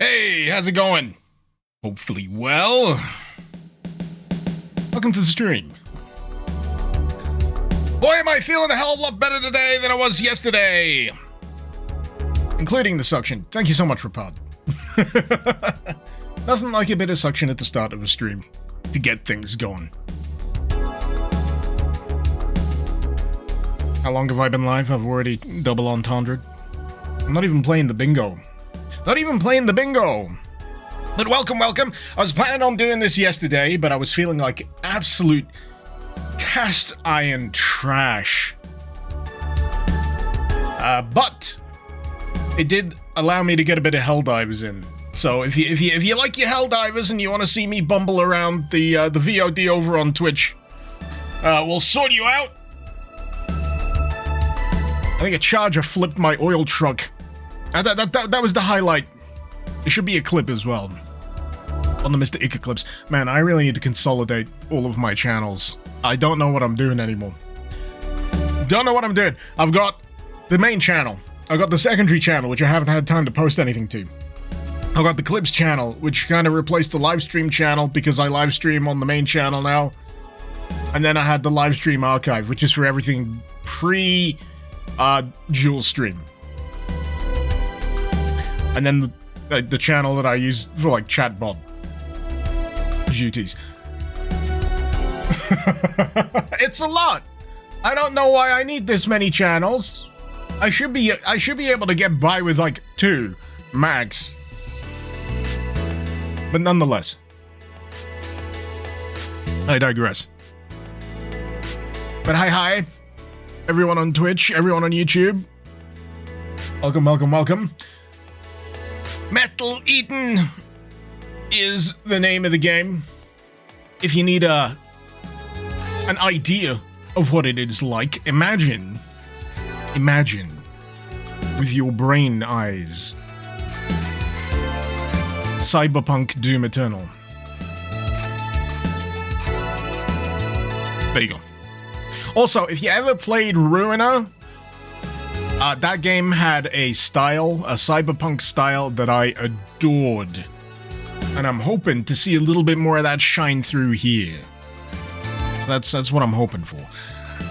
Hey, how's it going? Hopefully well. Welcome to the stream. Boy, am I feeling a hell of a lot better today than I was yesterday. Including the suction. Thank you so much for pod. Nothing like a bit of suction at the start of a stream to get things going. How long have I been live? I've already double entendred. I'm not even playing the bingo. Not even playing the bingo! But welcome. I was planning on doing this yesterday, but I was feeling like absolute cast iron trash. But it did allow me to get a bit of Helldivers in. So if you like your Helldivers and you want to see me bumble around the VOD over on Twitch, we'll sort you out. I think a charger flipped my oil truck. That was the highlight. It should be a clip as well. On the Mr. Icarus clips. Man, I really need to consolidate all of my channels. I don't know what I'm doing anymore. Don't know what I'm doing. I've got the main channel. I've got the secondary channel, which I haven't had time to post anything to. I've got the clips channel, which kind of replaced the live stream channel because I live stream on the main channel now. And then I had the live stream archive, which is for everything pre-Dual stream. And then the channel that I use for like chatbot duties. It's a lot. I don't know why I need this many channels. I should be able to get by with like 2 max. But nonetheless, I digress. But hi, everyone on Twitch, everyone on YouTube. Welcome. Metal Eaten is the name of the game. If you need an idea of what it is like, imagine with your brain eyes. Cyberpunk Doom Eternal. There you go. Also, if you ever played Ruiner, that game had a style, a cyberpunk style that I adored. And I'm hoping to see a little bit more of that shine through here. So that's what I'm hoping for.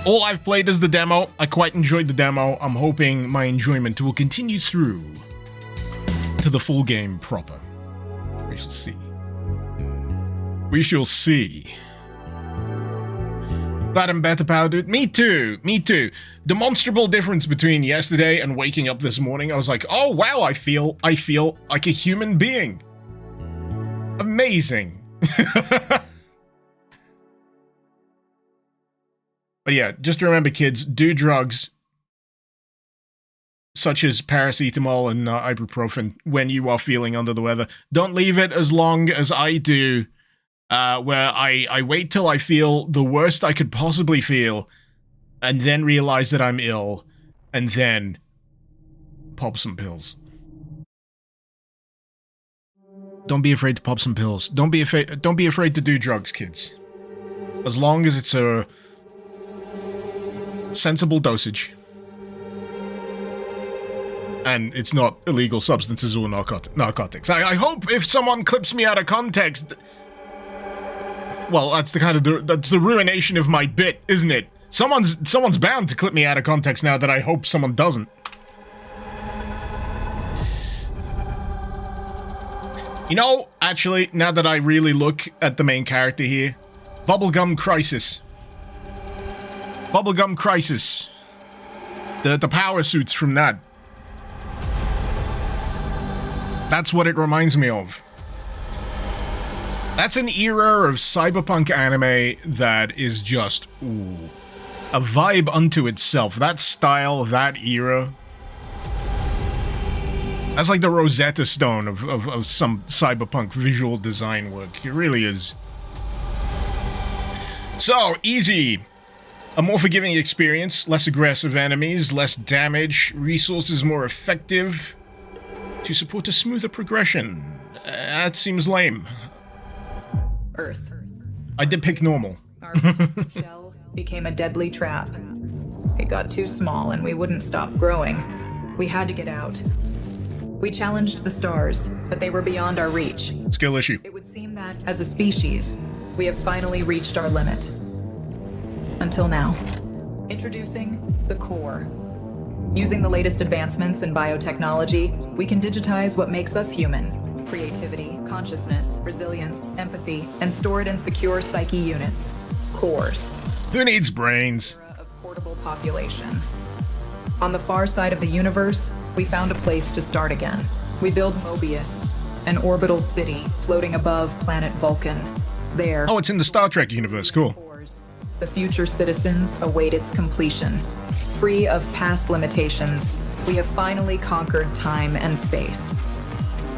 All I've played is the demo. I quite enjoyed the demo. I'm hoping my enjoyment will continue through to the full game proper. We shall see. We shall see. Glad I'm better, pal, dude. Me too. Demonstrable difference between yesterday and waking up this morning. I was like, oh wow, I feel like a human being. Amazing. But yeah, just remember, kids, do drugs such as paracetamol and ibuprofen when you are feeling under the weather. Don't leave it as long as I do. Where I wait till I feel the worst I could possibly feel, and then realize that I'm ill, and then pop some pills. Don't be afraid to pop some pills. Don't be afraid to do drugs, kids. As long as it's a sensible dosage. And it's not illegal substances or narcotics. I hope if someone clips me out of context... Well, that's the ruination of my bit, isn't it? Someone's bound to clip me out of context now that I hope someone doesn't. You know, actually, now that I really look at the main character here, Bubblegum Crisis. Bubblegum Crisis. The power suits from that. That's what it reminds me of. That's an era of cyberpunk anime that is just, ooh, a vibe unto itself. That style, that era. That's like the Rosetta Stone of some cyberpunk visual design work. It really is. So, easy. A more forgiving experience, less aggressive enemies, less damage, resources more effective to support a smoother progression. That seems lame. Earth. I did pick normal. Our shell became a deadly trap. It got too small and we wouldn't stop growing. We had to get out. We challenged the stars, but they were beyond our reach. Skill issue. It would seem that, as a species, we have finally reached our limit. Until now. Introducing the core. Using the latest advancements in biotechnology, we can digitize what makes us human. Creativity, consciousness, resilience, empathy, and store it in secure psyche units. Cores. Who needs brains? Of portable population. On the far side of the universe, we found a place to start again. We build Mobius, an orbital city floating above planet Vulcan. There. Oh, it's in the Star Trek universe. Cool. The future citizens await its completion. Free of past limitations, we have finally conquered time and space.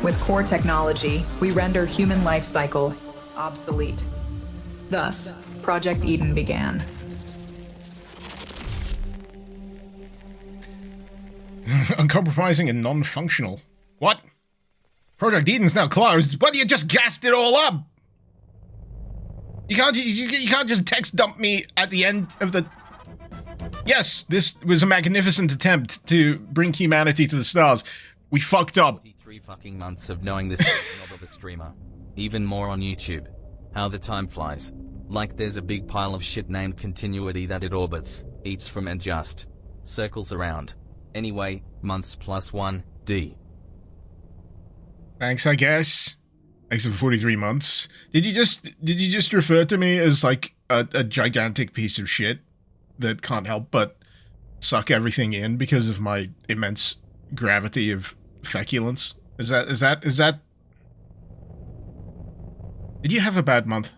With core technology, we render human life cycle obsolete. Thus, Project Eden began. Uncompromising and non-functional. What? Project Eden's now closed, but you just gassed it all up! You can't just text dump me at the end of the... Yes, this was a magnificent attempt to bring humanity to the stars. We fucked up. 43 fucking months of knowing this knob of a streamer. Even more on YouTube. How the time flies. Like there's a big pile of shit named continuity that it orbits, eats from and just circles around. Anyway, months plus 1, D. Thanks, I guess. Thanks for 43 months. Did you just refer to me as like a gigantic piece of shit that can't help but suck everything in because of my immense gravity of feculence? Is that? Did you have a bad month?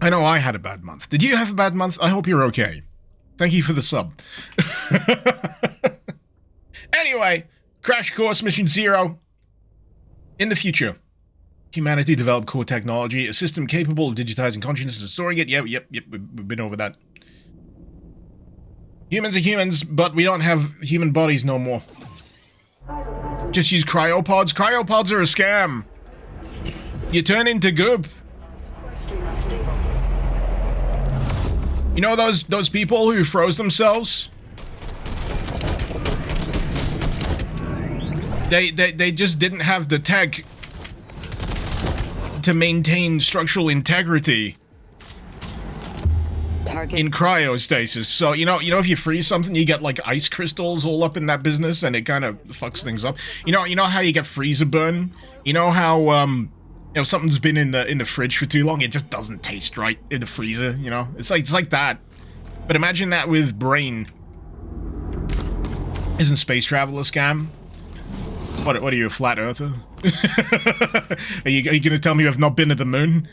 I know I had a bad month. Did you have a bad month? I hope you're okay. Thank you for the sub. Anyway, Crash Course Mission 0. In the future, humanity developed core technology, a system capable of digitizing consciousness and storing it. Yep, we've been over that. Humans are humans, but we don't have human bodies no more. Just use cryopods. Cryopods are a scam. You turn into goop. You know those people who froze themselves? They just didn't have the tech to maintain structural integrity in cryostasis. So you know if you freeze something, you get like ice crystals all up in that business, and it kind of fucks things up. You know how you get freezer burn. You know how something's been in the fridge for too long, it just doesn't taste right in the freezer. You know, it's like that. But imagine that with brain. Isn't space travel a scam? What are you, a flat earther? Are you gonna tell me you have not been to the moon?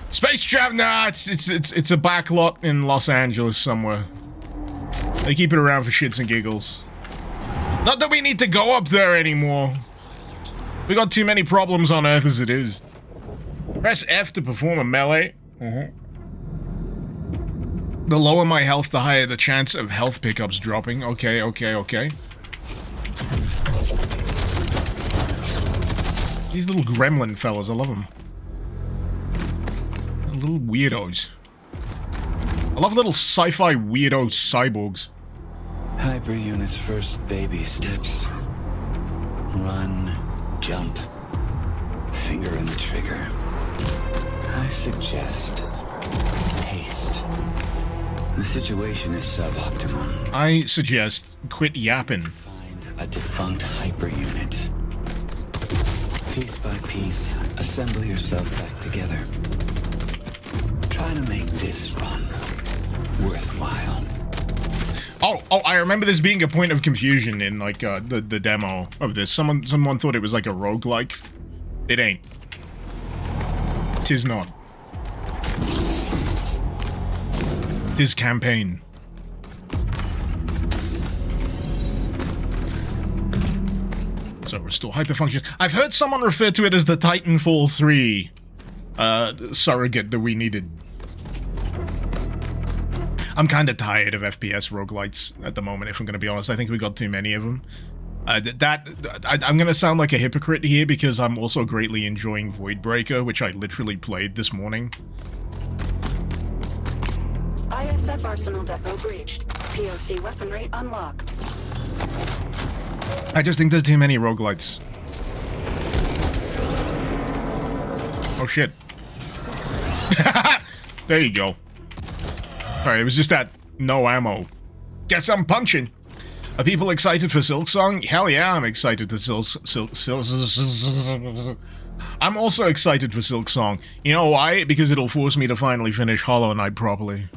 Space travel? Nah, it's a backlot in Los Angeles somewhere. They keep it around for shits and giggles. Not that we need to go up there anymore. We got too many problems on Earth as it is. Press F to perform a melee. The lower my health, the higher the chance of health pickups dropping. Okay. These little gremlin fellas, I love them. Little weirdos. I love little sci-fi weirdo cyborgs. Hyper unit's first baby steps. Run, jump, finger in the trigger. I suggest haste. The situation is suboptimal. I suggest quit yapping. Find a defunct hyper unit. Piece by piece, assemble yourself back together. Try to make this run worthwhile. Oh, I remember this being a point of confusion in like the demo of this. Someone thought it was like a roguelike. It ain't. 'Tis not. 'Tis campaign. So restore hyperfunctions. I've heard someone refer to it as the Titanfall 3 surrogate that we needed. I'm kind of tired of FPS roguelites at the moment, if I'm going to be honest. I think we got too many of them. I'm going to sound like a hypocrite here because I'm also greatly enjoying Voidbreaker, which I literally played this morning. ISF Arsenal Depot breached. POC weaponry unlocked. I just think there's too many roguelites. Oh shit. There you go. Alright, it was just that no ammo. Guess I'm punching. Are people excited for Silksong? Hell yeah, I'm excited for I'm also excited for Silksong. You know why? Because it'll force me to finally finish Hollow Knight properly.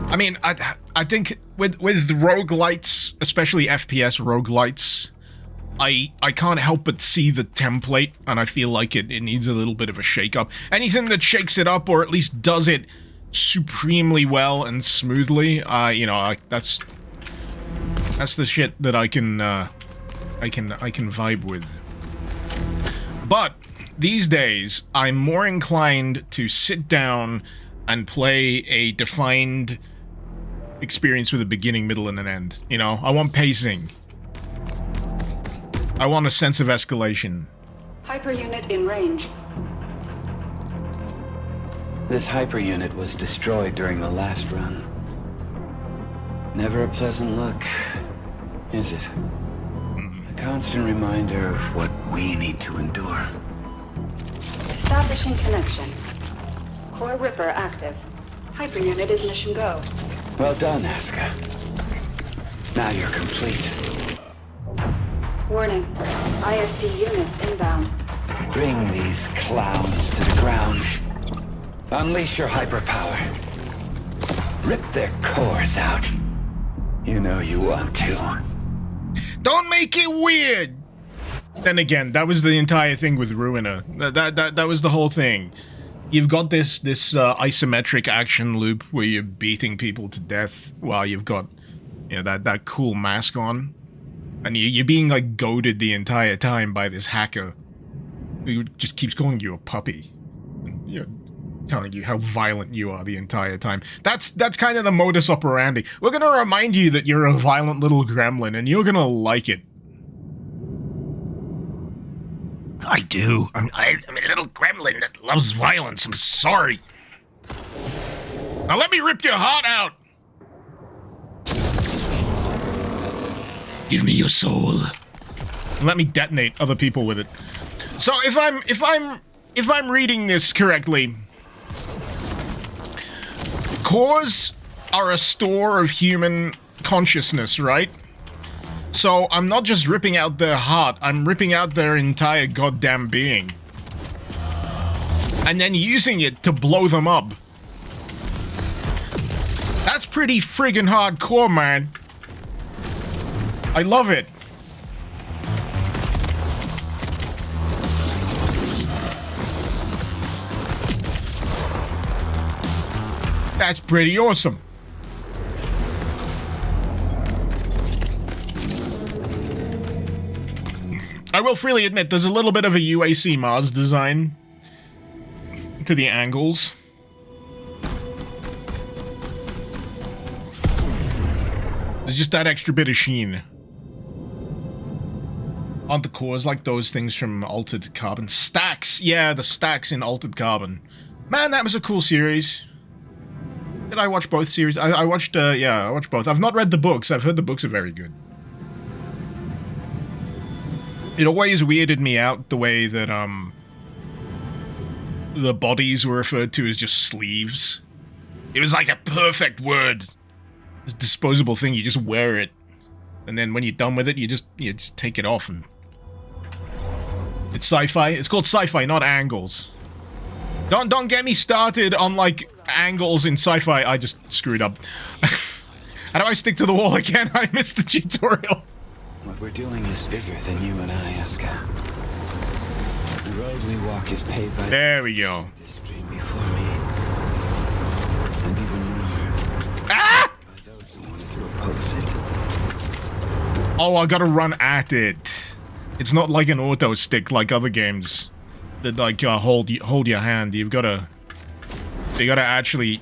I mean, I think with roguelites, especially FPS roguelites, I can't help but see the template, and I feel like it needs a little bit of a shake-up. Anything that shakes it up, or at least does it supremely well and smoothly, you know, that's the shit that I can vibe with. But these days, I'm more inclined to sit down and play a defined experience with a beginning, middle, and an end. You know, I want pacing. I want a sense of escalation. Hyper unit in range. This hyper unit was destroyed during the last run. Never a pleasant look, is it? A constant reminder of what we need to endure. Establishing connection. Core Ripper active. Hyper unit is mission go. Well done, Asuka. Now you're complete. Warning. ISC units inbound. Bring these clowns to the ground. Unleash your hyperpower. Rip their cores out. You know you want to. Don't make it weird! Then again, that was the entire thing with Ruiner. That was the whole thing. You've got this isometric action loop where you're beating people to death while you've got, you know, that cool mask on. And you're being, like, goaded the entire time by this hacker who just keeps calling you a puppy. And, you know, telling you how violent you are the entire time. That's kind of the modus operandi. We're gonna remind you that you're a violent little gremlin, and you're gonna like it. I do. I'm a little gremlin that loves violence. I'm sorry. Now let me rip your heart out. Give me your soul. And let me detonate other people with it. So if I'm reading this correctly, cores are a store of human consciousness, right? So I'm not just ripping out their heart, I'm ripping out their entire goddamn being. And then using it to blow them up. That's pretty friggin' hardcore, man. I love it. That's pretty awesome. I will freely admit there's a little bit of a UAC Mars design to the angles. There's just that extra bit of sheen. Aren't the cores like those things from Altered Carbon? Stacks! Yeah, the stacks in Altered Carbon. Man, that was a cool series. Did I watch both series? I watched, yeah, I watched both. I've not read the books. I've heard the books are very good. It always weirded me out the way that, the bodies were referred to as just sleeves. It was like a perfect word. This disposable thing, you just wear it. And then when you're done with it, you just take it off and... It's sci-fi. It's called sci-fi, not angles. Don't get me started on, like, angles in sci-fi. I just screwed up. How do I stick to the wall again? I missed the tutorial. What we're doing is bigger than you and I, Asuka. The road we walk is paved by... There we go. ...this dream before me. And even more... Ah! ...by those who wanted to oppose it. Oh, I gotta run at it. It's not like an auto stick like other games that, like, hold your hand. You gotta actually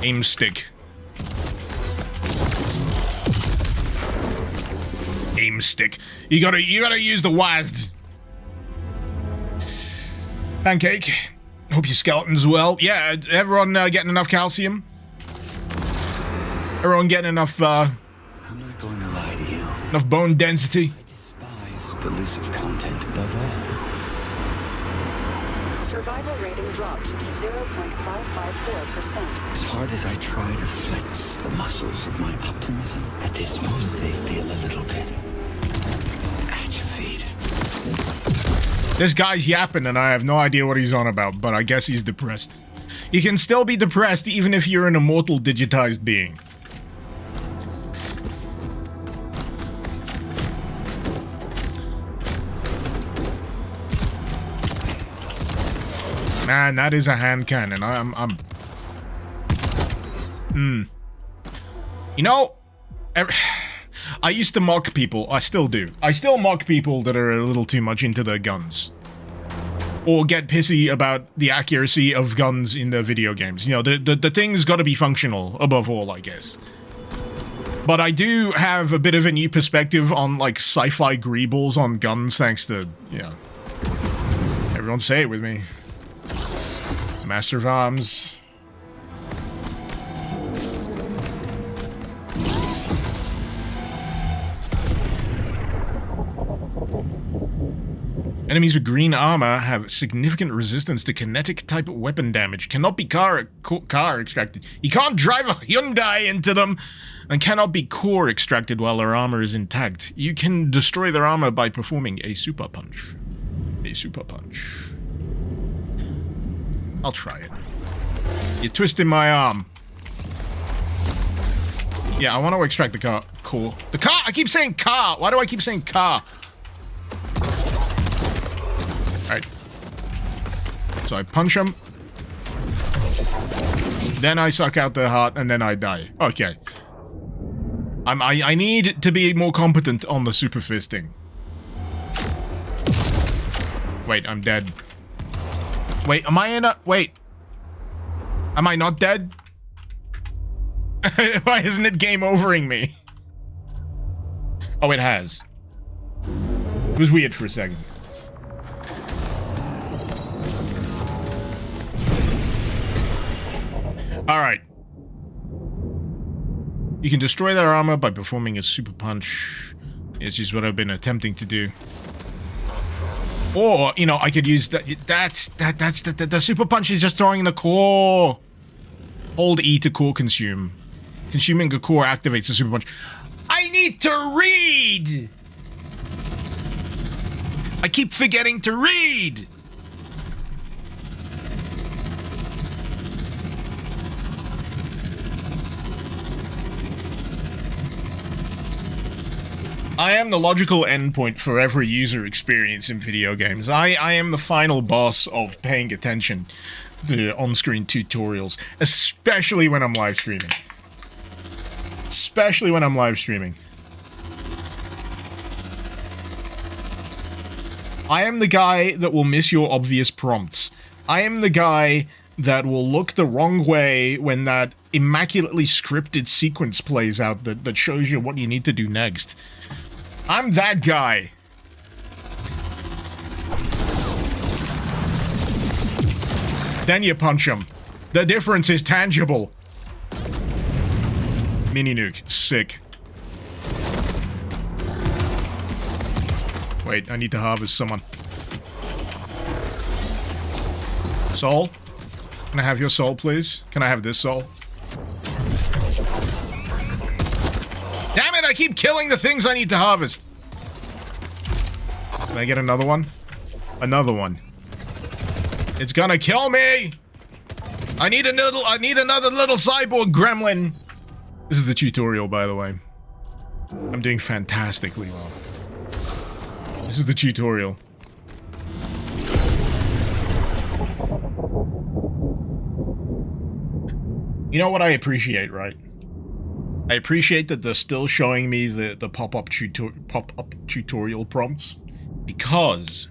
aim stick. Aim stick. You gotta use the WASD. Pancake. Hope your skeleton's well. Yeah, everyone getting enough calcium? Everyone getting enough, I'm not going to lie to you. enough bone density? I despise delusive content above all. Survival rating dropped to 0.554%. As hard as I try to flex the muscles of my optimism, at this moment they feel a little bit atrophied. This guy's yapping and I have no idea what he's on about, but I guess he's depressed. You can still be depressed even if you're an immortal digitized being. Man, that is a hand cannon. You know, I used to mock people. I still do. I still mock people that are a little too much into their guns. Or get pissy about the accuracy of guns in the video games. You know, the thing's gotta be functional, above all, I guess. But I do have a bit of a new perspective on, like, sci-fi greebles on guns, thanks to, you know... Everyone say it with me. Master of Arms. Enemies with green armor have significant resistance to kinetic-type weapon damage. Cannot be car extracted. You can't drive a Hyundai into them, and cannot be core extracted while their armor is intact. You can destroy their armor by performing a super punch. A super punch. I'll try it. You're twisting my arm. Yeah, I want to extract the core. The car! I keep saying car! Why do I keep saying car? Alright. So I punch him. Then I suck out the heart, and then I die. Okay. I need to be more competent on the super fisting. Wait, I'm dead. Wait, am I in a... Wait. Am I not dead? Why isn't it game overing me? Oh, it has. It was weird for a second. Alright. You can destroy their armor by performing a super punch. It's just what I've been attempting to do. Or, you know, I could use that. The super punch is just throwing the core. Hold E to core consume. Consuming a core activates the super punch. I need to read! I keep forgetting to read! I am the logical endpoint for every user experience in video games. I am the final boss of paying attention to on-screen tutorials, especially when I'm live streaming. Especially when I'm live streaming. I am the guy that will miss your obvious prompts. I am the guy that will look the wrong way when that immaculately scripted sequence plays out that shows you what you need to do next. I'm that guy. Then you punch him. The difference is tangible. Mini nuke. Sick. Wait, I need to harvest someone. Soul? Can I have your soul, please? Can I have this soul? Damn it, I keep killing the things I need to harvest. Can I get another one? Another one. It's gonna kill me! I need another little cyborg gremlin! This is the tutorial, by the way. I'm doing fantastically well. This is the tutorial. You know what I appreciate, right? I appreciate that they're still showing me the pop-up tutorial prompts, because,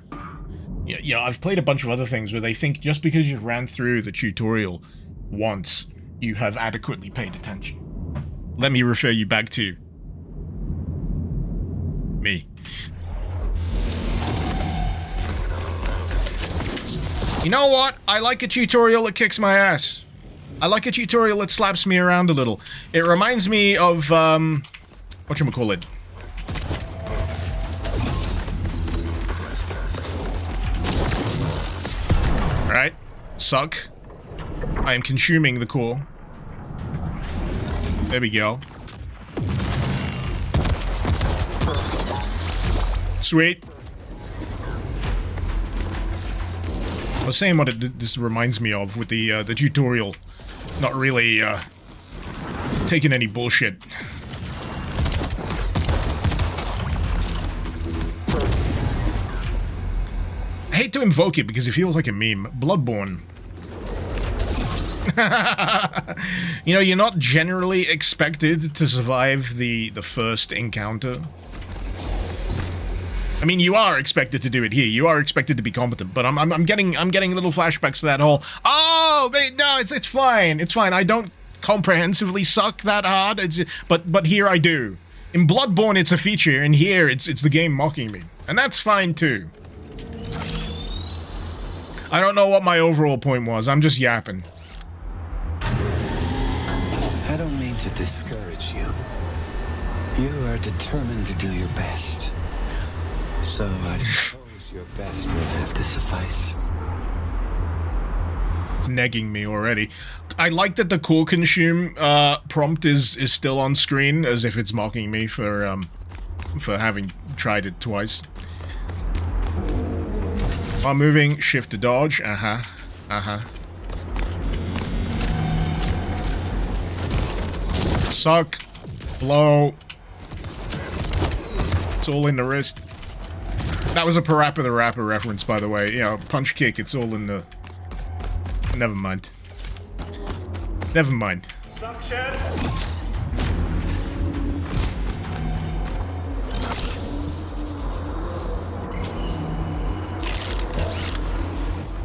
yeah, I've played a bunch of other things where they think just because you've ran through the tutorial once, you have adequately paid attention. Let me refer you back to me. You know what? I like a tutorial that kicks my ass. I like a tutorial that slaps me around a little. It reminds me of, whatchamacallit? Alright. Suck. I am consuming the core. There we go. Sweet. I was saying what this reminds me of with the tutorial. Not really, taking any bullshit. I hate to invoke it because it feels like a meme. Bloodborne. You know, you're not generally expected to survive the first encounter. I mean, you are expected to do it here. You are expected to be competent, but I'm getting little flashbacks to that whole. Oh, no, it's fine. It's fine. I don't comprehensively suck that hard. But here I do. In Bloodborne, it's a feature, and here it's the game mocking me, and that's fine too. I don't know what my overall point was. I'm just yapping. I don't mean to discourage you. You are determined to do your best. So I suppose your best will have to suffice. It's negging me already. I like that the core consume prompt is still on screen, as if it's mocking me for having tried it twice. While moving, shift to dodge. Suck. Blow. It's all in the wrist. That was a Parappa the Rapper reference, by the way. You know, punch kick, it's all in the... Never mind. Never mind. Suction.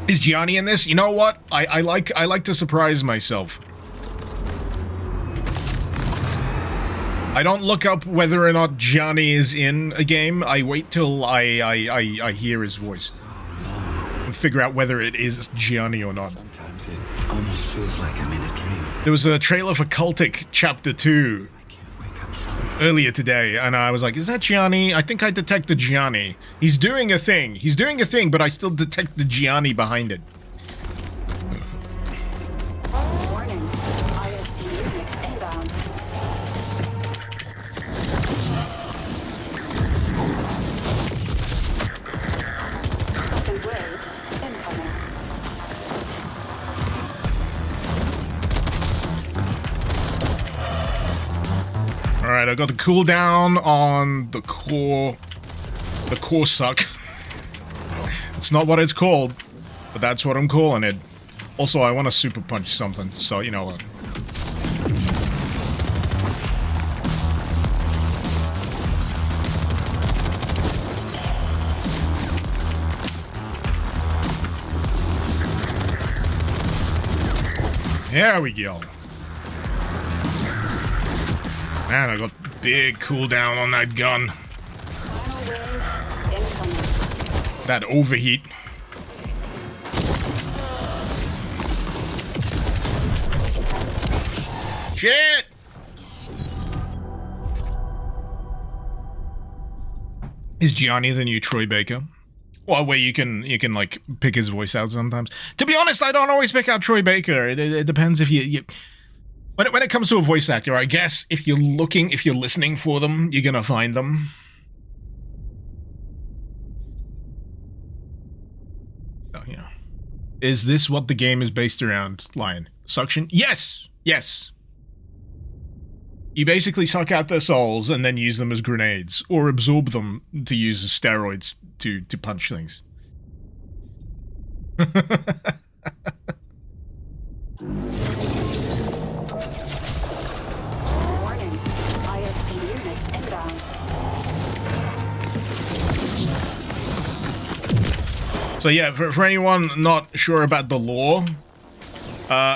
Is Gianni in this? You know what? I like to surprise myself. I don't look up whether or not Gianni is in a game. I wait till I hear his voice and figure out whether it is Gianni or not. Sometimes it almost feels like I'm in a dream. There was a trailer for Cultic Chapter 2 earlier today, and I was like, is that Gianni? I think I detected Gianni. He's doing a thing. He's doing a thing, but I still detect the Gianni behind it. Warning. ISC units inbound. Second wave incoming. Alright, I got the cooldown on the core suck. It's not what it's called, but that's what I'm calling it. Also, I want to super punch something, so you know what. There we go. Man, I got big cooldown on that gun. Final wave incoming. That overheat. Shit! Is Gianni the new Troy Baker? Well, where you can like pick his voice out sometimes. To be honest, I don't always pick out Troy Baker. It depends if you when it comes to a voice actor, I guess if you're listening for them, you're gonna find them. Oh, yeah. Is this what the game is based around, Lion? Suction? Yes! Yes. You basically suck out their souls and then use them as grenades, or absorb them to use as steroids to punch things. Warning. ISC units inbound. So yeah, for anyone not sure about the lore,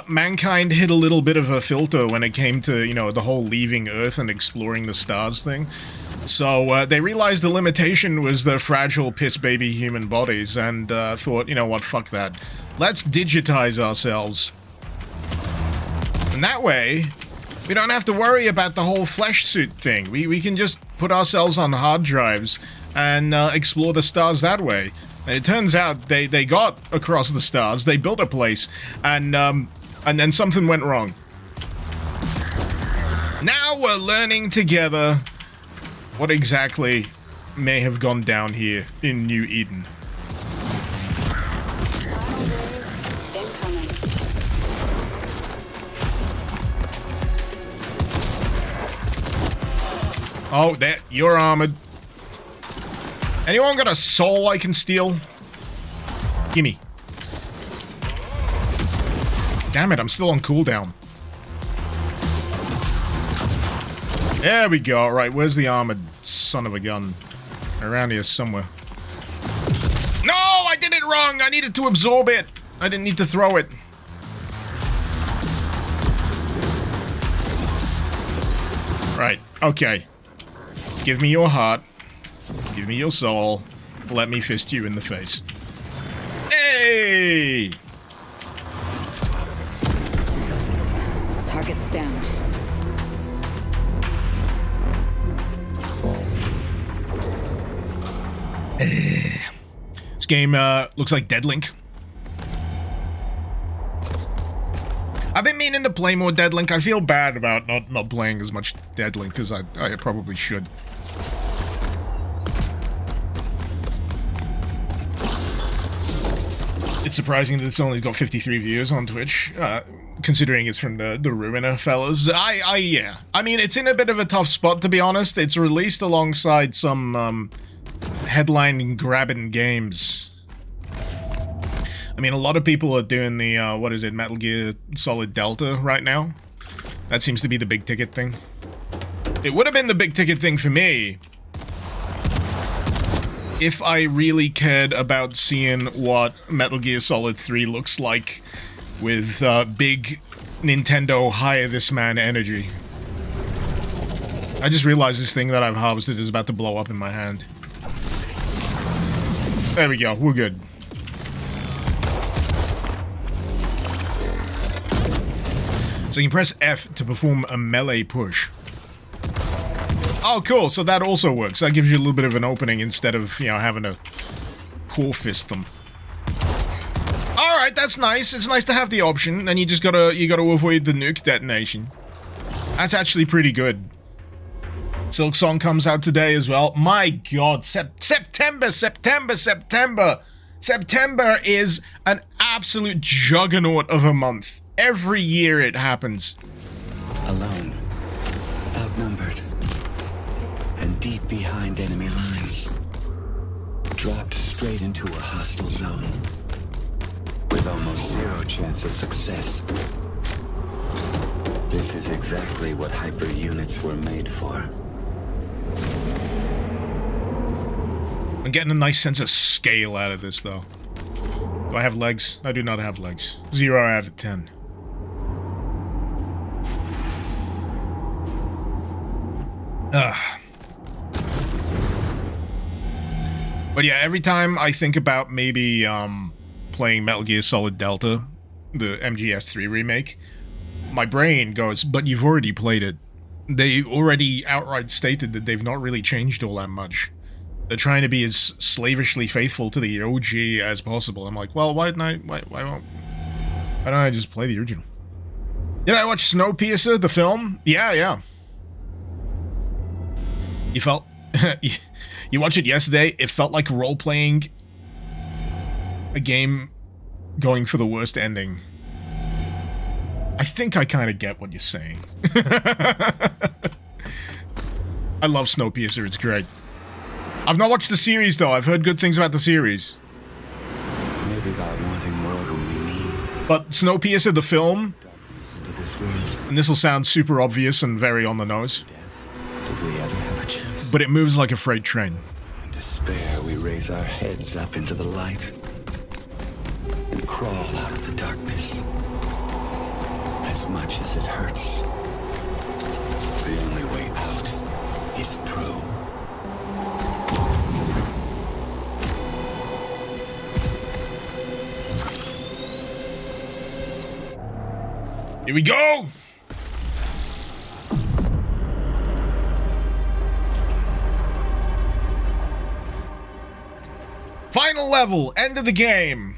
mankind hit a little bit of a filter when it came to, you know, the whole leaving Earth and exploring the stars thing. So they realized the limitation was the fragile piss baby human bodies and thought, you know what, fuck that. Let's digitize ourselves. And that way, we don't have to worry about the whole flesh suit thing. We can just put ourselves on hard drives and explore the stars that way. And it turns out they got across the stars, they built a place, and then something went wrong. Now we're learning together what exactly may have gone down here in New Eden. Incoming. Oh, there, you're armored. Anyone got a soul I can steal? Gimme. Damn it, I'm still on cooldown. There we go. Right, where's the armored son of a gun? Around here somewhere. No, I did it wrong. I needed to absorb it. I didn't need to throw it. Right, okay. Give me your heart. Give me your soul. Let me fist you in the face. Hey! Target's down. This game looks like Deadlink. I've been meaning to play more Deadlink. I feel bad about not playing as much Deadlink as I probably should. It's surprising that it's only got 53 views on Twitch, considering it's from the Ruiner fellas. Yeah. I mean, it's in a bit of a tough spot, to be honest. It's released alongside some headline-grabbing games. I mean, a lot of people are doing the, what is it, Metal Gear Solid Delta right now. That seems to be the big-ticket thing. It would have been the big-ticket thing for me if I really cared about seeing what Metal Gear Solid 3 looks like with big Nintendo hire this man energy. I just realized this thing that I've harvested is about to blow up in my hand. There we go, we're good. So you can press F to perform a melee push. Oh, cool, so that also works. That gives you a little bit of an opening instead of, you know, having to core fist them. Alright, that's nice. It's nice to have the option, and you gotta avoid the nuke detonation. That's actually pretty good. Silk Song comes out today as well. My god, September! September is an absolute juggernaut of a month. Every year it happens. Alone, outnumbered, and deep behind enemy lines. Dropped straight into a hostile zone, with almost zero chance of success. This is exactly what hyper units were made for. I'm getting a nice sense of scale out of this, though. Do I have legs? I do not have legs. 0 out of 10. But yeah, every time I think about maybe playing Metal Gear Solid Delta, the MGS3 remake, my brain goes, but you've already played it. They already outright stated that they've not really changed all that much. They're trying to be as slavishly faithful to the OG as possible. I'm like, well, why don't I just play the original? Did I watch Snowpiercer, the film? Yeah. You felt... you watched it yesterday, it felt like role-playing a game going for the worst ending. I think I kind of get what you're saying. I love Snowpiercer, it's great. I've not watched the series, though. I've heard good things about the series. Maybe by wanting more than we need. But Snowpiercer, the film, Into this world, and this will sound super obvious and very on the nose, did we ever have a chance? but it moves like a freight train. In despair, we raise our heads up into the light and crawl out of the darkness. As much as it hurts, the only way out is through. Here we go! Final level, end of the game.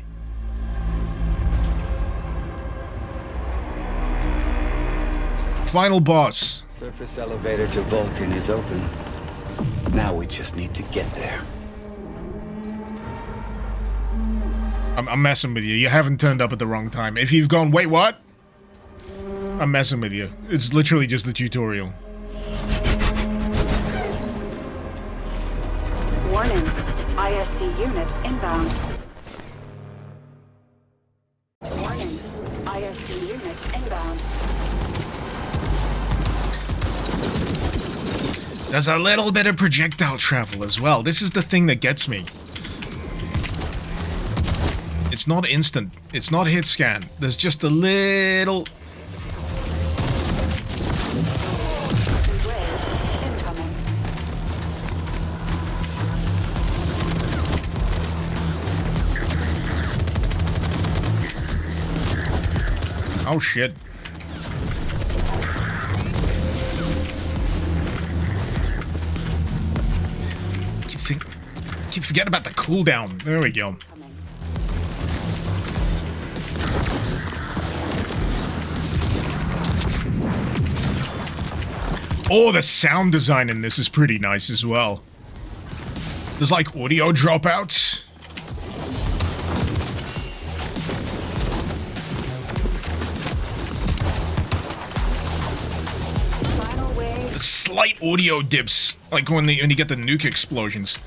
Final boss. Surface elevator to Vulcan is open. Now we just need to get there. I'm messing with you. You haven't turned up at the wrong time. If you've gone, wait, what? I'm messing with you. It's literally just the tutorial. Warning. ISC units inbound. Warning. ISC units inbound. There's a little bit of projectile travel as well. This is the thing that gets me. It's not instant. It's not hit scan. There's just a little... Oh shit. Keep forgetting about the cooldown. There we go. Oh, the sound design in this is pretty nice as well. There's like audio dropouts. Slight audio dips, like when you get the nuke explosions.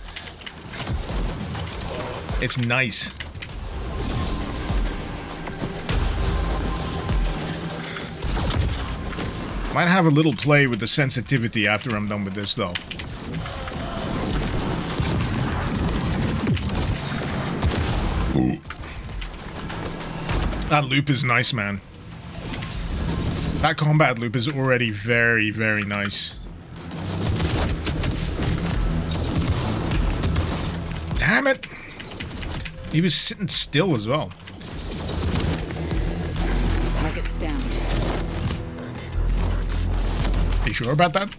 It's nice. Might have a little play with the sensitivity after I'm done with this, though. Ooh. That loop is nice, man. That combat loop is already very, very nice. Damn it! He was sitting still as well. Target's down. Are you sure about that?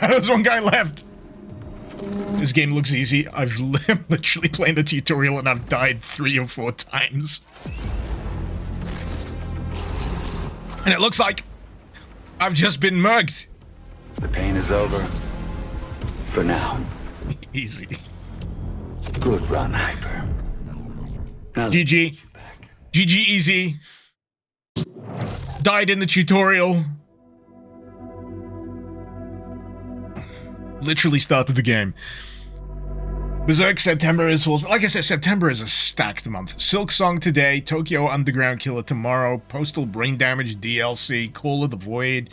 There's one guy left. This game looks easy. I'm literally playing the tutorial and I've died 3 or 4 times. And it looks like I've just been mugged. The pain is over. For now. Easy. Good run, Hyper. Now GG. GG easy. Died in the tutorial. Literally started the game. Berserk September is full. Like I said, September is a stacked month. Silk Song today, Tokyo Underground Killer tomorrow, Postal Brain Damage DLC, Call of the Void,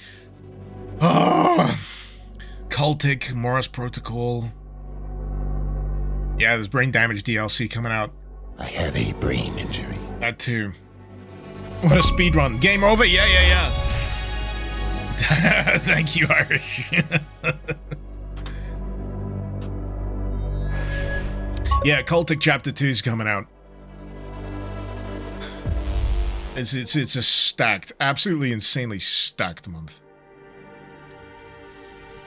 Cultic, Morris Protocol. Yeah, there's Brain Damage DLC coming out. I have a brain injury. That too. What a speedrun. Game over? Yeah. Thank you, Irish. Yeah, Cultic Chapter 2 is coming out. It's a stacked, absolutely insanely stacked month.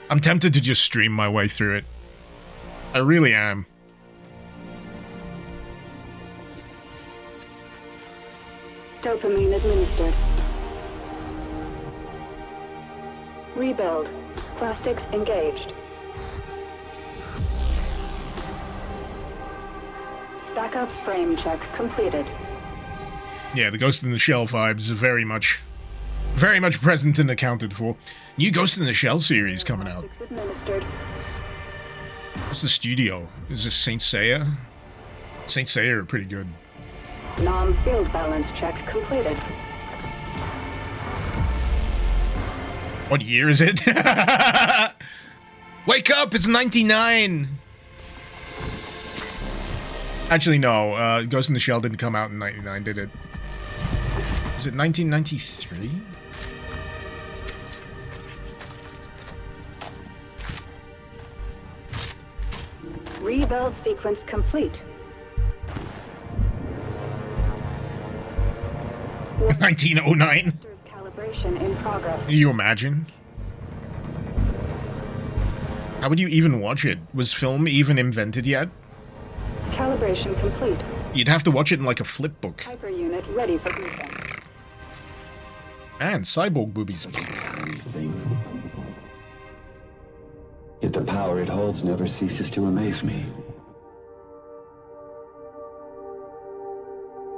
I'm tempted to just stream my way through it. I really am. Dopamine administered. Rebuild. Plastics engaged. Backup frame check completed. Yeah, the Ghost in the Shell vibes are very much present and accounted for. New Ghost in the Shell series coming out. Administered. What's the studio? Is this Saint Seiya? Saint Seiya are pretty good. Non-field balance check completed. What year is it? Wake up! It's 99! Actually, no. Ghost in the Shell didn't come out in 99, did it? Is it 1993? Rebuild sequence complete. 1909. Calibration in progress. Can you imagine? How would you even watch it? Was film even invented yet? Calibration complete. You'd have to watch it in like a flip book. Hyper unit ready for briefing. And cyborg boobies. Yet the power it holds never ceases to amaze me.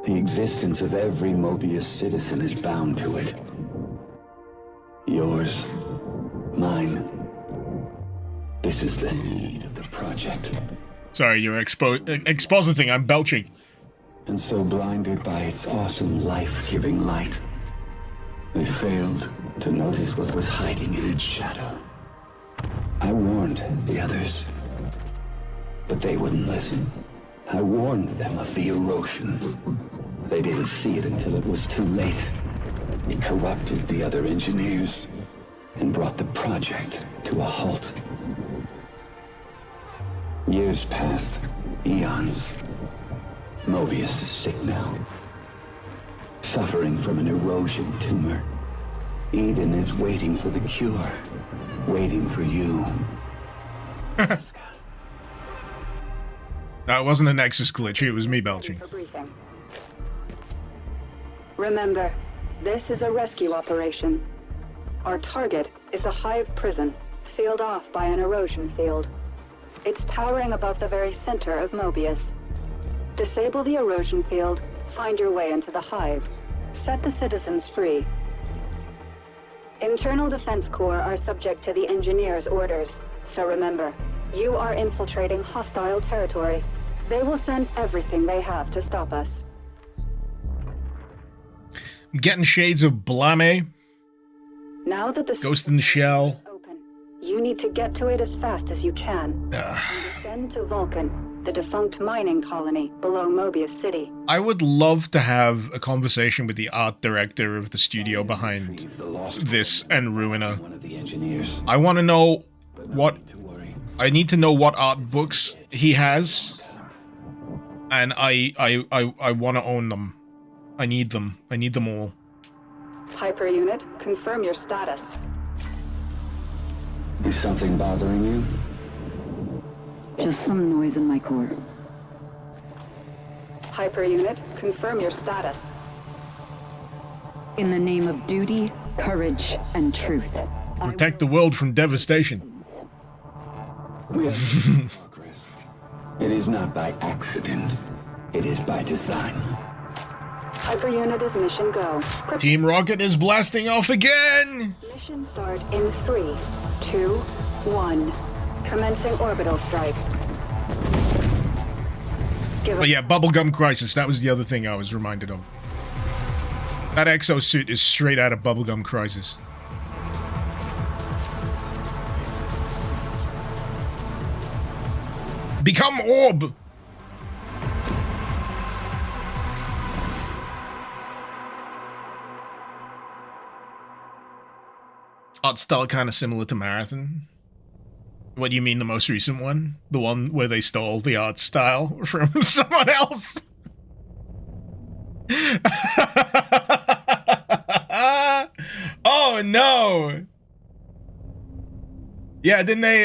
The existence of every Mobius citizen is bound to it. Yours, mine. This is the need of the project. Sorry, you're expositing. I'm belching. And so blinded by its awesome life-giving light, they failed to notice what was hiding in its shadow. I warned the others, but they wouldn't listen. I warned them of the erosion. They didn't see it until it was too late. It corrupted the other engineers and brought the project to a halt. Years passed, eons. Mobius is sick now, suffering from an erosion tumor. Eden is waiting for the cure, waiting for you. No, it wasn't a Nexus glitch, it was me belching. For briefing. Remember, this is a rescue operation. Our target is a hive prison, sealed off by an erosion field. It's towering above the very center of Mobius. Disable the erosion field, find your way into the hive. Set the citizens free. Internal Defense Corps are subject to the engineers' orders. So remember, you are infiltrating hostile territory. They will send everything they have to stop us. I'm getting shades of Blame, Now that the Ghost in the Shell. is open, you need to get to it as fast as you can. And descend to Vulcan, the defunct mining colony below Mobius City. I would love to have a conversation with the art director of the studio behind Retrieve the lost this and Ruiner. one of the engineers. I want to know what... Not to worry. I need to know what art books he has. And I want to own them. I need them. I need them all. Hyper unit, confirm your status. Is something bothering you? Just some noise in my core. Hyper unit, confirm your status. In the name of duty, courage, and truth. Protect the world from devastation. We are making progress. It is not by accident. It is by design. Hyper unit is mission go. Team Rocket is blasting off again! Mission start in 3, 2, 1. Commencing orbital strike. Give Oh yeah, Bubblegum Crisis, that was the other thing I was reminded of. That exosuit is straight out of Bubblegum Crisis. Become Orb! Art style kind of similar to Marathon. What do you mean, the most recent one? The one where they stole the art style from someone else? Oh no! Yeah, didn't they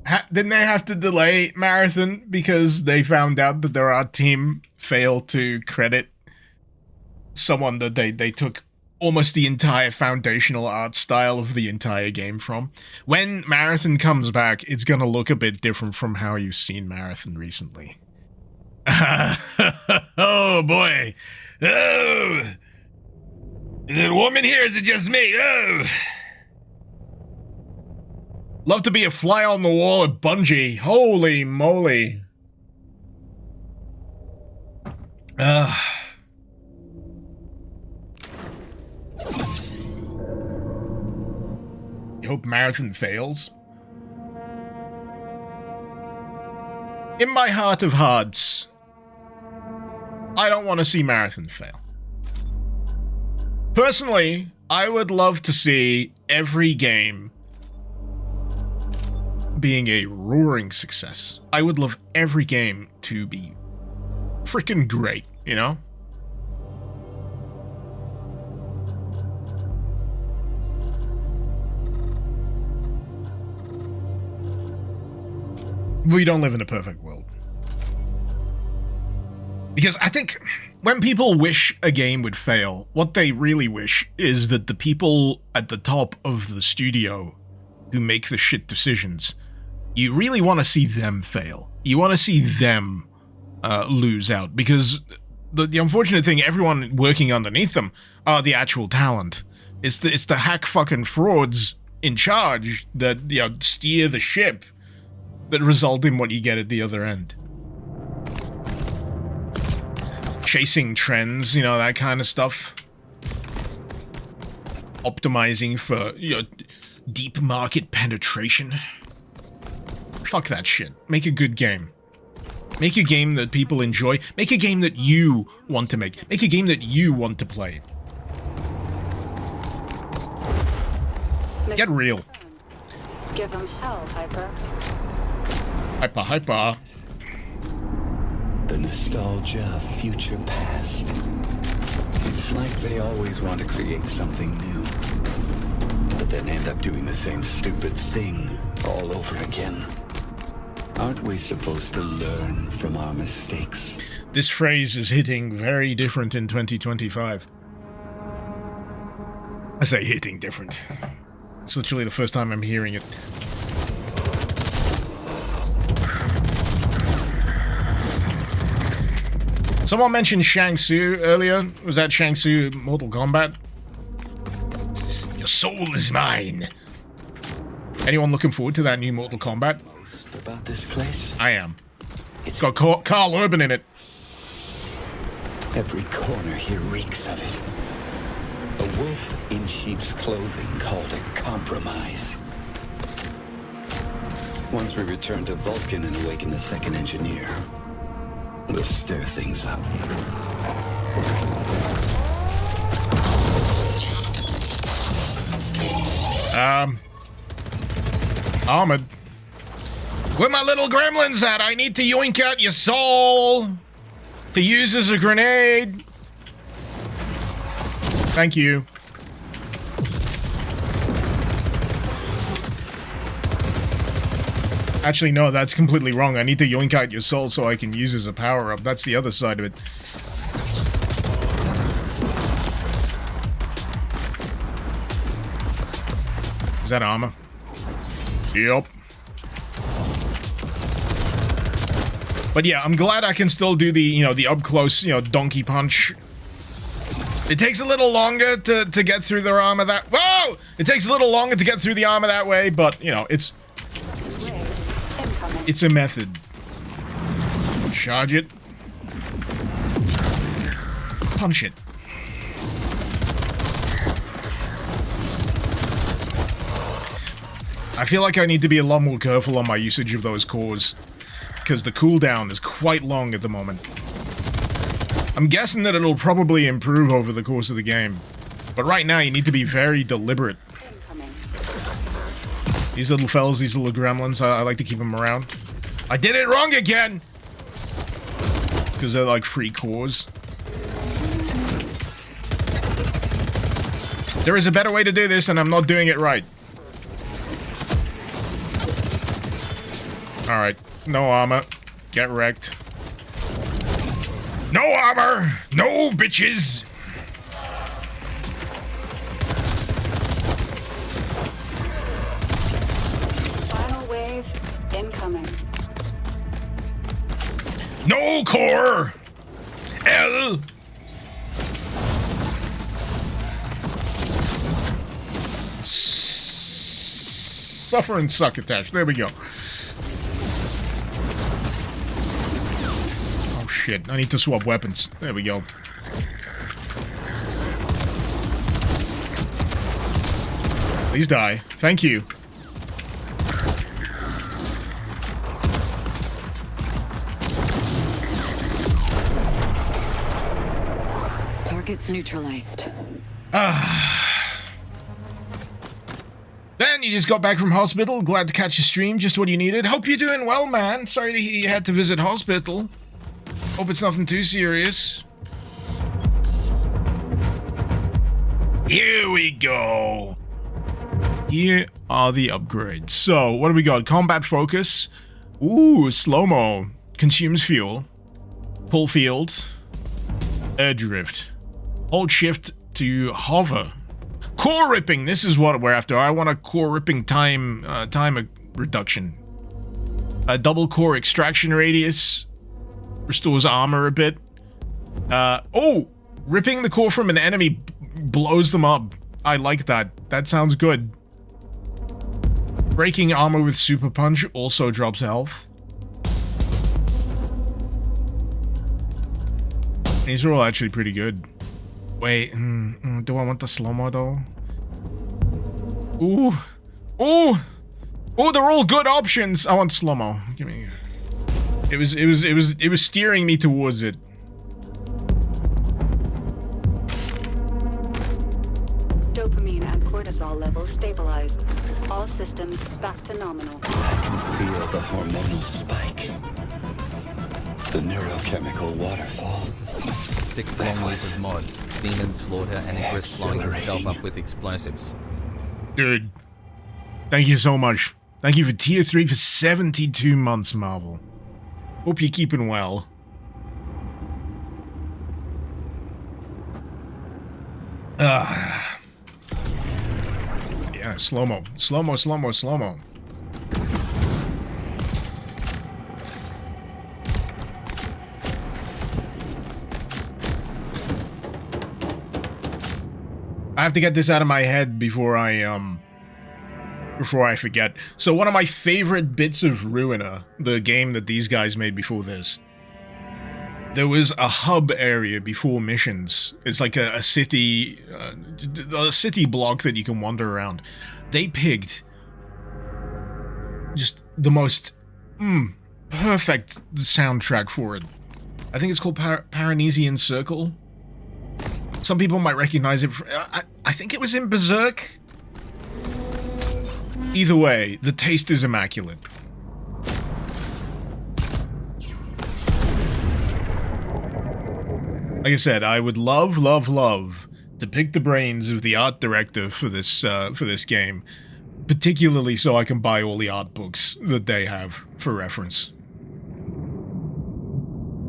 have to delay Marathon because they found out that their art team failed to credit someone that they took almost the entire foundational art style of the entire game from? When Marathon comes back, it's gonna look a bit different from how you've seen Marathon recently. Oh boy. Oh! Is it warm in here? Is it just me? Oh! Love to be a fly on the wall at Bungie. Holy moly. You hope Marathon fails? In my heart of hearts, I don't want to see Marathon fail. Personally, I would love to see every game being a roaring success. I would love every game to be freaking great, you know? We don't live in a perfect world. Because I think when people wish a game would fail, what they really wish is that the people at the top of the studio who make the shit decisions, you really want to see them fail. You want to see them lose out. Because the unfortunate thing, everyone working underneath them are the actual talent. It's the hack fucking frauds in charge that, you know, steer the ship that result in what you get at the other end. Chasing trends, you know, that kind of stuff. Optimizing for, you know, deep market penetration. Fuck that shit. Make a good game. Make a game that people enjoy. Make a game that you want to make. Make a game that you want to play. Get real. Give them hell, Hyper. Hyper. The nostalgia of future past. It's like they always want to create something new, but then end up doing the same stupid thing all over again. Aren't we supposed to learn from our mistakes? This phrase is hitting very different in 2025. I say hitting different. It's literally the first time I'm hearing it. Someone mentioned Shang Tsung earlier. Was that Shang Tsung Mortal Kombat? Your soul is mine. Anyone looking forward to that new Mortal Kombat? About this place? I am. It's got Carl Urban in it. Every corner here reeks of it. A wolf in sheep's clothing called a compromise. Once we return to Vulcan and awaken the second engineer, we'll stir things up. Ahmed. Where my little gremlins at? I need to yoink out your soul to use as a grenade. Thank you. Actually, no, that's completely wrong. I need to yoink out your soul so I can use as a power-up. That's the other side of it. Is that armor? Yep. But yeah, I'm glad I can still do the, you know, the up-close, you know, donkey punch. It takes a little longer to get through their armor that... Whoa! It takes a little longer to get through the armor that way, but, you know, it's a method. Charge it. Punch it. I feel like I need to be a lot more careful on my usage of those cores, because the cooldown is quite long at the moment. I'm guessing that it'll probably improve over the course of the game, but right now you need to be very deliberate. These little fellas, these little gremlins, I like to keep them around. I did it wrong again! Because they're like free cores. There is a better way to do this, and I'm not doing it right. Alright, no armor. Get wrecked. No armor! No bitches! Final wave incoming. No core! L! Suffer and succotash. There we go. Oh shit, I need to swap weapons. There we go. Please die. Thank you. Target's neutralized. Dan, you just got back from hospital. Glad to catch your stream. Just what you needed. Hope you're doing well, man. Sorry to hear you had to visit hospital. Hope it's nothing too serious. Here we go. Here are the upgrades. So, what do we got? Combat focus. Ooh, slow-mo. Consumes fuel. Pull field. Air drift. Hold shift to hover. Core ripping. This is what we're after. I want a core ripping time reduction. A double core extraction radius. Restores armor a bit. Oh! Ripping the core from an enemy blows them up. I like that. That sounds good. Breaking armor with super punch also drops health. These are all actually pretty good. Wait, do I want the slow-mo though? Ooh. Ooh! Oh, they're all good options! I want slow-mo. Give me... It was steering me towards it. Dopamine and cortisol levels stabilized. All systems back to nominal. I can feel the hormonal spike. The neurochemical waterfall. 6 long years of mods, demon slaughter, and Icarus blowing himself up with explosives. Dude. Thank you so much. Thank you for tier 3 for 72 months, Marvel. Hope you're keeping well. Yeah, slow-mo. Slow-mo, slow-mo, slow-mo. I have to get this out of my head before I forget. So one of my favorite bits of Ruiner, the game that these guys made before this, there was a hub area before missions. It's like a city block that you can wander around. They picked just the most perfect soundtrack for it. I think it's called Paranesian Circle. Some people might recognize it. I think it was in Berserk. Either way, the taste is immaculate. Like I said, I would love to pick the brains of the art director for this game, particularly so I can buy all the art books that they have for reference.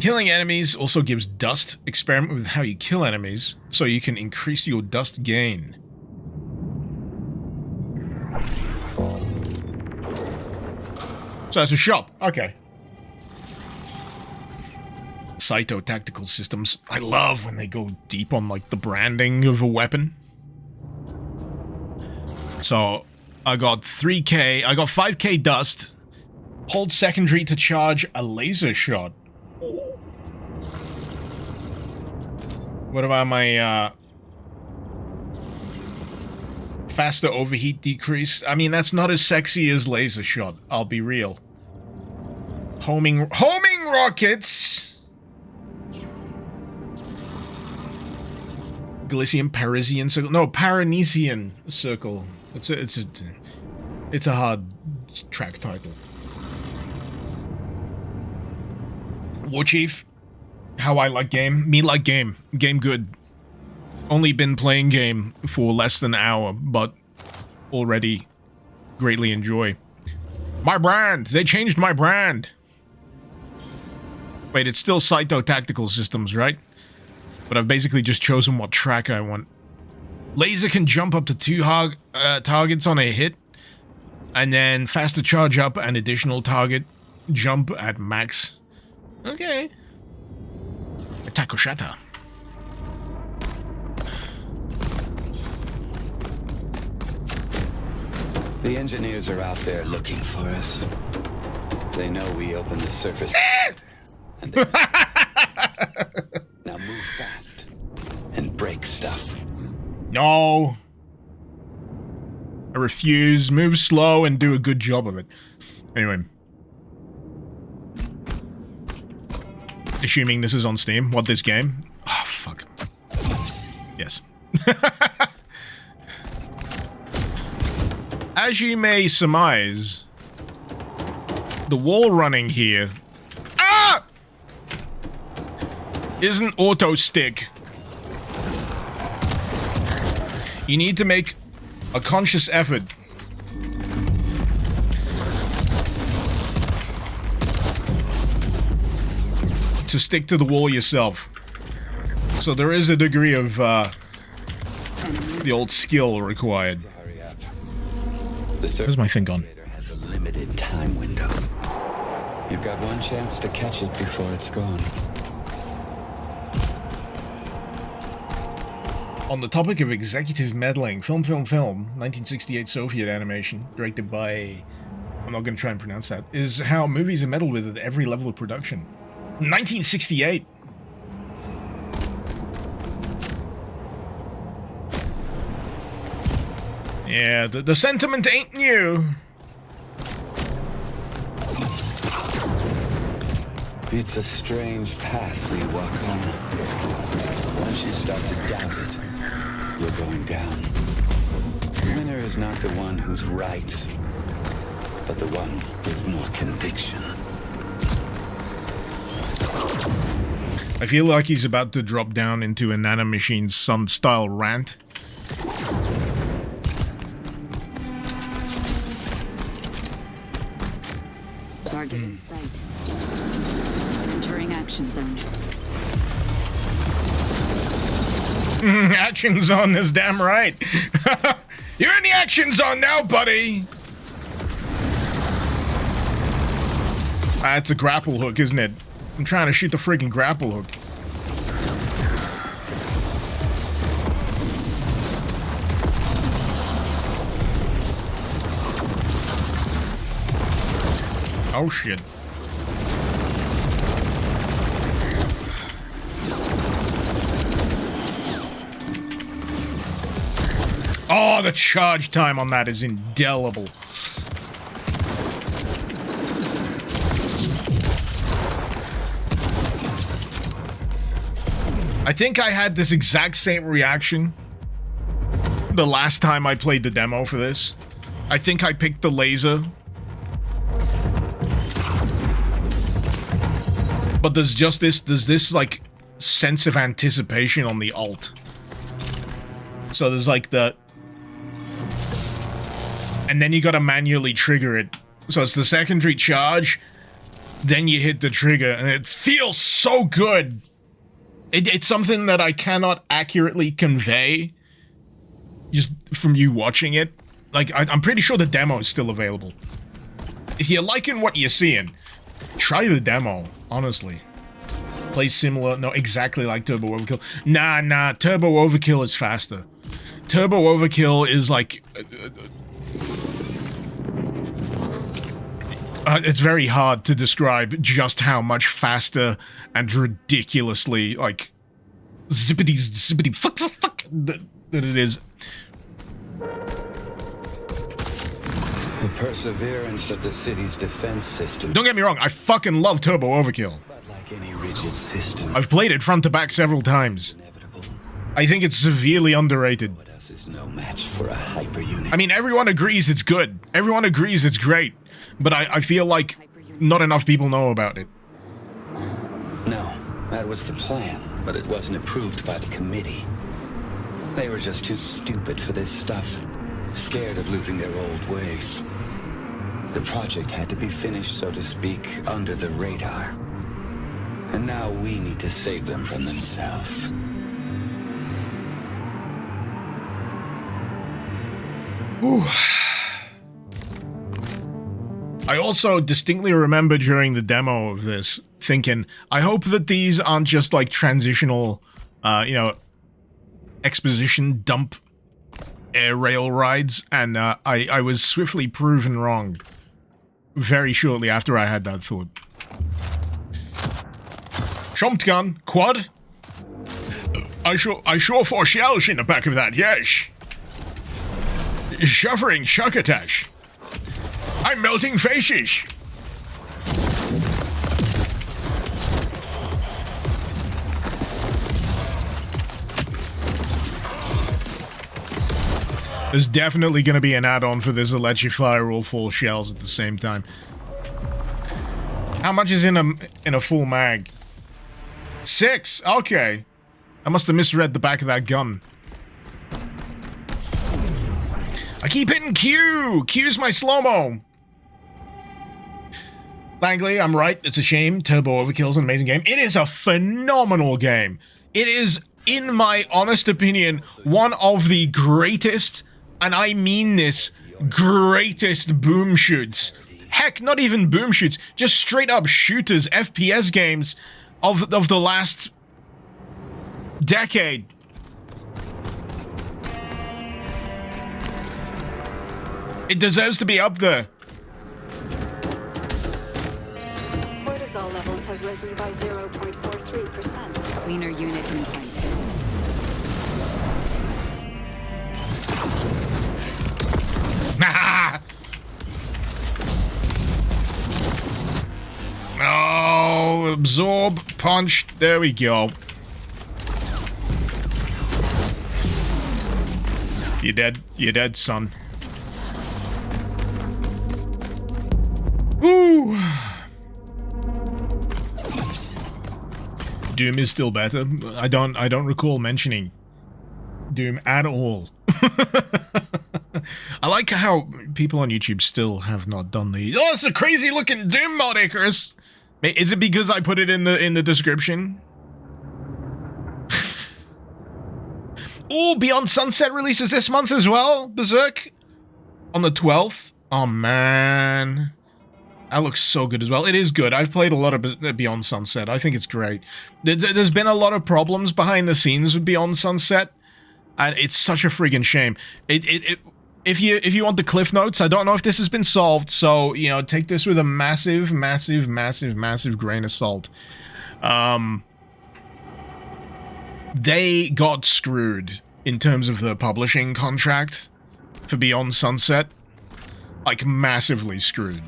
Killing enemies also gives dust. Experiment with how you kill enemies so you can increase your dust gain. So that's a shop. Okay. Saito Tactical Systems. I love when they go deep on, like, the branding of a weapon. So, I got 3k. I got 5k dust. Hold secondary to charge a laser shot. What about my, faster overheat decrease? I mean, that's not as sexy as laser shot, I'll be real. Homing rockets! Galician Parisian Circle. No, Paranesian Circle. It's a hard track title. War Chief. How I like game. Me like game. Game good. Only been playing game for less than an hour, but already greatly enjoy. My brand! They changed my brand! Wait, it's still Saito Tactical Systems, right? But I've basically just chosen what track I want. Laser can jump up to 2 targets on a hit. And then faster charge up and additional target jump at max. Okay. Takoshata. The engineers are out there looking for us. They know we opened the surface. And now move fast and break stuff. No. I refuse. Move slow and do a good job of it. Anyway. Assuming this is on Steam. What, this game? Oh, fuck. Yes. As you may surmise, the wall running here isn't auto stick. You need to make a conscious effort to stick to the wall yourself. So there is a degree of the old skill required. Where's my thing gone? Has a limited time window. You've got one chance to catch it before it's gone. On the topic of executive meddling, film, 1968 Soviet animation, directed by, I'm not going to try and pronounce that, is how movies are meddled with at every level of production. 1968! Yeah, the sentiment ain't new. It's a strange path we walk on. Once you start to doubt it, you're going down. The winner is not the one who's right, but the one with more conviction. I feel like he's about to drop down into a Nanomachine's Sun-style rant. Target in sight. Entering action zone. Action zone is damn right. You're in the action zone now, buddy. That's a grapple hook, isn't it? I'm trying to shoot the freaking grapple hook. Oh shit. Oh, the charge time on that is indelible. I think I had this exact same reaction the last time I played the demo for this. I think I picked the laser. But there's this like sense of anticipation on the alt. So there's like the, and then you gotta manually trigger it. So it's the secondary charge, then you hit the trigger, and it feels so good. It's something that I cannot accurately convey just from you watching it. Like, I'm pretty sure the demo is still available. If you're liking what you're seeing, try the demo, honestly. Play similar, no, exactly like Turbo Overkill. Nah, Turbo Overkill is faster. Turbo Overkill is like... it's very hard to describe just how much faster and ridiculously, like, zippity, fuck, that it is. The perseverance of the city's defense system. Don't get me wrong, I fucking love Turbo Overkill. But like any rigid system, I've played it front to back several times. inevitable. I think it's severely underrated. What else is no match for a hyper unit? I mean, everyone agrees it's good. Everyone agrees it's great. But I feel like not enough people know about it. No, that was the plan, but it wasn't approved by the committee. They were just too stupid for this stuff, scared of losing their old ways. The project had to be finished, so to speak, under the radar. And now we need to save them from themselves. Ooh. I also distinctly remember during the demo of this thinking, I hope that these aren't just like transitional, exposition dump air rail rides, and I was swiftly proven wrong very shortly after I had that thought. Shotgun, quad? I sure for shells in the back of that, yes. Shuffering shuckatash. I'm melting faces. There's definitely going to be an add-on for this that lets you fire all 4 shells at the same time. How much is in a full mag? 6. Okay. I must have misread the back of that gun. I keep hitting Q. Q's my slow-mo. Langley, I'm right. It's a shame. Turbo Overkill's an amazing game. It is a phenomenal game. It is, in my honest opinion, one of the greatest, and I mean this, greatest boom shoots. Heck, not even boom shoots, just straight up shooters, FPS games of the last decade. It deserves to be up there. Cortisol levels have risen by 0.43%. Cleaner unit in sight. Oh, absorb, punch. There we go. You're dead. You're dead, son. Ooh. Doom is still better. I don't recall mentioning Doom at all. I like how people on YouTube still have not done the it's a crazy looking Doom mod, Icarus. Is it because I put it in the description? Oh, Beyond Sunset releases this month as well, Berserk, on the 12th. Oh man, that looks so good as well. It is good. I've played a lot of Beyond Sunset. I think it's great. There's been a lot of problems behind the scenes with Beyond Sunset, and it's such a friggin' shame. If you want the cliff notes, I don't know if this has been solved, so, you know, take this with a massive grain of salt. They got screwed in terms of the publishing contract for Beyond Sunset. Like, massively screwed.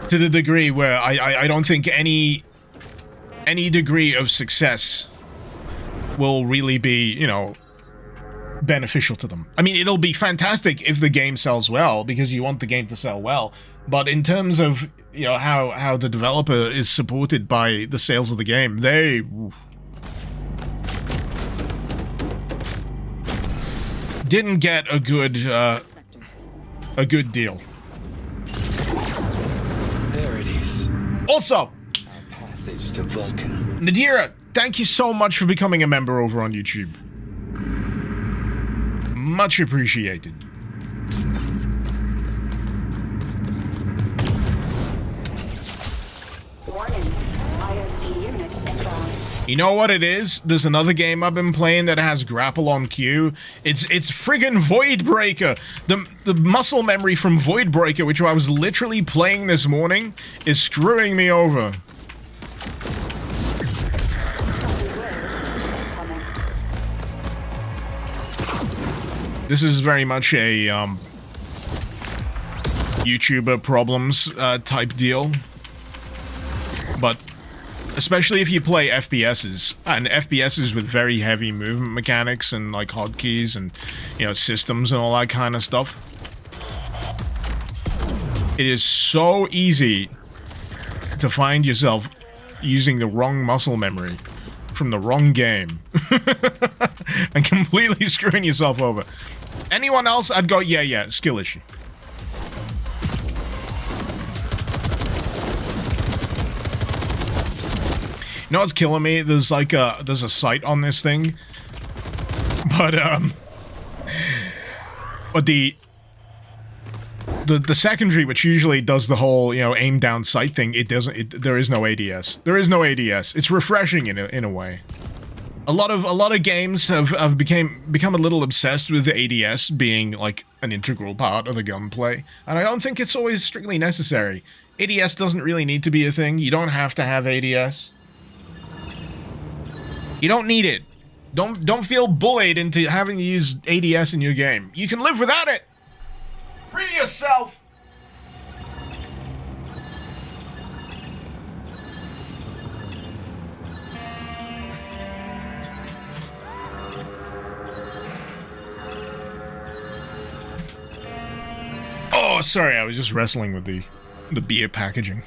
To the degree where I don't think any degree of success will really be, you know, beneficial to them. I mean, it'll be fantastic if the game sells well, because you want the game to sell well, but in terms of, you know, how the developer is supported by the sales of the game, they didn't get a good deal. There it is. Also, Our passage to Vulcan. Nadira, thank you so much for becoming a member over on YouTube. Much appreciated. Warning. IOC units inbound. You know what it is? There's another game I've been playing that has grapple on queue. It's friggin' Voidbreaker. The muscle memory from Voidbreaker, which I was literally playing this morning, is screwing me over. This is very much a YouTuber problems type deal, but especially if you play FPSs, and FPSs with very heavy movement mechanics and like hotkeys and, you know, systems and all that kind of stuff. It is so easy to find yourself using the wrong muscle memory from the wrong game and completely screwing yourself over. Anyone else, I'd go, yeah, skill issue. You know what's killing me? There's like there's a sight on this thing, but the secondary, which usually does the whole, you know, aim down sight thing, it doesn't. There is no ADS. There is no ADS. It's refreshing in a way. A lot of games have become a little obsessed with the ADS being like an integral part of the gunplay, and I don't think it's always strictly necessary. ADS doesn't really need to be a thing. You don't have to have ADS. You don't need it. Don't feel bullied into having to use ADS in your game. You can live without it. Free yourself. Oh, sorry, I was just wrestling with the beer packaging.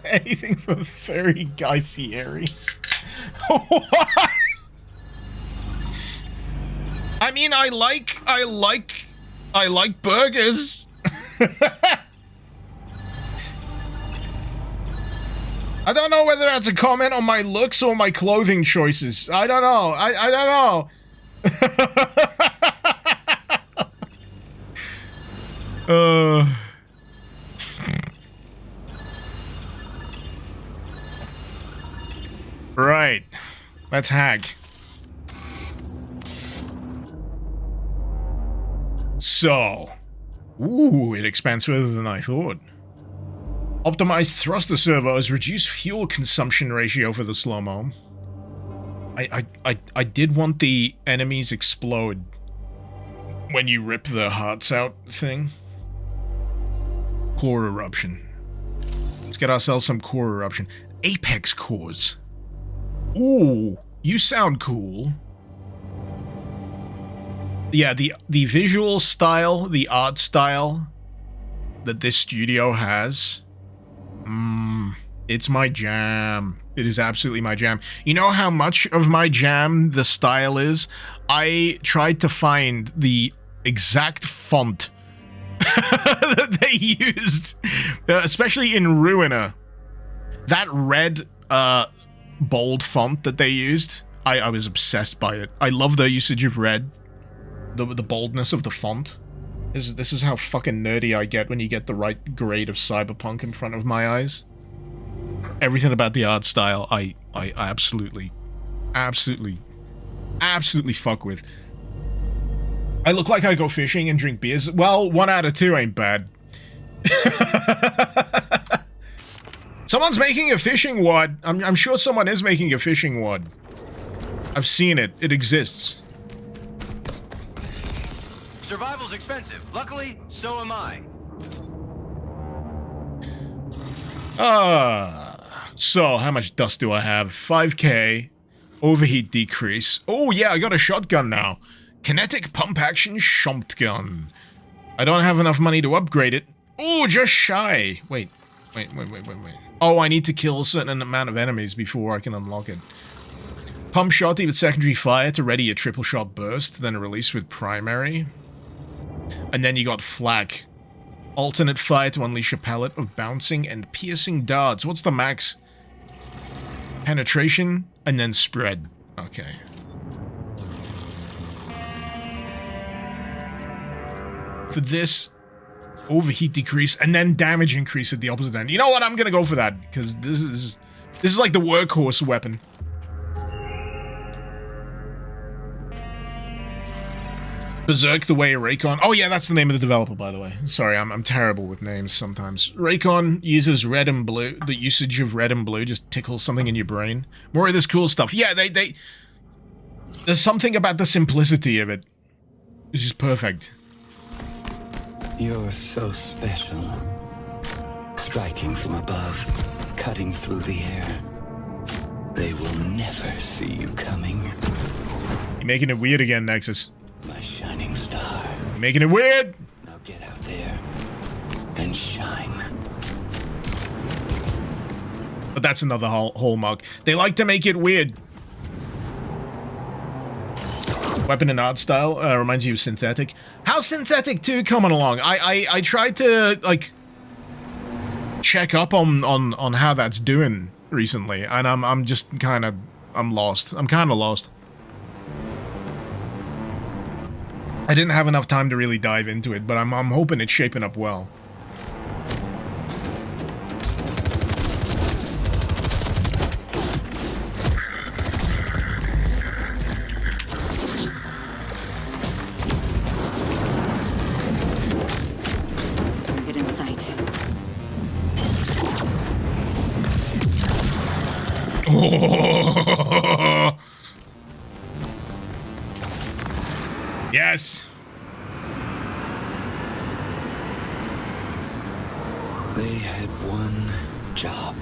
Anything for Fairy Guy Fieri. What? I mean, I like burgers. I don't know whether that's a comment on my looks or my clothing choices. I don't know. I don't know. Right. Let's hack. So. Ooh, it expands further than I thought. Optimized thruster servos reduce fuel consumption ratio for the slow-mo. I did want the enemies explode when you rip the hearts out thing. Core eruption. Let's get ourselves some core eruption. Apex cores. Ooh, you sound cool. Yeah, the visual style, the art style that this studio has. It's my jam. It is absolutely my jam. You know how much of my jam the style is? I tried to find the exact font that they used, especially in Ruiner. That red, bold font that they used, I was obsessed by it. I love the usage of red. The boldness of the font. This is how fucking nerdy I get when you get the right grade of cyberpunk in front of my eyes. Everything about the art style, I absolutely fuck with. I look like I go fishing and drink beers. Well, 1 out of 2 ain't bad. Someone's making a fishing wad. I'm sure someone is making a fishing wad. I've seen it. It exists. Survival's expensive. Luckily, so am I. So how much dust do I have? 5k. Overheat decrease. Oh yeah, I got a shotgun now. Kinetic pump action shotgun. I don't have enough money to upgrade it. Oh, just shy. Wait. Oh, I need to kill a certain amount of enemies before I can unlock it. Pump shotty with secondary fire to ready a triple shot burst, then a release with primary. And then you got flak. Alternate fire to unleash a pallet of bouncing and piercing darts. What's the max? Penetration, and then spread. Okay. For this, overheat decrease, and then damage increase at the opposite end. You know what? I'm gonna go for that, because this is like the workhorse weapon. Berserk the Way Raycon. Oh yeah, that's the name of the developer, by the way. Sorry, I'm terrible with names sometimes. Raycon uses red and blue. The usage of red and blue just tickles something in your brain. More of this cool stuff. Yeah, there's something about the simplicity of it. It's just perfect. You're so special. Striking from above, cutting through the air. They will never see you coming. You're making it weird again, Nexus. My shining star. You're making it weird! Now get out there and shine. But that's another hallmark. They like to make it weird. Weapon and art style reminds you of synthetic. How's synthetic 2 coming along? I tried to like check up on how that's doing recently, and I'm just kind of lost. I'm kind of lost. I didn't have enough time to really dive into it, but I'm hoping it's shaping up well. Target in sight. Oh. Yes. They had one job.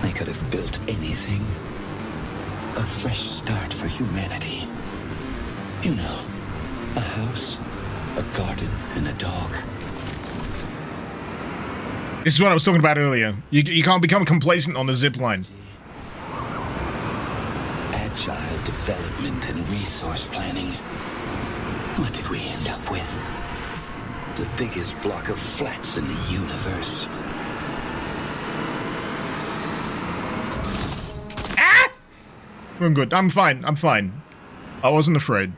They could have built anything. A fresh start for humanity. You know, a house, a garden, and a dog. This is what I was talking about earlier. You can't become complacent on the zip line. Agile development and resource planning. What did we end up with? The biggest block of flats in the universe. Ah! I'm good. I'm fine. I'm fine. I wasn't afraid.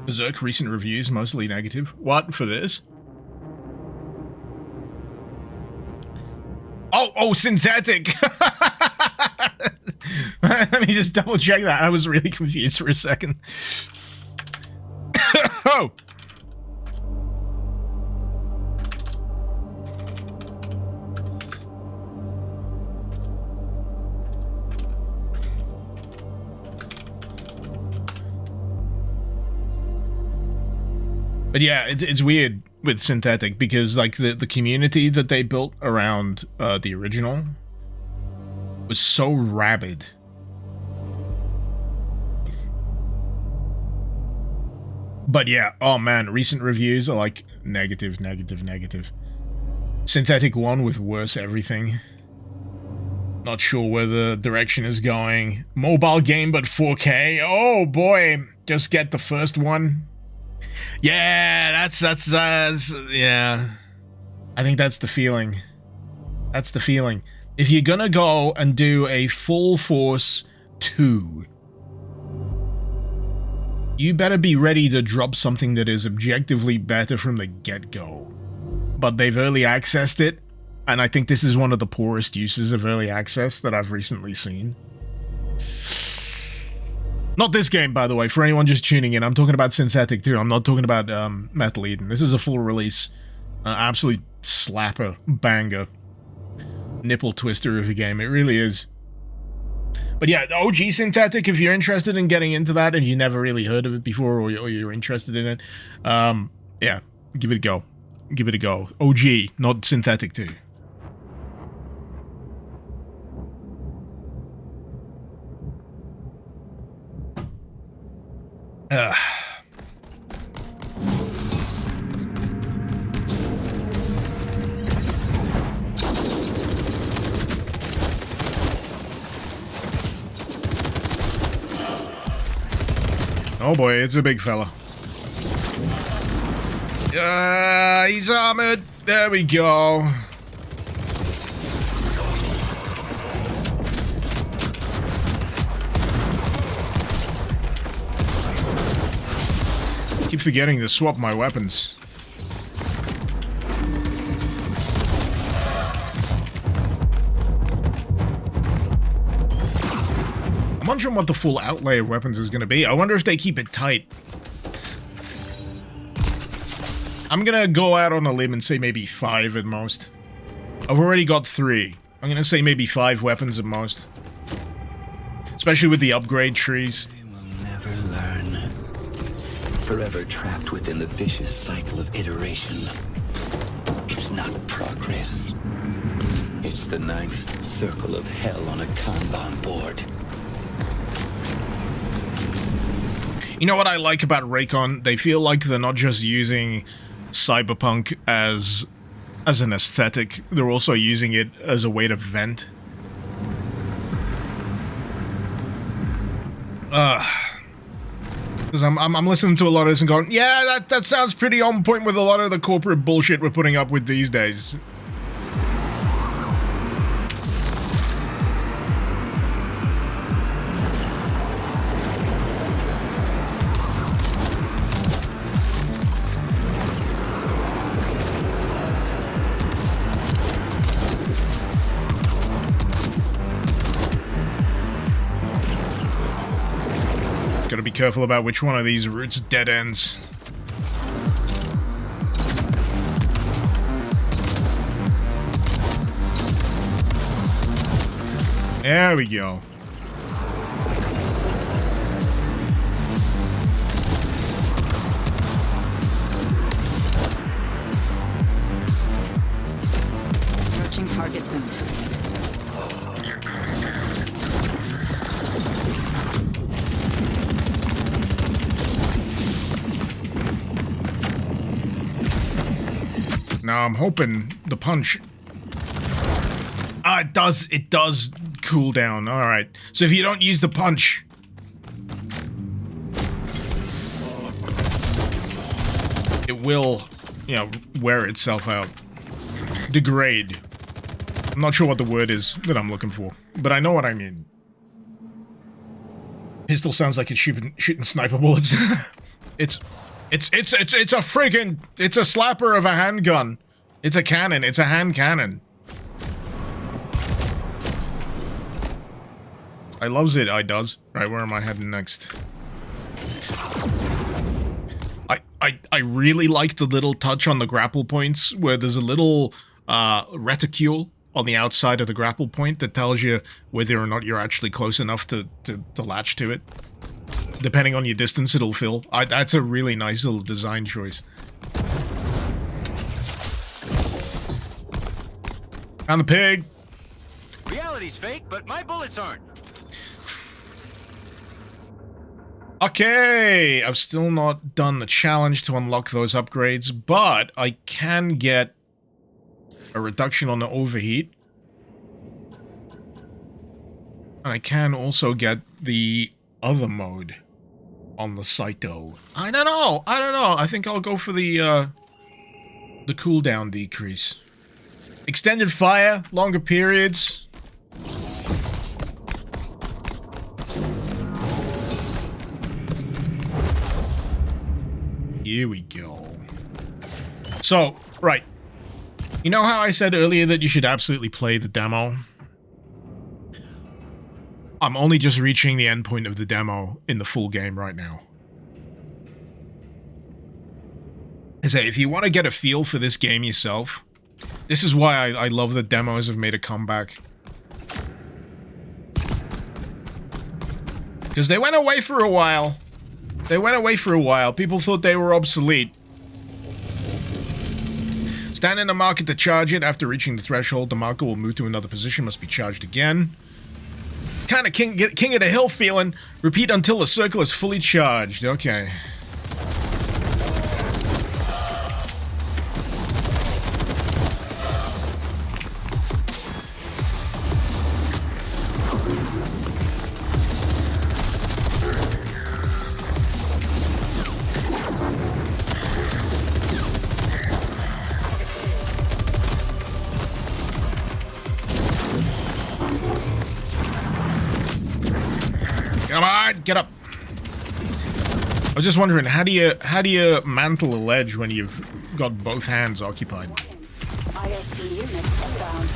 Berserk recent reviews, mostly negative. What, for this? Oh, synthetic! Let me just double check that. I was really confused for a second. Oh! But yeah, it's weird with synthetic because like the community that they built around the original was so rabid. But yeah, oh man, recent reviews are like negative, negative, negative. Synthetic 1 with worse everything. Not sure where the direction is going. Mobile game but 4K. Oh boy, just get the first one. Yeah, that's yeah. I think that's the feeling. That's the feeling. If you're gonna go and do a Full Force 2, you better be ready to drop something that is objectively better from the get-go. But they've early accessed it, and I think this is one of the poorest uses of early access that I've recently seen. Not this game, by the way, for anyone just tuning in. I'm talking about Synthetic 2. I'm not talking about Metal Eden. This is a full release. Absolute slapper, banger, nipple twister of a game. It really is. But yeah, OG Synthetic, if you're interested in getting into that and you never really heard of it before or you're interested in it, yeah, give it a go. Give it a go. OG, not Synthetic 2. Oh boy, it's a big fella. He's armored. There we go. Keep forgetting to swap my weapons. I'm wondering what the full outlay of weapons is going to be. I wonder if they keep it tight. I'm going to go out on a limb and say maybe 5 at most. I've already got 3. I'm going to say maybe 5 weapons at most. Especially with the upgrade trees. They will never learn. Forever trapped within the vicious cycle of iteration. It's not progress. It's the 9th circle of hell on a Kanban board. You know what I like about Raycon? They feel like they're not just using cyberpunk as an aesthetic, they're also using it as a way to vent. Because I'm listening to a lot of this and going, yeah, that sounds pretty on point with a lot of the corporate bullshit we're putting up with these days. Gotta be careful about which one of these routes dead ends. There we go. Approaching target zone. Now I'm hoping the punch... Ah, it does cool down. Alright. So if you don't use the punch... it will, you know, wear itself out. Degrade. I'm not sure what the word is that I'm looking for, but I know what I mean. Pistol sounds like it's shooting sniper bullets. It's a friggin'... It's a slapper of a handgun. It's a cannon. It's a hand cannon. I loves it. I does. Right, where am I heading next? I really like the little touch on the grapple points where there's a little reticule on the outside of the grapple point that tells you whether or not you're actually close enough to latch to it. Depending on your distance, it'll fill. That's a really nice little design choice. And the pig. Reality's fake, but my bullets aren't. Okay, I've still not done the challenge to unlock those upgrades, but I can get a reduction on the overheat. And I can also get the other mode on the Saito. I don't know. I think I'll go for the cooldown decrease. Extended fire, longer periods. Here we go. So, right. You know how I said earlier that you should absolutely play the demo? I'm only just reaching the end point of the demo in the full game right now. I say, if you want to get a feel for this game yourself, this is why I love that demos have made a comeback. Because they went away for a while. People thought they were obsolete. Stand in the market to charge it. After reaching the threshold, the marker will move to another position. Must be charged again. Kind of king of the hill feeling. Repeat until the circle is fully charged. Okay. Come on, get up. I was just wondering, how do you mantle a ledge when you've got both hands occupied? ISC units inbound.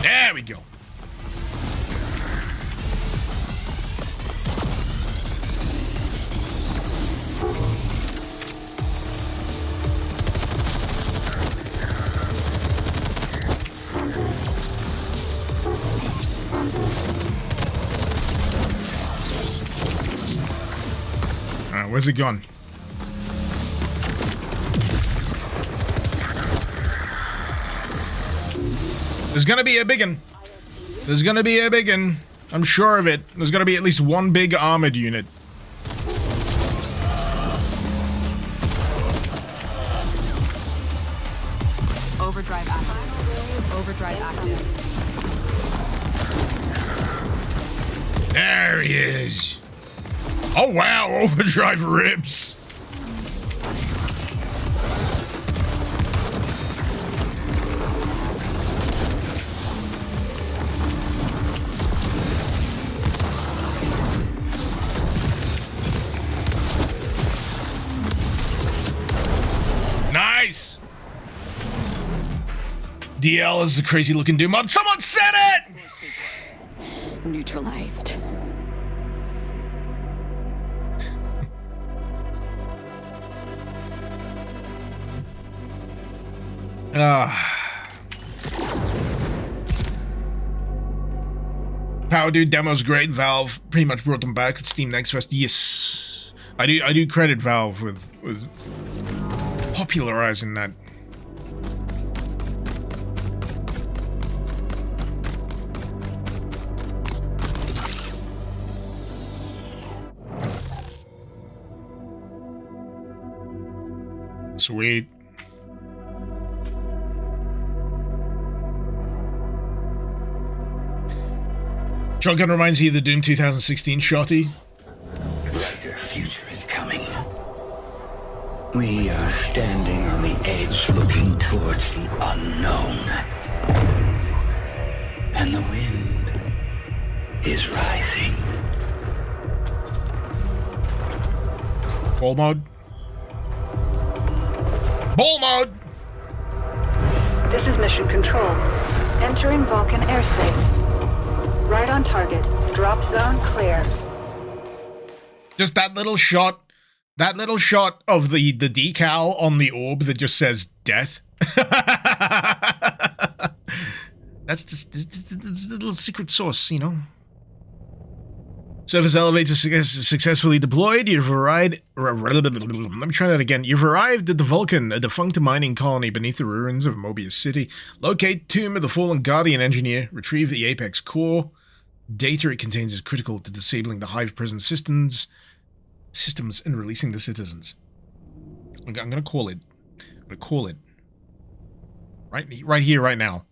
There we go. Alright, where's it gone? There's gonna be a biggin. There's gonna be a biggin. I'm sure of it. There's gonna be at least one big armored unit. Overdrive active. Overdrive active. There he is. Oh wow, overdrive rips. Nice! DL is a crazy looking Doom mod. Someone said it! Neutralized. Power Dude demo's great. Valve pretty much brought them back at Steam Next Fest. Yes, I do credit Valve with popularizing that. Sweet. Shotgun reminds you of the Doom 2016 shotty. Brighter future is coming. We are standing on the edge looking towards the unknown. And the wind is rising. Ball mode. Ball mode! This is Mission Control. Entering Vulcan airspace. Right on target. Drop zone clear. Just that little shot of the decal on the orb that just says death. That's just a little secret sauce, you know. Surface elevator successfully deployed. You've arrived. Let me try that again. You've arrived at the Vulcan, a defunct mining colony beneath the ruins of Mobius City. Locate tomb of the fallen Guardian engineer. Retrieve the Apex core. Data it contains is critical to disabling the Hive prison systems and releasing the citizens. I'm gonna call it. Right here, right now.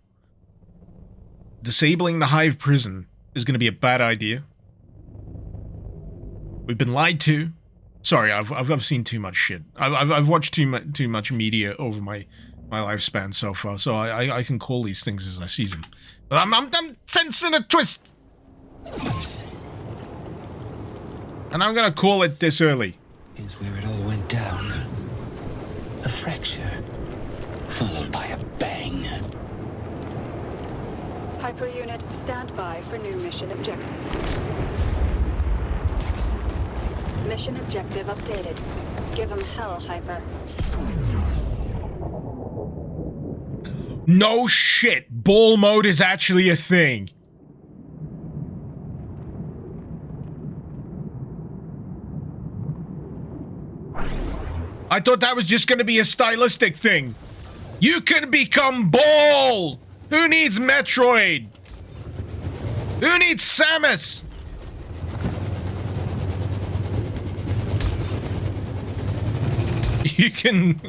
Disabling the Hive prison is gonna be a bad idea. We've been lied to. Sorry, I've seen too much shit. I've watched too much media over my lifespan so far, so I can call these things as I see them. But I'm sensing a twist, and I'm gonna call it this early. Is where it all went down. A fracture, followed by a bang. Hyper unit, stand by for new mission objective. Mission objective updated. Give him hell, Hyper. No shit. Ball mode is actually a thing. I thought that was just going to be a stylistic thing. You can become Ball. Who needs Metroid? Who needs Samus? You can...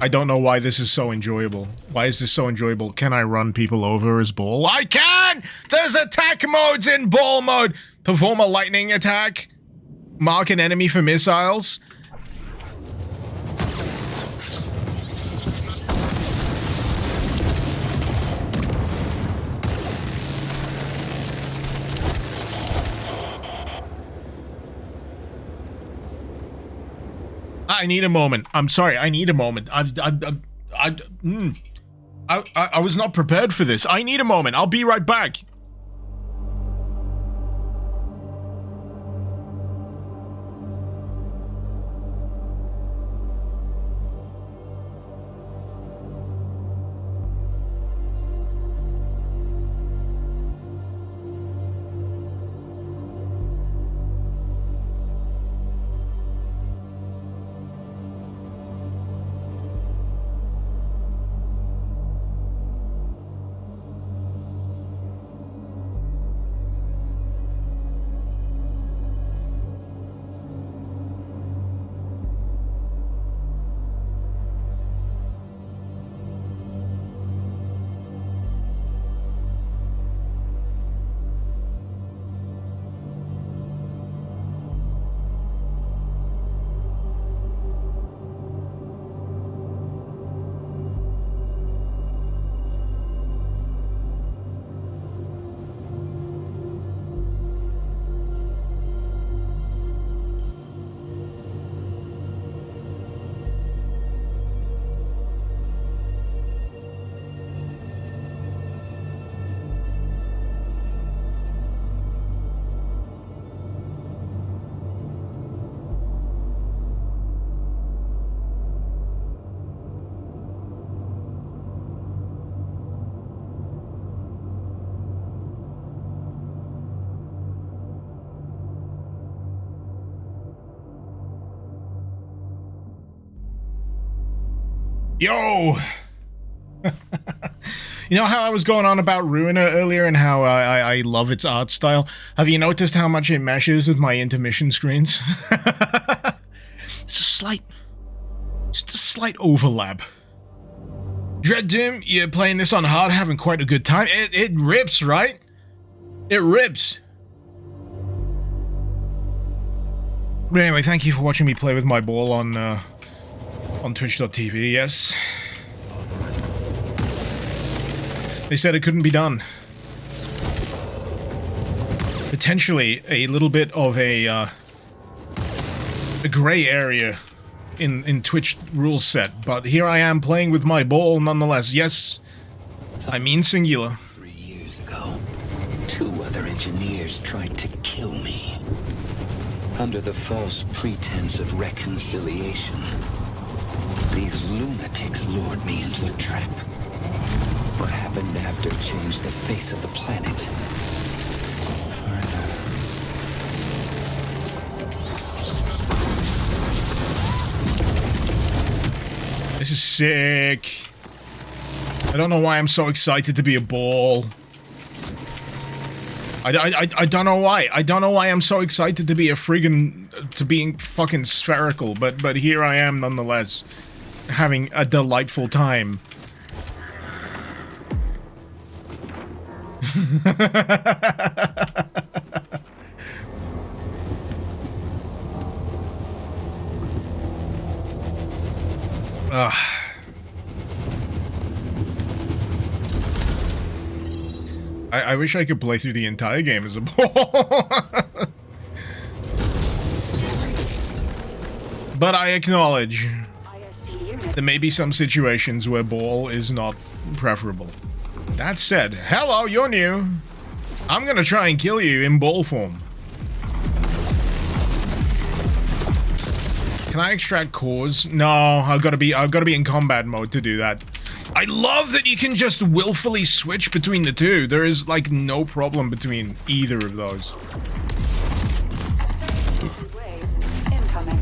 I don't know why this is so enjoyable. Why is this so enjoyable? Can I run people over as Ball? I can! There's attack modes in Ball mode! Perform a lightning attack. Mark an enemy for missiles. I need a moment. I'm sorry. I need a moment. I was not prepared for this. I need a moment. I'll be right back. Yo! You know how I was going on about Ruiner earlier and how I love its art style? Have you noticed how much it meshes with my intermission screens? It's just a slight overlap. Dread Doom, you're playing this on hard, having quite a good time. It rips, right? It rips. But anyway, thank you for watching me play with my ball on Twitch.tv, yes. They said it couldn't be done. Potentially a little bit of a gray area in Twitch rule set, but here I am playing with my ball nonetheless. Yes, I mean singular. 3 years ago, 2 other engineers tried to kill me. Under the false pretense of reconciliation, these lunatics lured me into a trap. What happened after changed the face of the planet forever. This is sick. I don't know why I'm so excited to be a ball. I don't know why. I don't know why I'm so excited to be a friggin' to being fucking spherical, but here I am nonetheless, having a delightful time. I wish I could play through the entire game as a ball. But I acknowledge there may be some situations where ball is not preferable. That said, hello, you're new. I'm gonna try and kill you in ball form. Can I extract cores? No, I've got to be in combat mode to do that. I love that you can just willfully switch between the two. There is like no problem between either of those. Incoming.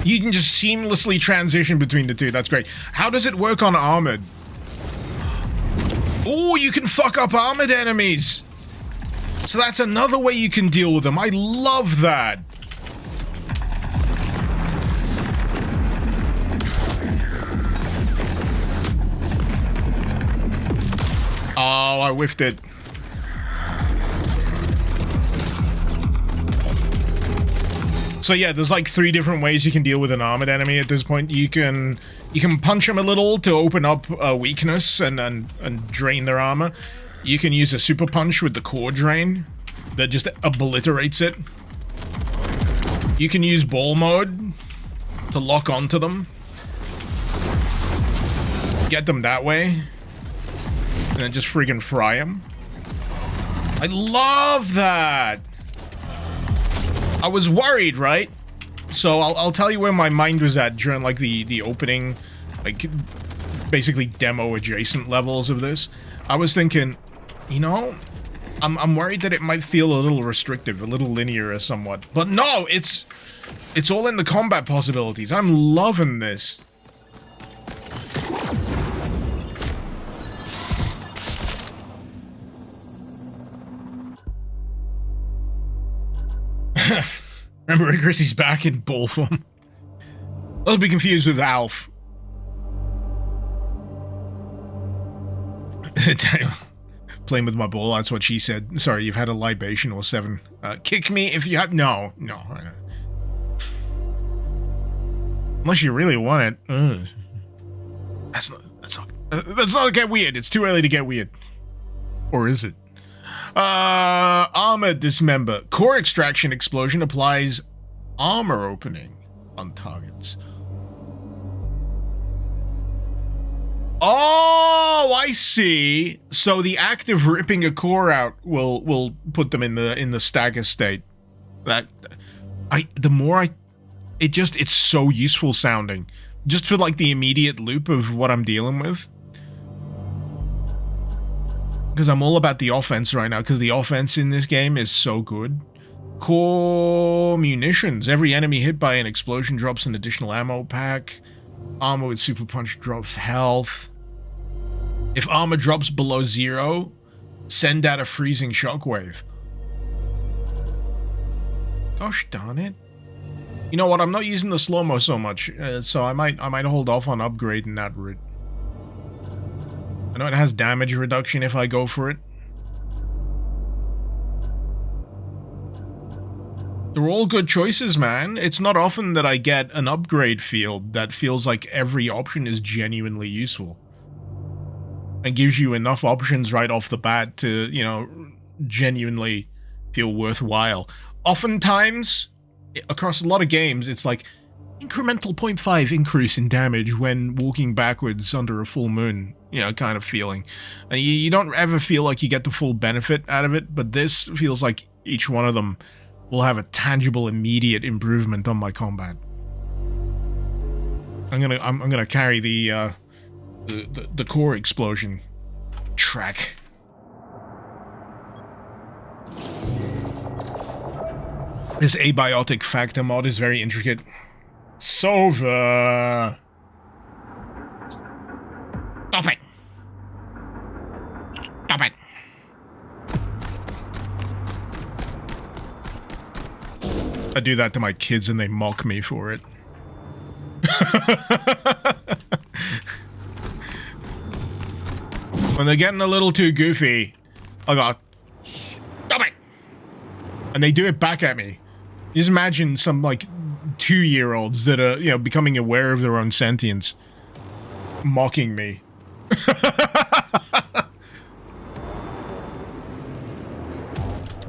You can just seamlessly transition between the two. That's great. How does it work on armored? Oh, you can fuck up armored enemies. So that's another way you can deal with them. I love that. Oh, I whiffed it. So yeah, there's like 3 different ways you can deal with an armored enemy at this point. You can punch them a little to open up a weakness and drain their armor. You can use a super punch with the core drain that just obliterates it. You can use ball mode to lock onto them. Get them that way. And then just friggin' fry them. I love that! I was worried, right? So I'll tell you where my mind was at during like the opening, like basically demo adjacent levels of this. I was thinking, you know, I'm worried that it might feel a little restrictive, a little linear or somewhat. But no, it's all in the combat possibilities. I'm loving this. Remember, Icarus back in ball form. I'll be confused with Alf. Daniel, playing with my ball, that's what she said. Sorry, you've had a libation or 7. Kick me if you have... No. Unless you really want it. That's not get weird. It's too early to get weird. Or is it? Armor dismember. Core extraction explosion applies armor opening on targets. Oh, I see. So the act of ripping a core out will put them in the stagger state. It's so useful sounding. Just for like the immediate loop of what I'm dealing with. Because I'm all about the offense right now, because the offense in this game is so good. Core munitions. Every enemy hit by an explosion drops an additional ammo pack. Armor with super punch drops health. If armor drops below 0, send out a freezing shockwave. Gosh darn it. You know what? I'm not using the slow-mo so much, so I might hold off on upgrading that route. I know it has damage reduction if I go for it. They're all good choices, man. It's not often that I get an upgrade field that feels like every option is genuinely useful. And gives you enough options right off the bat to, you know, genuinely feel worthwhile. Oftentimes, across a lot of games, it's like incremental 0.5 increase in damage when walking backwards under a full moon, you know, kind of feeling. And you don't ever feel like you get the full benefit out of it, but this feels like each one of them will have a tangible, immediate improvement on my combat. I'm gonna carry the core explosion track. This abiotic factor mod is very intricate. Sova. Stop it. Stop it. I do that to my kids and they mock me for it. When they're getting a little too goofy, I go, stop it! And they do it back at me. Just imagine some, like, 2-year-olds that are, you know, becoming aware of their own sentience, mocking me.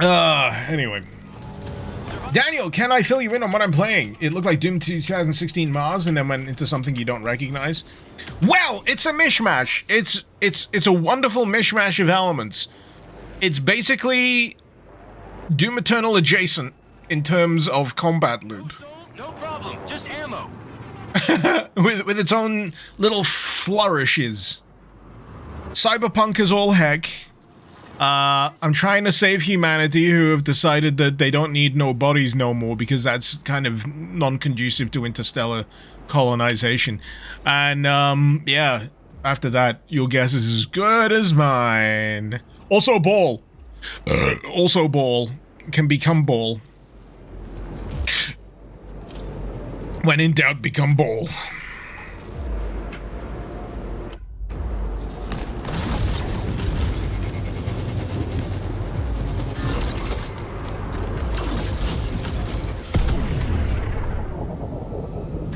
Anyway. Daniel, can I fill you in on what I'm playing? It looked like Doom 2016 Mars and then went into something you don't recognize. Well, it's a mishmash. It's a wonderful mishmash of elements. It's basically Doom Eternal adjacent in terms of combat loop. No problem, just ammo. with its own little flourishes. Cyberpunk is all heck. I'm trying to save humanity who have decided that they don't need no bodies no more because that's kind of non-conducive to interstellar colonization. And, yeah, after that, your guess is as good as mine. Also ball. Also ball. Can become ball. When in doubt, become ball.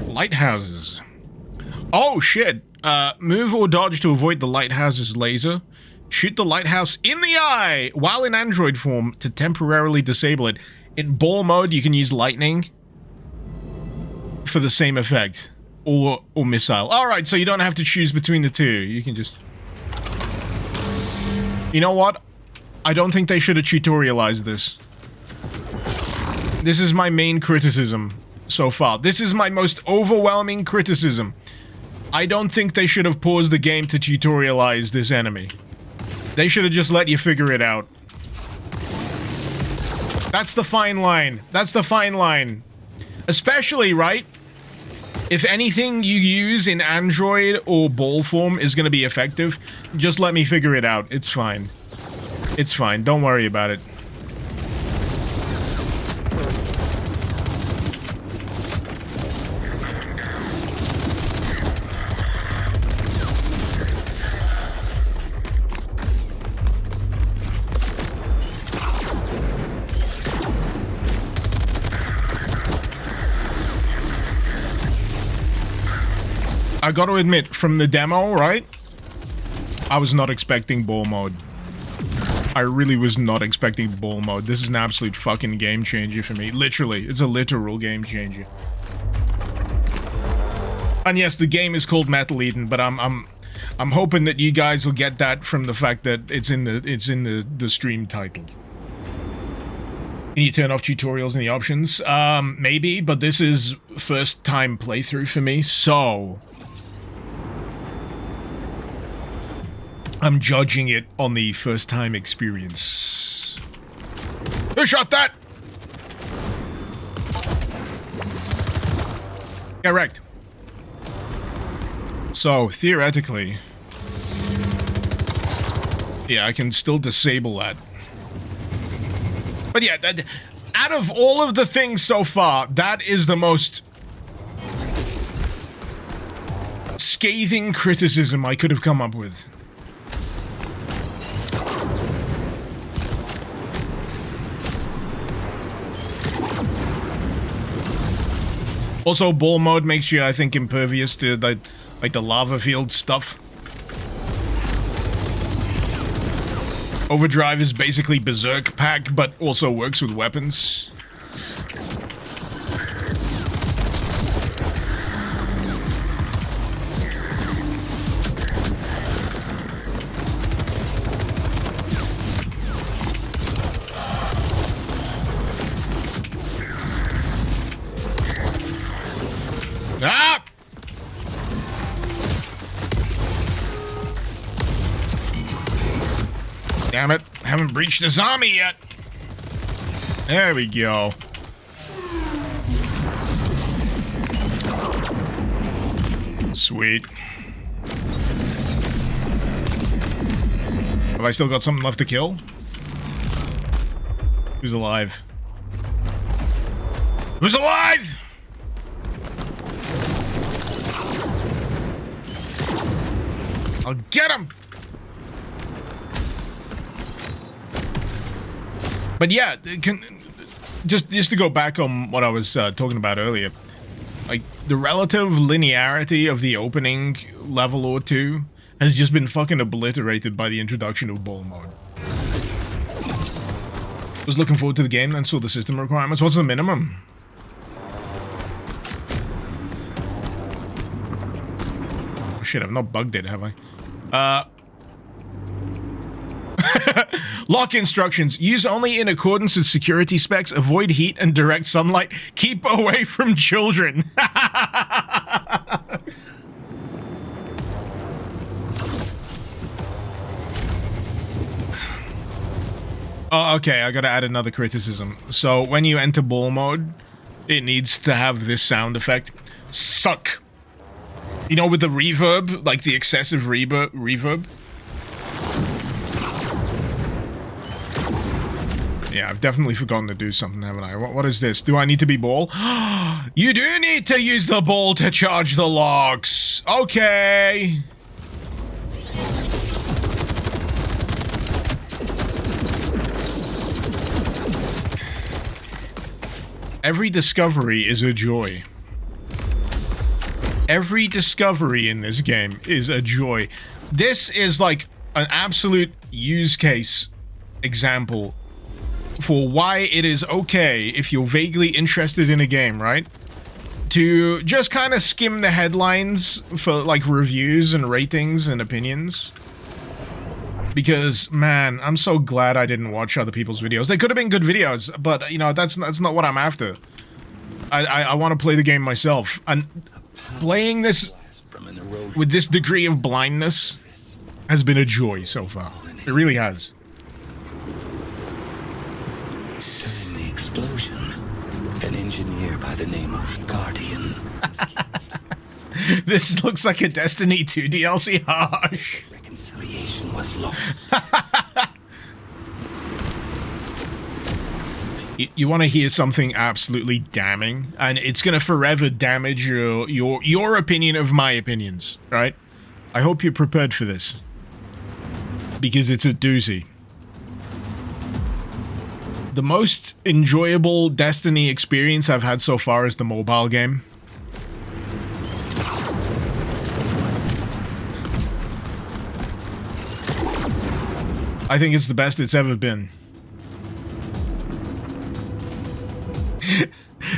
Lighthouses. Oh shit. Move or dodge to avoid the lighthouse's laser. Shoot the lighthouse in the eye while in android form to temporarily disable it. In ball mode, you can use lightning for the same effect. Or missile. Alright, so you don't have to choose between the two. You can just... You know what? I don't think they should have tutorialized this. This is my main criticism so far. This is my most overwhelming criticism. I don't think they should have paused the game to tutorialize this enemy. They should have just let you figure it out. That's the fine line. That's the fine line. Especially, right? If anything you use in android or ball form is going to be effective, just let me figure it out. It's fine. It's fine. Don't worry about it. I gotta admit, from the demo, right? I was not expecting ball mode. I really was not expecting ball mode. This is an absolute fucking game changer for me. Literally, it's a literal game changer. And yes, the game is called Metal Eden, but I'm hoping that you guys will get that from the fact that it's in the stream title. Can you turn off tutorials in the options? Maybe, but this is first time playthrough for me, so I'm judging it on the first time experience. Who shot that? Correct. So, theoretically... yeah, I can still disable that. But yeah, out of all of the things so far, that is the most scathing criticism I could have come up with. Also, ball mode makes you, I think, impervious to like the lava field stuff. Overdrive is basically Berserk Pack, but also works with weapons. Ah! Damn it, haven't breached the zombie yet. There we go. Sweet. Have I still got something left to kill? Who's alive? Who's alive? I'll get him! But yeah, just to go back on what I was talking about earlier, like the relative linearity of the opening level or two has just been fucking obliterated by the introduction of ball mode. Was looking forward to the game and saw the system requirements. What's the minimum? Oh shit, I've not bugged it, have I? Lock instructions. Use only in accordance with security specs. Avoid heat and direct sunlight. Keep away from children. Oh, okay, I gotta add another criticism. So, when you enter ball mode, it needs to have this sound effect. Suck. You know, with the reverb, like the excessive reverb. Yeah, I've definitely forgotten to do something, haven't I? What is this? Do I need to be ball? You do need to use the ball to charge the locks. Okay. Every discovery is a joy. Every discovery in this game is a joy. This is like an absolute use case example for why it is okay, if you're vaguely interested in a game, right, to just kind of skim the headlines for like reviews and ratings and opinions. Because, man, I'm so glad I didn't watch other people's videos. They could have been good videos, but, you know, that's not what I'm after. I want to play the game myself. And playing this with this degree of blindness has been a joy so far. It really has. During the explosion, an engineer by the name of Guardian. This looks like a Destiny 2 DLC. Harsh. Reconciliation was lost. You want to hear something absolutely damning, and it's gonna forever damage your opinion of my opinions, right? I hope you're prepared for this, because it's a doozy. The most enjoyable Destiny experience I've had so far is the mobile game. I think it's the best it's ever been.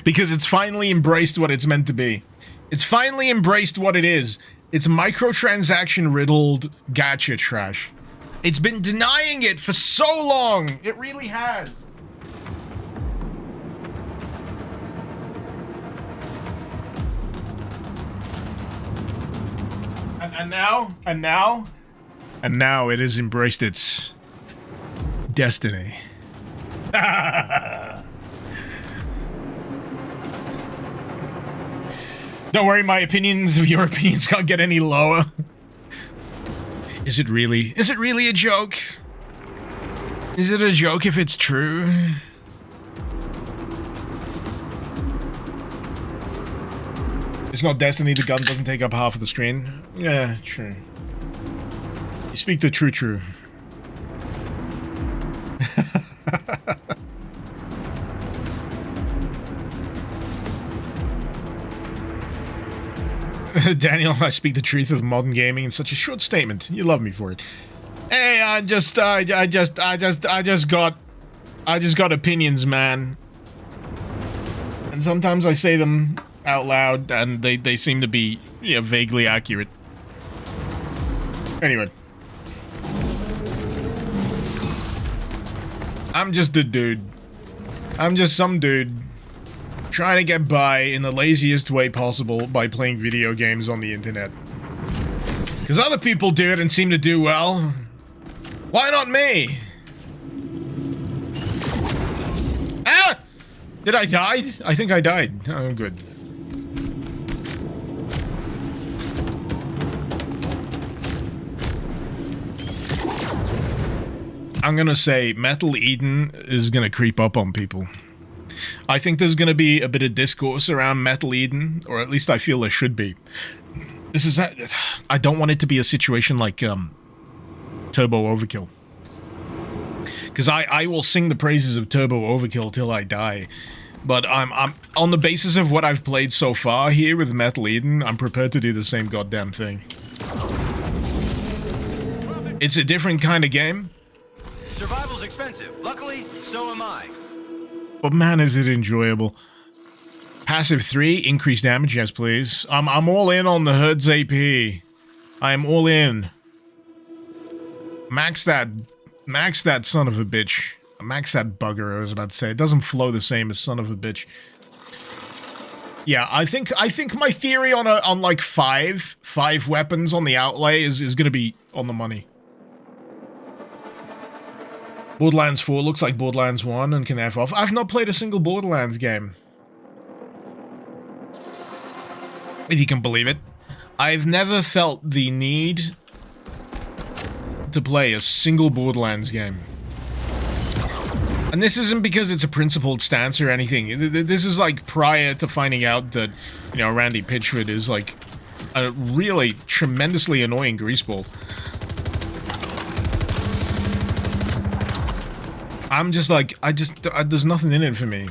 Because it's finally embraced what it's meant to be. It's finally embraced what it is. It's microtransaction-riddled gacha trash. It's been denying it for so long. It really has. And now it has embraced its destiny. Don't worry, my opinions of your opinions can't get any lower. Is it really? Is it really a joke? Is it a joke if it's true? It's not Destiny, the gun doesn't take up half of the screen. Yeah, true. You speak the true. Daniel, I speak the truth of modern gaming in such a short statement. You love me for it. Hey, I just got opinions, man. And sometimes I say them out loud, and they seem to be, you know, vaguely accurate. Anyway. I'm just a dude. I'm just some dude trying to get by in the laziest way possible by playing video games on the internet. Because other people do it and seem to do well. Why not me? Ah! Did I die? I think I died. Oh, good. I'm gonna say Metal Eden is gonna creep up on people. I think there's gonna be a bit of discourse around Metal Eden, or at least I feel there should be. This is... I don't want it to be a situation like, Turbo Overkill. Because I will sing the praises of Turbo Overkill till I die. But I'm on the basis of what I've played so far here with Metal Eden, I'm prepared to do the same goddamn thing. It's a different kind of game. Survival's expensive. Luckily, so am I. But man, is it enjoyable. Passive 3, increased damage, yes please. I'm all in on the Hertz AP. I am all in. Max that son of a bitch. Max that bugger, I was about to say. It doesn't flow the same as son of a bitch. Yeah, I think my theory on like five weapons on the outlay is gonna be on the money. Borderlands 4 looks like Borderlands 1 and can F off. I've not played a single Borderlands game. If you can believe it. I've never felt the need to play a single Borderlands game. And this isn't because it's a principled stance or anything. This is like prior to finding out that, you know, Randy Pitchford is like a really tremendously annoying greaseball. I'm just like, there's nothing in it for me.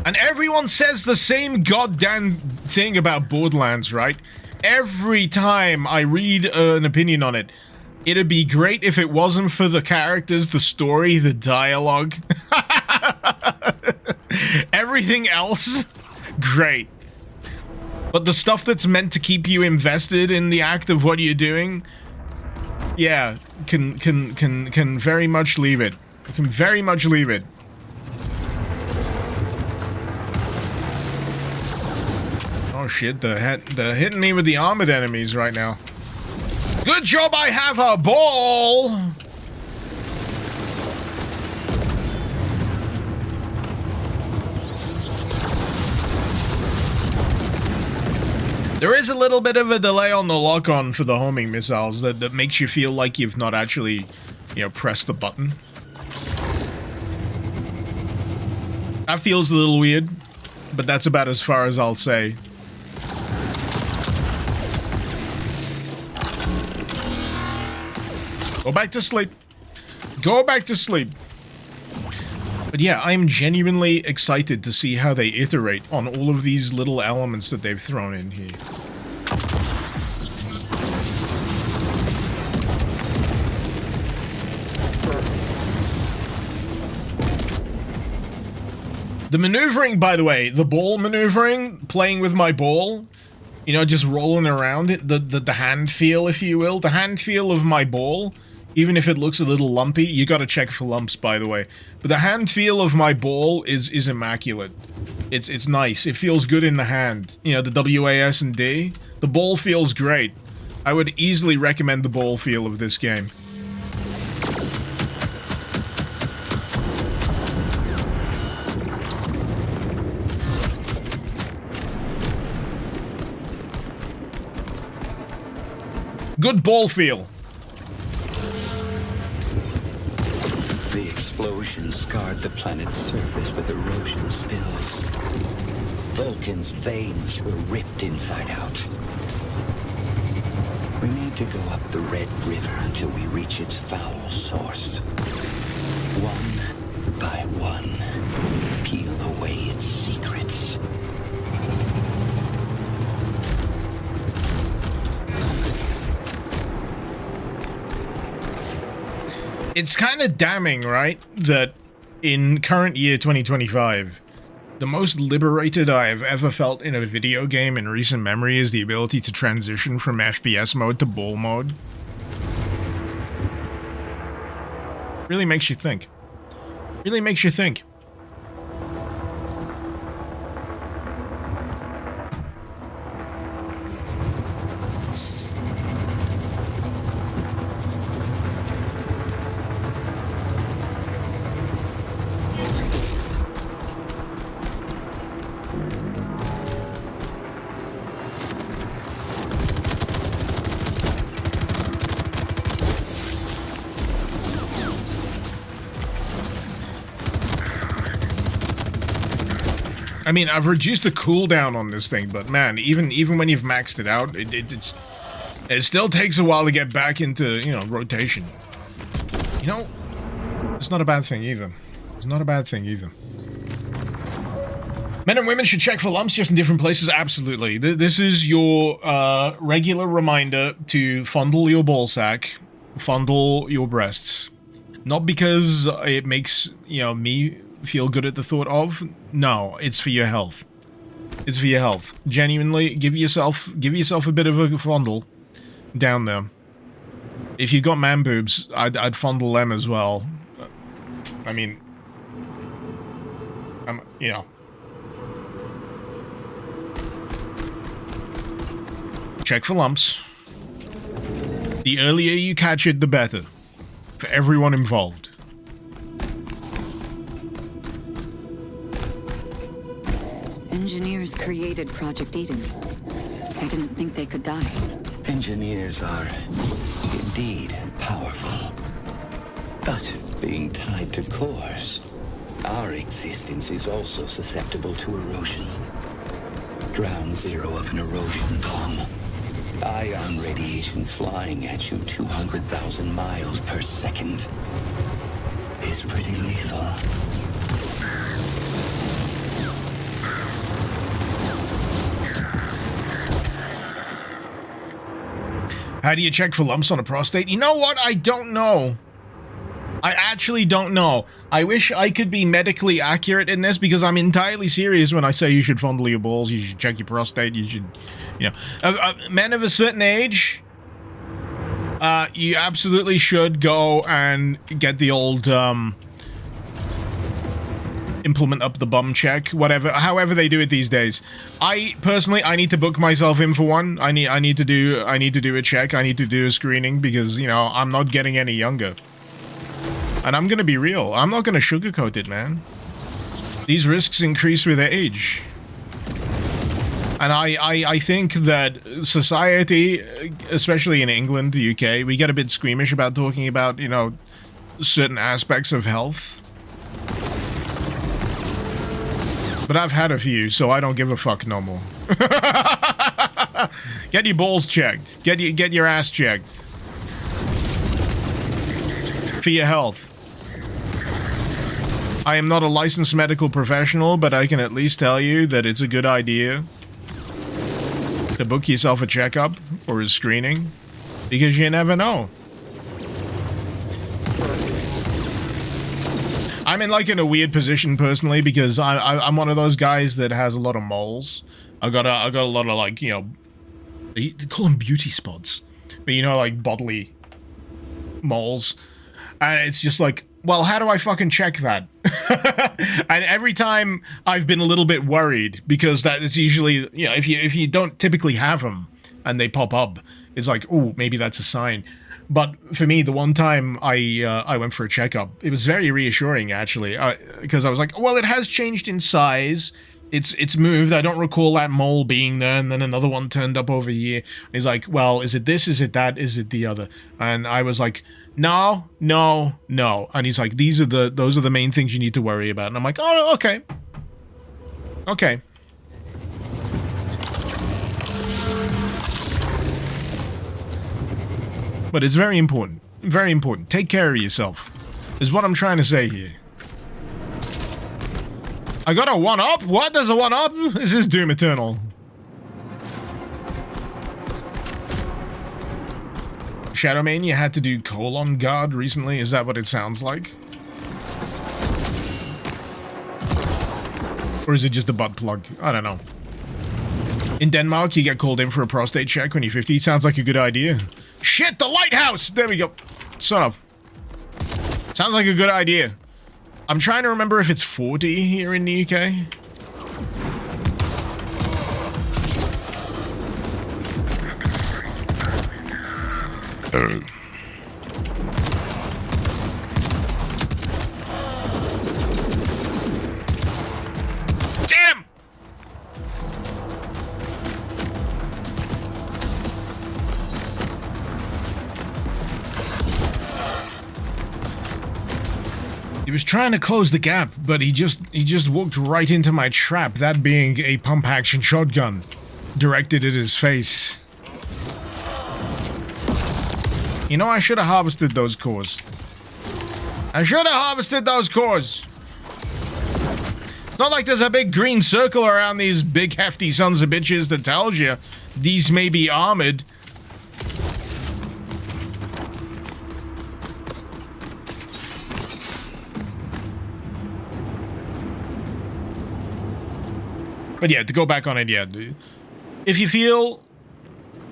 And everyone says the same goddamn thing about Borderlands, right? Every time I read an opinion on it, it'd be great if it wasn't for the characters, the story, the dialogue. Everything else, great. But the stuff that's meant to keep you invested in the act of what you're doing, yeah, can very much leave it. Can very much leave it. Oh shit, they're hitting me with the armored enemies right now. Good job I have a ball! There is a little bit of a delay on the lock-on for the homing missiles that makes you feel like you've not actually, you know, pressed the button. That feels a little weird, but that's about as far as I'll say. Go back to sleep. Go back to sleep. But yeah, I'm genuinely excited to see how they iterate on all of these little elements that they've thrown in here. The maneuvering, by the way, the ball maneuvering, playing with my ball, you know, just rolling around it, the hand feel, if you will, the hand feel of my ball, even if it looks a little lumpy, you gotta check for lumps, by the way, but the hand feel of my ball is immaculate. It's nice. It feels good in the hand. You know, the WAS and D, the ball feels great. I would easily recommend the ball feel of this game. Good ball feel. The explosion scarred the planet's surface with erosion spills. Vulcan's veins were ripped inside out. We need to go up the Red River until we reach its foul source. One by one, peel away its secrets. It's kind of damning, right, that in current year 2025, the most liberated I have ever felt in a video game in recent memory is the ability to transition from FPS mode to ball mode. Really makes you think. Really makes you think. I mean, I've reduced the cooldown on this thing, but man, even when you've maxed it out, it still takes a while to get back into, you know, rotation. You know, it's not a bad thing either. It's not a bad thing either. Men and women should check for lumps just in different places. Absolutely. This is your regular reminder to fondle your ballsack, fondle your breasts. Not because it makes, you know, me feel good at the thought of. No, it's for your health. It's for your health. Genuinely, give yourself a bit of a fondle down there. If you've got man boobs, I'd fondle them as well. I mean, you know. Check for lumps. The earlier you catch it, the better. For everyone involved. Engineers created Project Eden. I didn't think they could die. Engineers are indeed powerful. But being tied to cores, our existence is also susceptible to erosion. Ground zero of an erosion bomb. Ion radiation flying at you 200,000 miles per second is pretty lethal. How do you check for lumps on a prostate? You know what? I don't know. I actually don't know. I wish I could be medically accurate in this because I'm entirely serious when I say you should fondle your balls, you should check your prostate, you should, you know. Men of a certain age, you absolutely should go and get the old, implement up the bum check, whatever, however they do it these days. I need to book myself in for one. I need to do a check. I need to do a screening because, you know, I'm not getting any younger. And I'm gonna be real. I'm not gonna sugarcoat it, man. These risks increase with age. And I think that society, especially in England, the UK, we get a bit squeamish about talking about, you know, certain aspects of health. But I've had a few, so I don't give a fuck no more. Get your balls checked. Get your ass checked. For your health. I am not a licensed medical professional, but I can at least tell you that it's a good idea to book yourself a checkup or a screening, because you never know. I'm in a weird position personally because I'm one of those guys that has a lot of moles. I got a lot of, like, you know, they call them beauty spots, but you know, like bodily moles, and it's just like, well, how do I fucking check that? And every time I've been a little bit worried because that is usually, you know, if you don't typically have them and they pop up, it's like, oh, maybe that's a sign. But for me, the one time I went for a checkup, it was very reassuring, actually, because I was like, well, it has changed in size, It's moved. I don't recall that mole being there, and then another one turned up over here. He's like, well, is it this? Is it that? Is it the other? And I was like, no, no, no. And he's like, those are the main things you need to worry about. And I'm like, oh, okay. Okay. But it's very important. Very important. Take care of yourself. Is what I'm trying to say here. I got a 1-up? What? There's a 1-up? Is this Doom Eternal? Shadowmania had to do colon guard recently? Is that what it sounds like? Or is it just a butt plug? I don't know. In Denmark, you get called in for a prostate check when you're 50. Sounds like a good idea. Shit, the lighthouse! There we go. Son of. Sounds like a good idea. I'm trying to remember if it's 40 here in the UK. Damn! He was trying to close the gap, but he just walked right into my trap, that being a pump-action shotgun directed at his face. You know, I should have harvested those cores. I should have harvested those cores. It's not like there's a big green circle around these big hefty sons of bitches that tells you these may be armored. But yeah, to go back on it, yeah, if you feel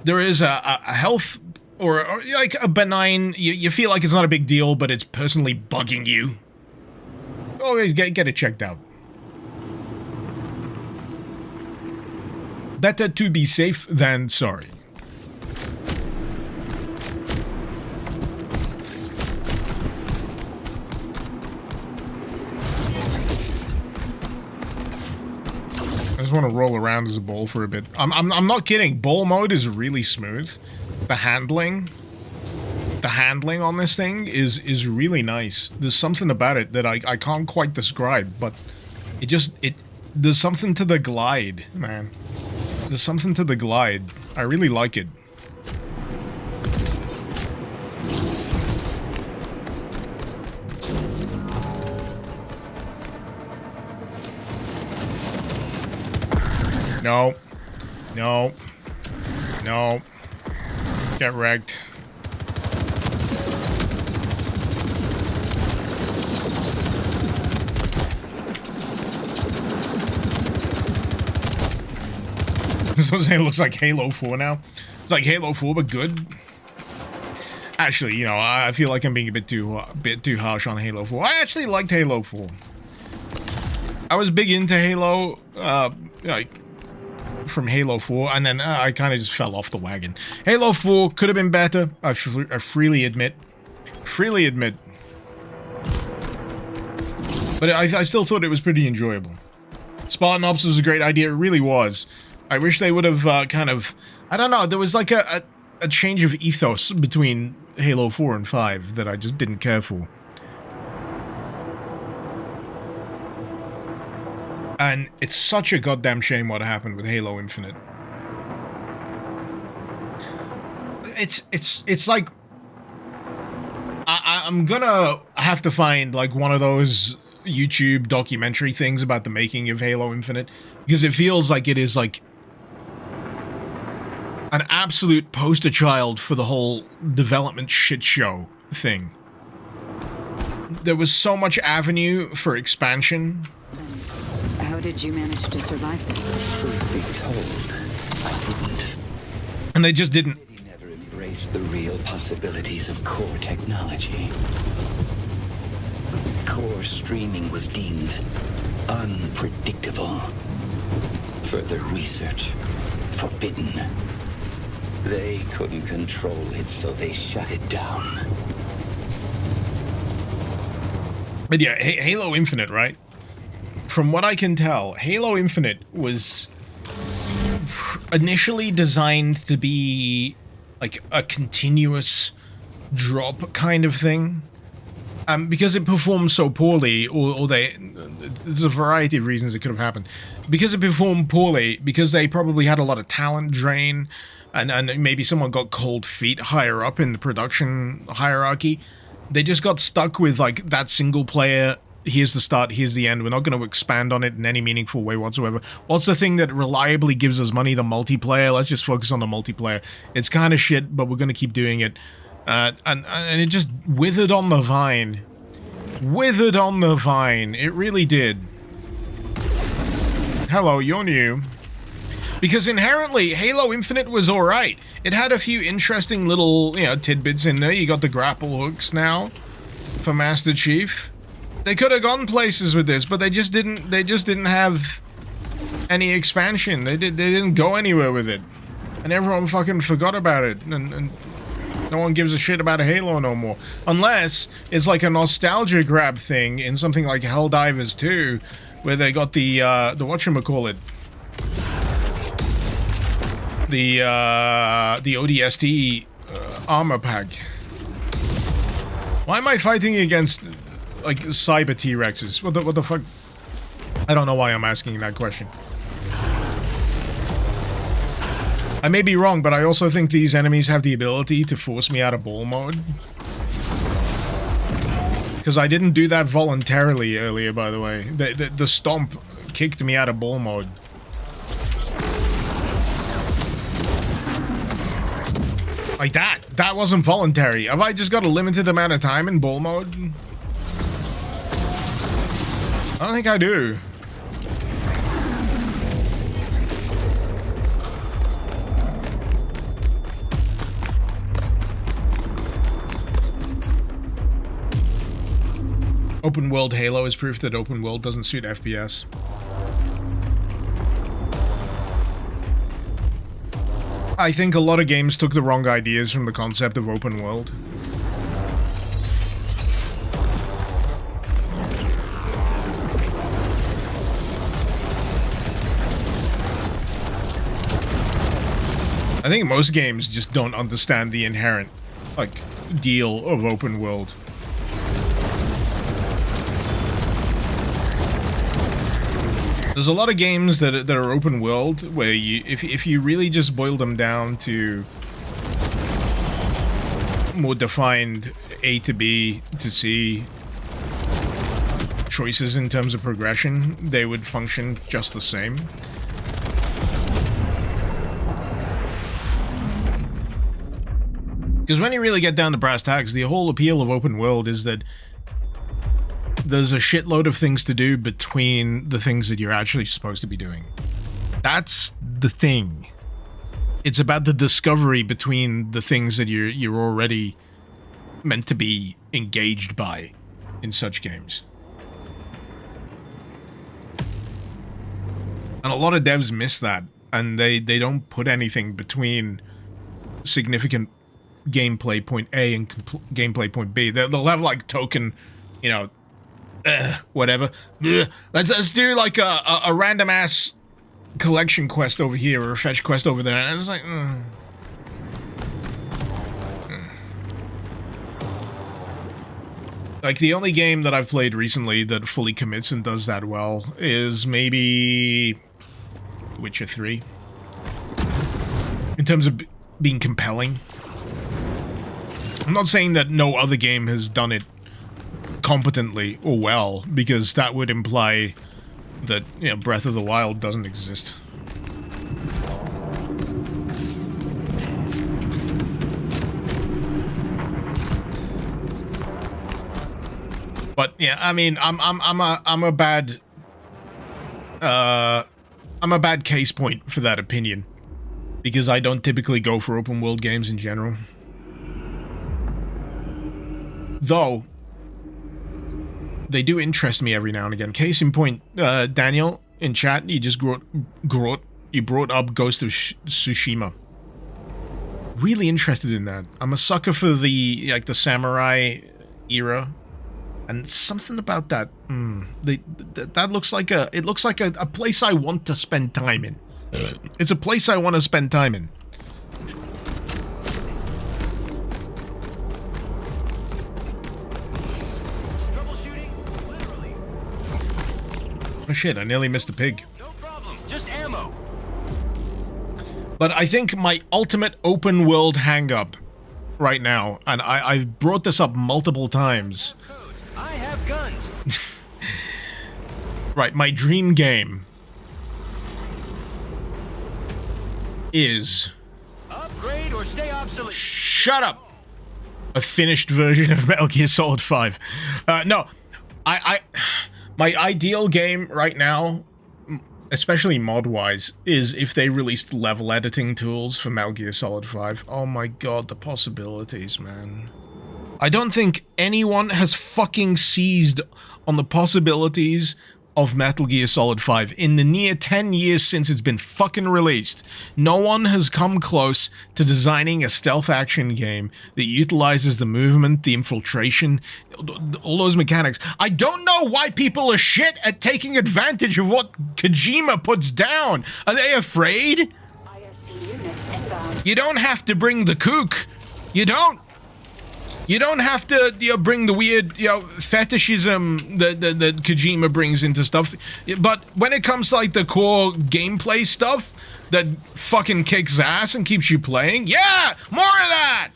there is a health or like a benign, you feel like it's not a big deal, but it's personally bugging you, always get it checked out. Better to be safe than sorry. I just want to roll around as a ball for a bit. I'm not kidding. Ball mode is really smooth. The handling on this thing is really nice. There's something about it that I can't quite describe, but there's something to the glide, man. There's something to the glide. I really like it. No. No. No. Get wrecked. So it looks like Halo 4 now. It's like Halo 4, but good. Actually, you know, I feel like I'm being a bit too harsh on Halo 4. I actually liked Halo 4. I was big into Halo, like, from Halo 4, and then I kind of just fell off the wagon. Halo 4 could have been better, I freely admit. Freely admit. But I still thought it was pretty enjoyable. Spartan Ops was a great idea, it really was. I wish they would have kind of... I don't know, there was like a change of ethos between Halo 4 and 5 that I just didn't care for. And it's such a goddamn shame what happened with Halo Infinite. It's like... I'm gonna have to find like one of those YouTube documentary things about the making of Halo Infinite, because it feels like it is like an absolute poster child for the whole development shit show thing. There was so much avenue for expansion. How did you manage to survive this? Truth be told, I didn't. And they just didn't. He never embraced the real possibilities of core technology. Core streaming was deemed unpredictable. Further research forbidden. They couldn't control it, so they shut it down. But yeah, Halo Infinite, right? from what I can tell, Halo Infinite was initially designed to be like a continuous drop kind of thing. Because it performed so poorly, or there's a variety of reasons it could have happened. Because it performed poorly, because they probably had a lot of talent drain, and maybe someone got cold feet higher up in the production hierarchy, they just got stuck with, like, that single player, here's the start, here's the end, we're not going to expand on it in any meaningful way whatsoever. What's the thing that reliably gives us money? The multiplayer. Let's just focus on the multiplayer. It's kind of shit, but we're going to keep doing it. And it just withered on the vine. Withered on the vine. It really did. Hello, you're new. Because inherently, Halo Infinite was alright. It had a few interesting little, you know, tidbits in there. You got the grapple hooks now for Master Chief. They could have gone places with this, but they just didn't have any expansion. They didn't go anywhere with it. And everyone fucking forgot about it. And no one gives a shit about Halo no more. Unless it's like a nostalgia grab thing in something like Helldivers 2, where they got the whatchamacallit, the ODST armor pack. Why am I fighting against, like, cyber T-Rexes? What the fuck? I don't know why I'm asking that question. I may be wrong, but I also think these enemies have the ability to force me out of ball mode. Because I didn't do that voluntarily earlier, by the way. The stomp kicked me out of ball mode. Like that. That wasn't voluntary. Have I just got a limited amount of time in ball mode? I don't think I do. Open world Halo is proof that open world doesn't suit FPS. I think a lot of games took the wrong ideas from the concept of open world. I think most games just don't understand the inherent, like, deal of open world. There's a lot of games that are open world where you, if you really just boil them down to more defined A to B to C choices in terms of progression, they would function just the same. Because when you really get down to brass tacks, the whole appeal of open world is that there's a shitload of things to do between the things that you're actually supposed to be doing. That's the thing. It's about the discovery between the things that you're already meant to be engaged by in such games. And a lot of devs miss that, and they don't put anything between significant gameplay point A and gameplay point B. They'll have, like, token, you know, whatever. Let's do like a random ass collection quest over here or a fetch quest over there, and it's like, like, the only game that I've played recently that fully commits and does that well is maybe Witcher 3. In terms of being compelling. I'm not saying that no other game has done it competently or well, because that would imply that, you know, Breath of the Wild doesn't exist. But yeah, I mean, I'm a bad case point for that opinion, because I don't typically go for open world games in general. Though they do interest me every now and again. Case in point, Daniel in chat, you just brought up Ghost of Tsushima. Really interested in that. I'm a sucker for the samurai era And something about that, that looks like it looks like a place I want to spend time in. It's a place I want to spend time in. Troubleshooting? Literally. Oh shit, I nearly missed the pig. No problem. Just ammo. But I think my ultimate open world hang-up right now, and I've brought this up multiple times. Codes. I have guns. Right, my dream game is... Upgrade or stay obsolete. Shut up! A finished version of Metal Gear Solid 5. No, my ideal game right now, especially mod-wise, is if they released level editing tools for Metal Gear Solid 5. Oh my god, the possibilities, man. I don't think anyone has fucking seized on the possibilities of Metal Gear Solid 5. In the near 10 years since it's been fucking released, no one has come close to designing a stealth action game that utilizes the movement, the infiltration, all those mechanics. I don't know why people are shit at taking advantage of what Kojima puts down. Are they afraid? You don't have to bring the kook. You don't. You don't have to, bring the weird, fetishism that Kojima brings into stuff. But when it comes to, like, the core gameplay stuff that fucking kicks ass and keeps you playing, yeah! More of that!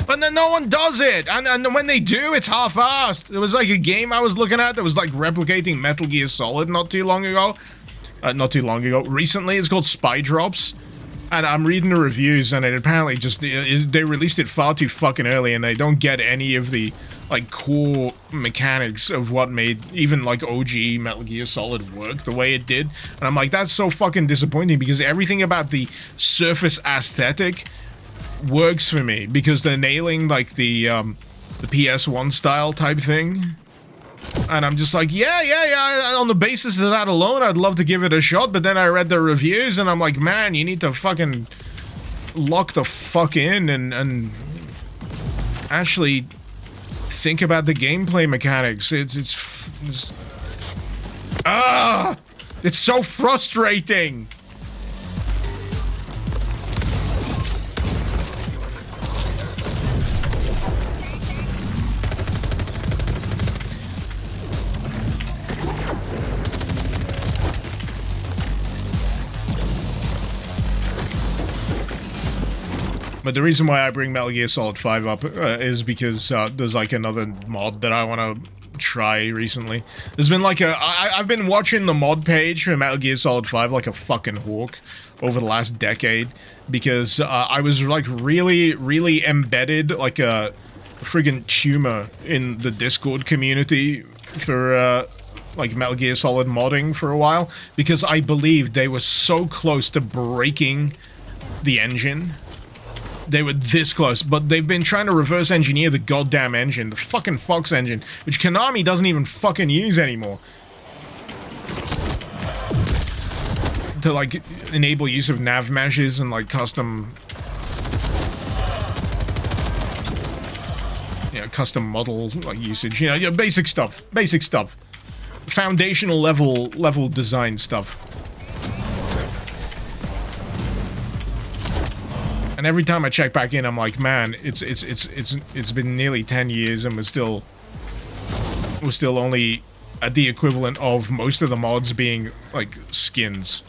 But then no one does it. And when they do, it's half-assed. There was, like, a game I was looking at that was, like, replicating Metal Gear Solid not too long ago. Recently, it's called Spy Drops. And I'm reading the reviews, and it apparently just, they released it far too fucking early, and they don't get any of the, like, core mechanics of what made even, like, OG Metal Gear Solid work the way it did. And I'm like, that's so fucking disappointing, because everything about the surface aesthetic works for me, because they're nailing, like, the PS1 style type thing. And I'm just like, yeah, on the basis of that alone, I'd love to give it a shot, but then I read the reviews, and I'm like, man, you need to fucking lock the fuck in and actually think about the gameplay mechanics. It's so frustrating! But the reason why I bring Metal Gear Solid 5 up is because there's like another mod that I want to try recently. There's been like I've been watching the mod page for Metal Gear Solid 5 like a fucking hawk over the last decade, because I was like really embedded like a friggin' tumor in the Discord community for like Metal Gear Solid modding for a while, because I believed they were so close to breaking the engine. They were this close, but they've been trying to reverse engineer the goddamn engine, the fucking Fox engine, which Konami doesn't even fucking use anymore, to like enable use of nav meshes and like custom, custom model like usage, basic stuff, foundational level design stuff. And every time I check back in, I'm like, man, it's been nearly 10 years, and we're still only at the equivalent of most of the mods being like skins.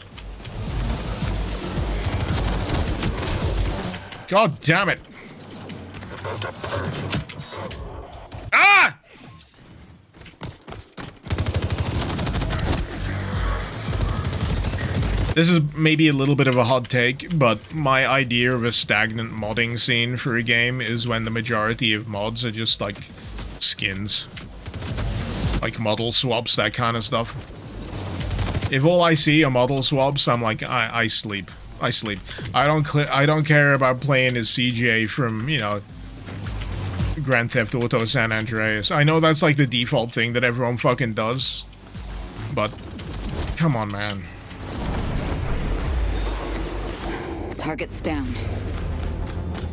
God damn it! Ah! This is maybe a little bit of a hot take, but my idea of a stagnant modding scene for a game is when the majority of mods are just like skins. Like model swaps, that kind of stuff. If all I see are model swaps, I'm like, I sleep. I sleep. I don't care about playing as CJ from, Grand Theft Auto San Andreas. I know that's like the default thing that everyone fucking does, but come on, man. Target's down.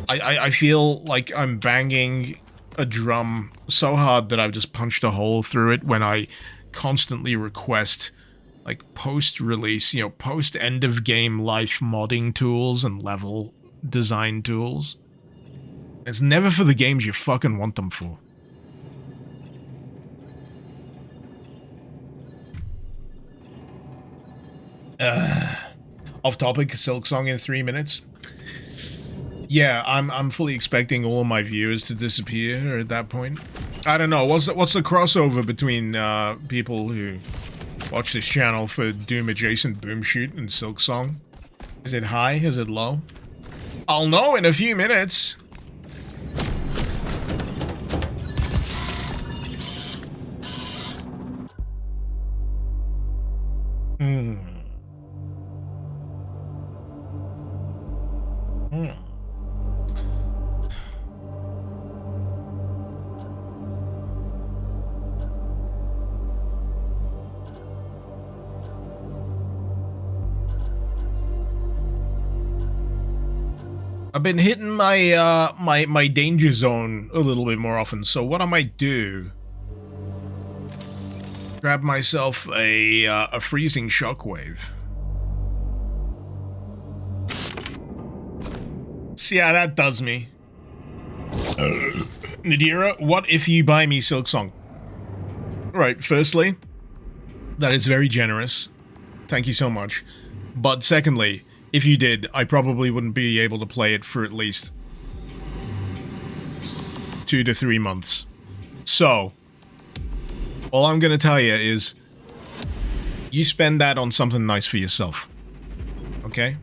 I feel like I'm banging a drum so hard that I've just punched a hole through it when I constantly request, like, post-release, you know, post-end-of-game life modding tools and level design tools. It's never for the games you fucking want them for. Off topic, Silk Song in 3 minutes. Yeah, I'm fully expecting all of my viewers to disappear at that point. I don't know, what's the crossover between people who watch this channel for Doom adjacent boom shoot and Silk Song? Is it high? Is it low? I'll know in a few minutes. I've been hitting my my danger zone a little bit more often, so what I might do, grab myself a freezing shockwave. See how that does me. Nadira, what if you buy me Silk Song? Right, firstly, that is very generous. Thank you so much. But secondly, if you did, I probably wouldn't be able to play it for at least 2 to 3 months. So, all I'm gonna tell you is, you spend that on something nice for yourself. Okay?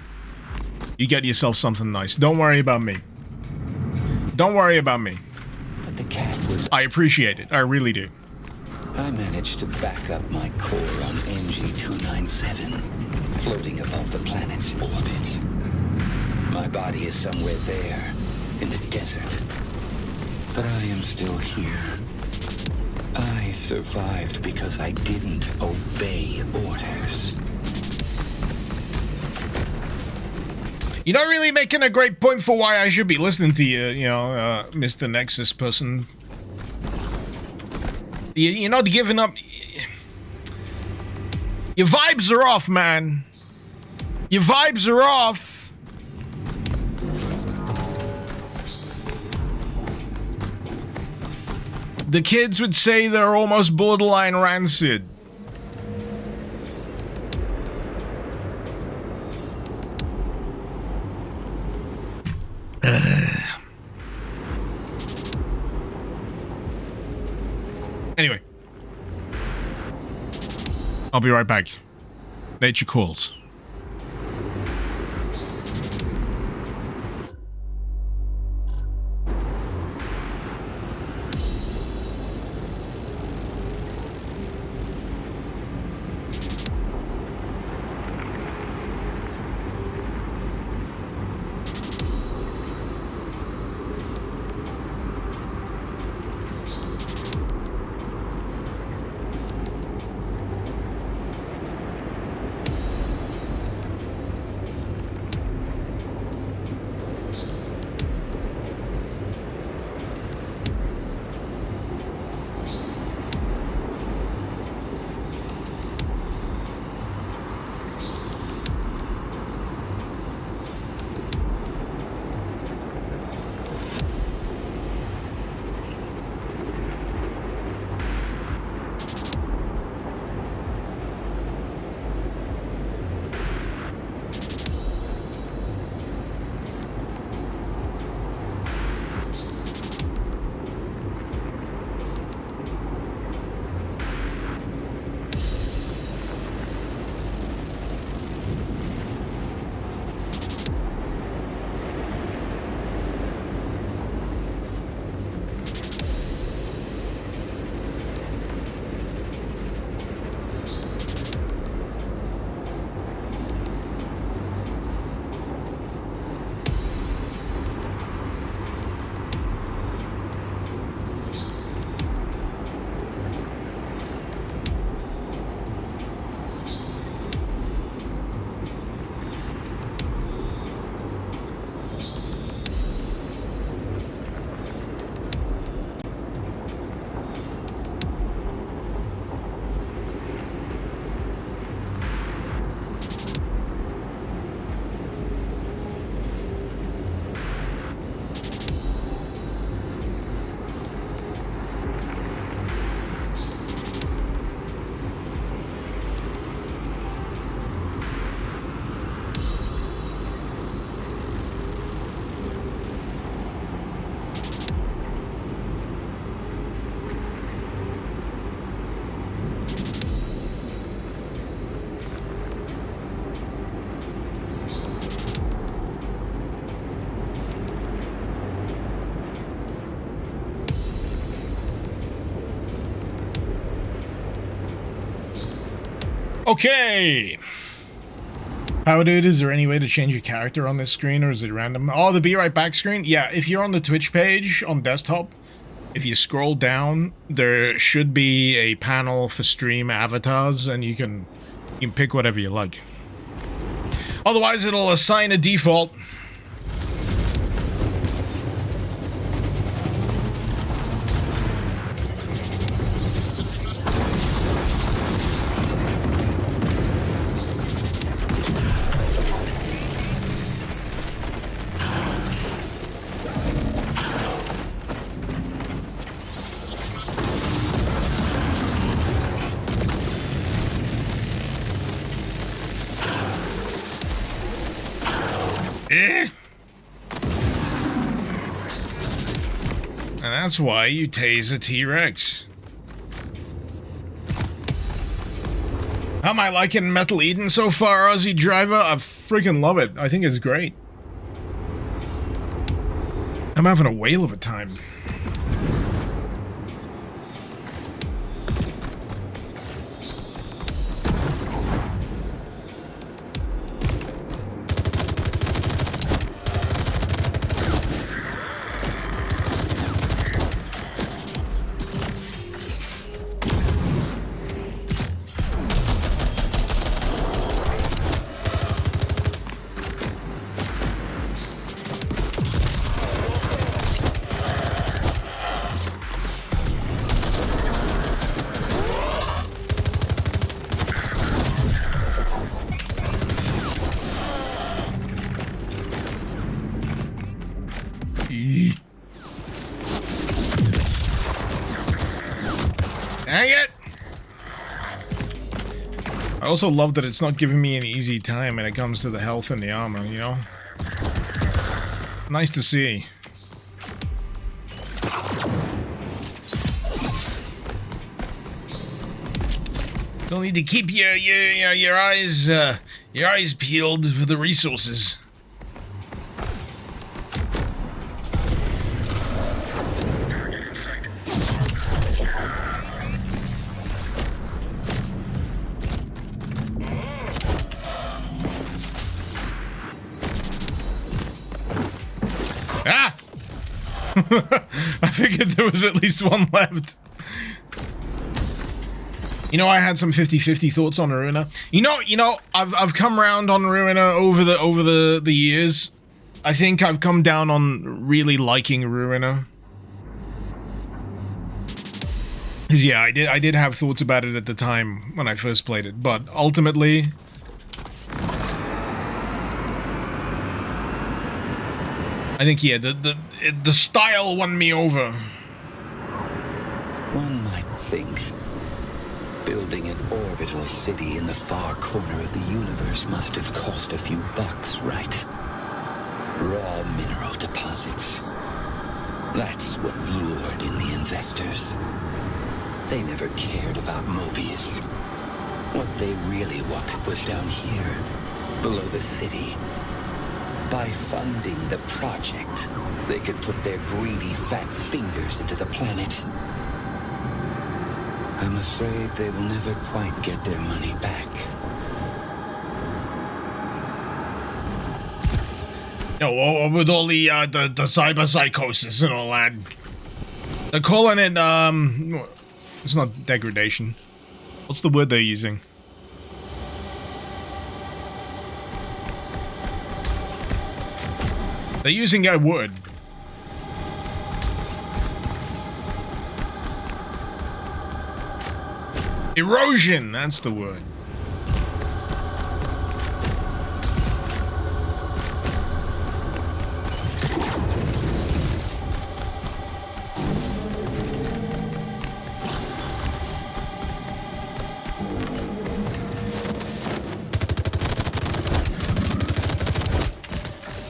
You get yourself something nice. Don't worry about me. Don't worry about me. But the cat was... I appreciate it. I really do. I managed to back up my core on NG-297, floating above the planet's orbit. My body is somewhere there, in the desert. But I am still here. I survived because I didn't obey orders. You're not really making a great point for why I should be listening to you, you know, Mr. Nexus person. You're not giving up. Your vibes are off, man. Your vibes are off. The kids would say they're almost borderline rancid. Anyway, I'll be right back. Nature calls. Okay. How dude, is there any way to change your character on this screen, or is it random? Oh, the Be Right Back screen? Yeah, if you're on the Twitch page on desktop, if you scroll down, there should be a panel for stream avatars, and you can pick whatever you like. Otherwise, it'll assign a default. And that's why you tase a T-Rex. How am I liking Metal Eden so far, Aussie Driver? I freaking love it. I think it's great. I'm having a whale of a time. Dang it! I also love that it's not giving me an easy time when it comes to the health and the armor, you know? Nice to see. Don't need to keep your eyes peeled for the resources. Ah! I figured there was at least one left. You know, I had some 50-50 thoughts on Aruna. You know, I've come around on Aruna over the years. I think I've come down on really liking Aruna. Cause yeah, I did have thoughts about it at the time when I first played it, but ultimately, I think yeah, the style won me over. One might think building an orbital city in the far corner of the universe must have cost a few bucks, right? Raw mineral deposits. That's what lured in the investors. They never cared about Mobius. What they really wanted was down here, below the city. By funding the project, they could put their greedy fat fingers into the planet. I'm afraid they will never quite get their money back. No, with all the cyber psychosis and all that. They're calling it, it's not degradation. What's the word they're using? They're using a word. Erosion, that's the word.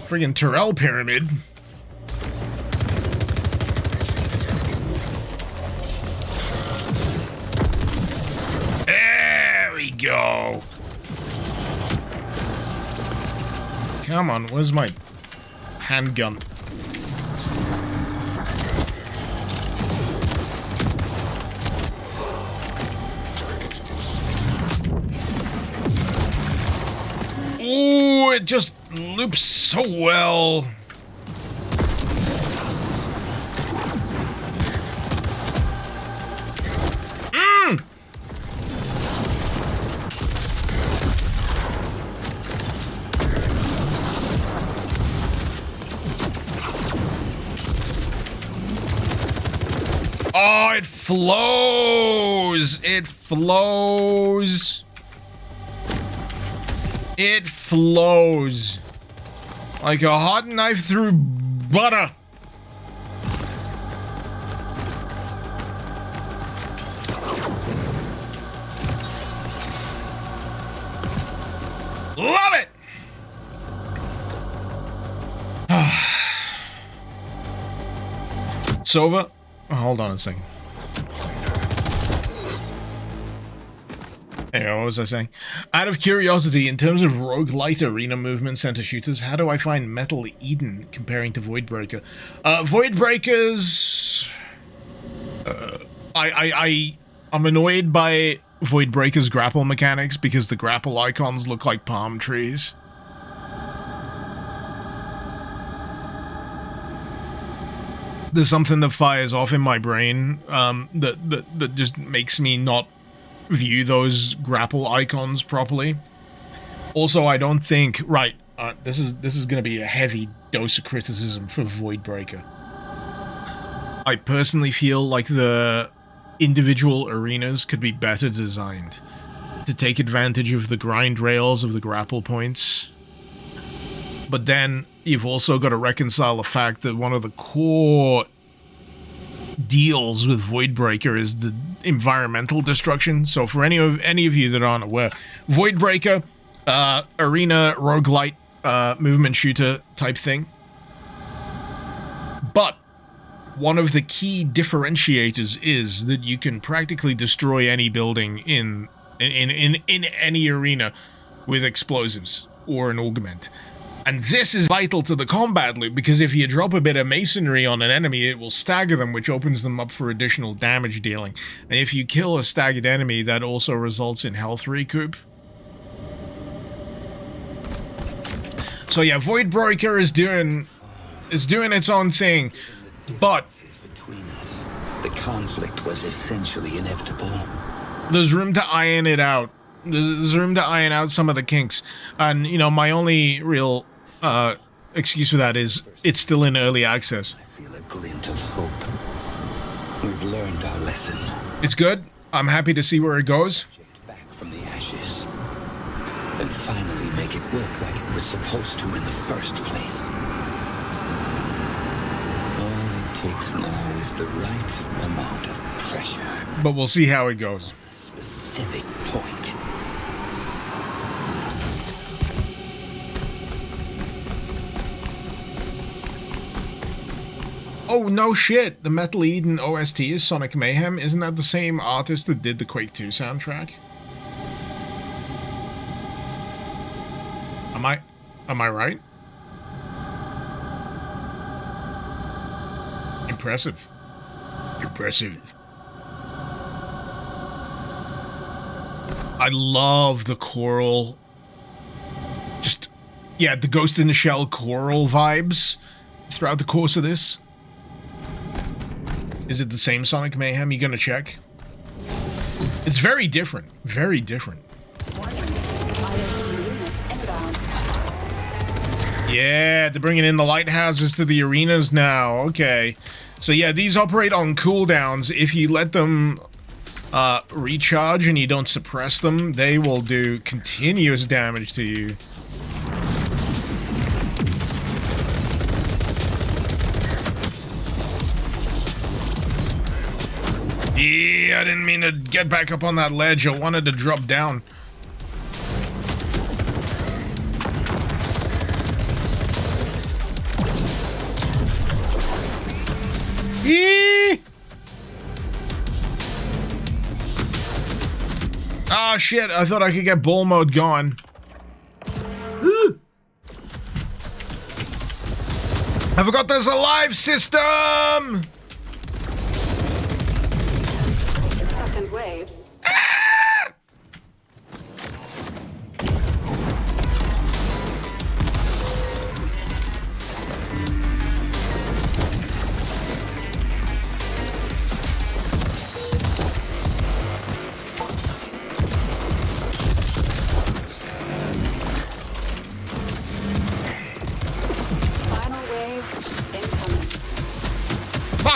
Friggin' Terrell Pyramid. There we go. Come on, where's my handgun? just loops so well. Oh, it flows! It flows! It flows! Like a hot knife through butter! Love it! Sova? Oh, hold on a second. Anyway, what was I saying? Out of curiosity, in terms of roguelite arena movement center shooters, how do I find Metal Eden comparing to Voidbreaker? Voidbreaker's... I'm annoyed by Voidbreaker's grapple mechanics because the grapple icons look like palm trees. There's something that fires off in my brain that just makes me not view those grapple icons properly. Also, I don't think... Right, this is going to be a heavy dose of criticism for Voidbreaker. I personally feel like the individual arenas could be better designed to take advantage of the grind rails of the grapple points. But then you've also got to reconcile the fact that one of the core deals with Voidbreaker is the environmental destruction. So for any of you that aren't aware, Voidbreaker, arena roguelite movement shooter type thing. But one of the key differentiators is that you can practically destroy any building in any arena with explosives or an augment. And this is vital to the combat loop, because if you drop a bit of masonry on an enemy, it will stagger them, which opens them up for additional damage dealing. And if you kill a staggered enemy, that also results in health recoup. So yeah, Voidbreaker is doing its own thing, but between us, the conflict was essentially inevitable. There's room to iron it out. There's room to iron out some of the kinks. And, you know, my only real excuse for that is it's still in early access. I feel a glint of hope. We've learned our lesson. It's good. I'm happy to see where it goes. Back from the ashes. And finally make it work like it was supposed to in the first place. All it takes now is the right amount of pressure. But we'll see how it goes. A specific point. Oh, no shit. The Metal Eden OST is Sonic Mayhem. Isn't that the same artist that did the Quake 2 soundtrack? Am I right? Impressive. Impressive. I love the choral. Just, yeah, the Ghost in the Shell choral vibes throughout the course of this. Is it the same Sonic Mayhem? You gonna check? It's very different. Very different. Yeah, they're bringing in the lighthouses to the arenas now. Okay. So yeah, these operate on cooldowns. If you let them recharge and you don't suppress them, they will do continuous damage to you. Yeah, I didn't mean to get back up on that ledge. I wanted to drop down. Eee! Ah, shit. I thought I could get bull mode going. Ooh. I forgot there's a live system! Second wave.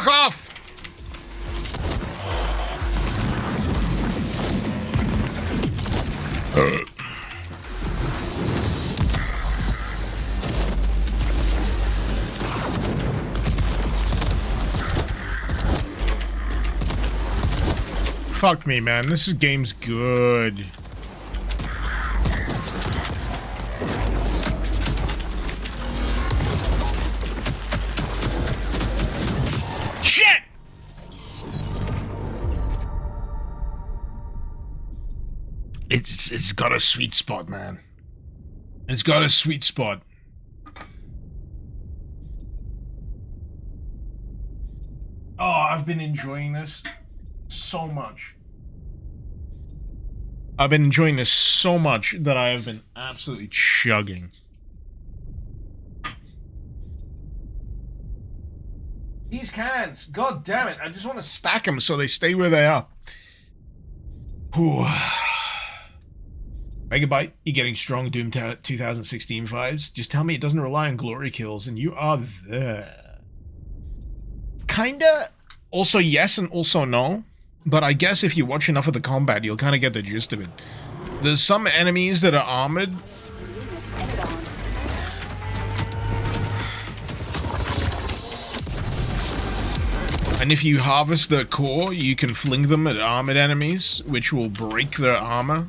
Fuck off! Fuck me, man. This game's good. Shit! It's got a sweet spot, man. It's got a sweet spot. Oh, I've been enjoying this so much. I've been enjoying this so much that I have been absolutely chugging. These cans, god damn it, I just want to stack them so they stay where they are. Whew. Megabyte, you're getting strong Doom 2016 vibes. Just tell me it doesn't rely on glory kills and you are there. Kinda. Also yes and also no. But I guess if you watch enough of the combat, you'll kind of get the gist of it. There's some enemies that are armored. And if you harvest their core, you can fling them at armored enemies, which will break their armor.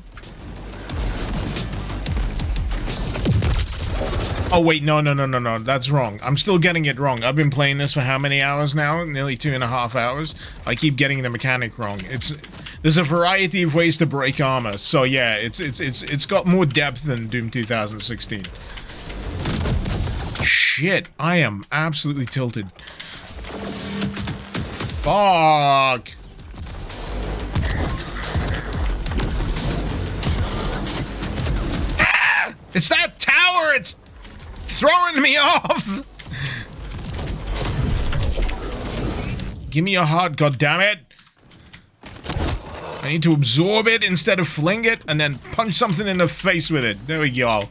Oh wait, no, that's wrong. I'm still getting it wrong. I've been playing this for how many hours now? Nearly 2.5 hours. I keep getting the mechanic wrong. There's a variety of ways to break armor. So yeah, it's got more depth than Doom 2016. Shit, I am absolutely tilted. Fuck. Ah! It's that tower! It's throwing me off! Give me your heart, goddammit! I need to absorb it instead of fling it, and then punch something in the face with it. There we go.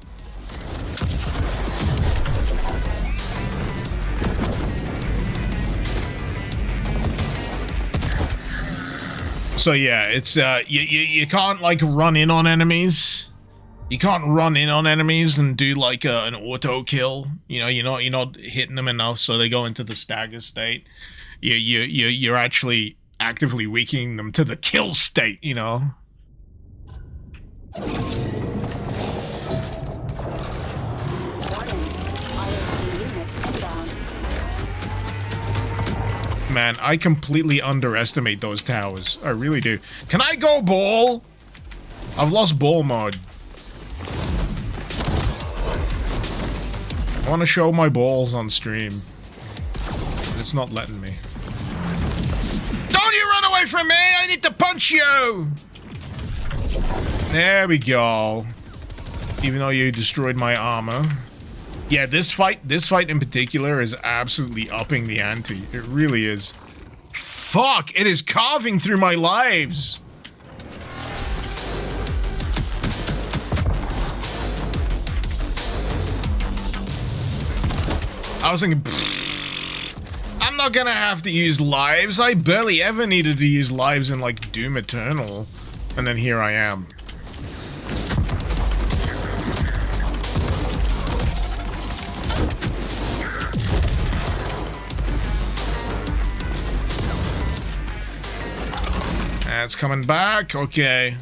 So yeah, it's you can't like run in on enemies. You can't run in on enemies and do like an auto kill. You know, you're not hitting them enough, so they go into the stagger state. You're actually actively weakening them to the kill state. You know. Man, I completely underestimate those towers. I really do. Can I go ball? I've lost ball mode. I want to show my balls on stream. It's not letting me. Don't you run away from me! I need to punch you! There we go. Even though you destroyed my armor. Yeah, this fight in particular is absolutely upping the ante. It really is. Fuck! It is carving through my lives! I was thinking, I'm not gonna have to use lives. I barely ever needed to use lives in, like, Doom Eternal. And then here I am. It's coming back. Okay.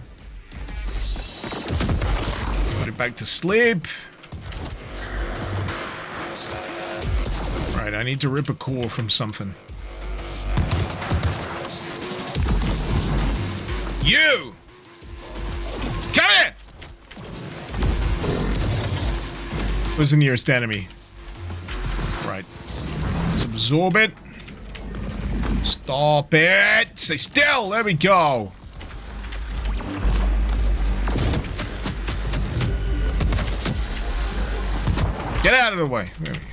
Put it back to sleep. Right, I need to rip a core from something. You! Come here! Who's the nearest enemy? Right. Let's absorb it. Stop it! Stay still! There we go! Get out of the way. There we go.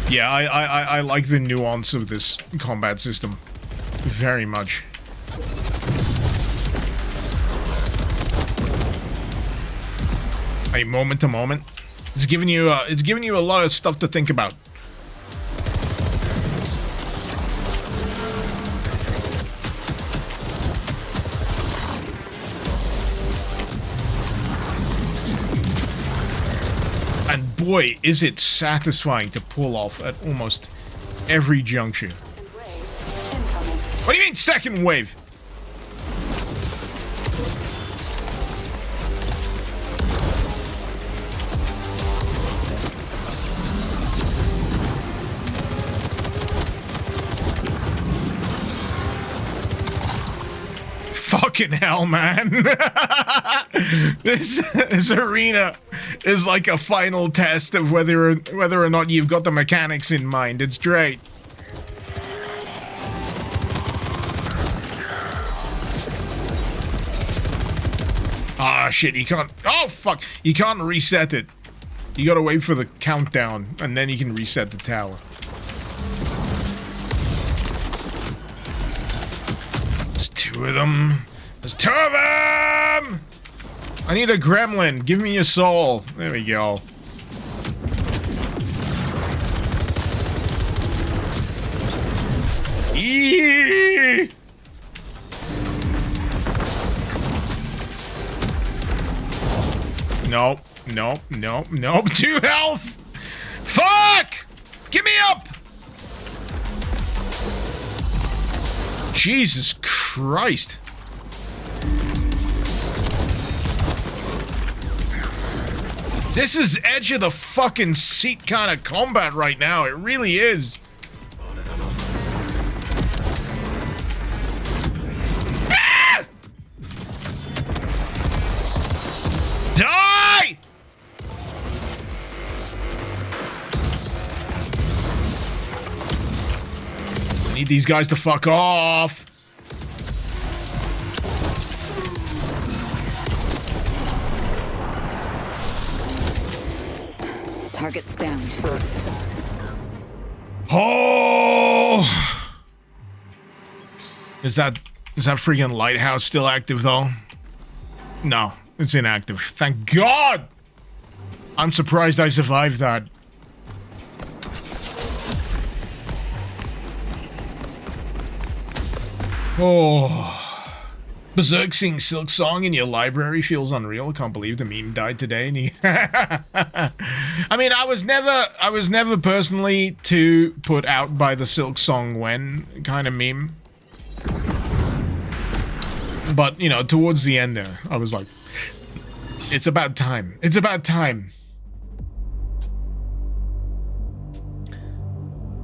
Yeah, I like the nuance of this combat system very much. Like, moment to moment. It's giving you a lot of stuff to think about. And boy, is it satisfying to pull off at almost every juncture. What do you mean second wave? Fucking hell, man. This arena is like a final test of whether or not you've got the mechanics in mind. It's great. Ah, shit, you can't... Oh, fuck. You can't reset it. You gotta wait for the countdown, and then you can reset the tower. There's two of them. There's two of them! I need a gremlin. Give me a soul. There we go. Eee! Nope. Nope. Nope. Nope. 2 health! Fuck! Give me up! Jesus Christ. This is edge of the fucking seat kind of combat right now. It really is. Ah! Die! I need these guys to fuck off. Target's down. Oh! Is that freaking lighthouse still active though? No, it's inactive. Thank God! I'm surprised I survived that. Oh. Berserk sings Silk Song in your library feels unreal. Can't believe the meme died today. And I mean, I was never personally too put out by the Silk Song when kind of meme. But, you know, towards the end there, I was like, it's about time. It's about time.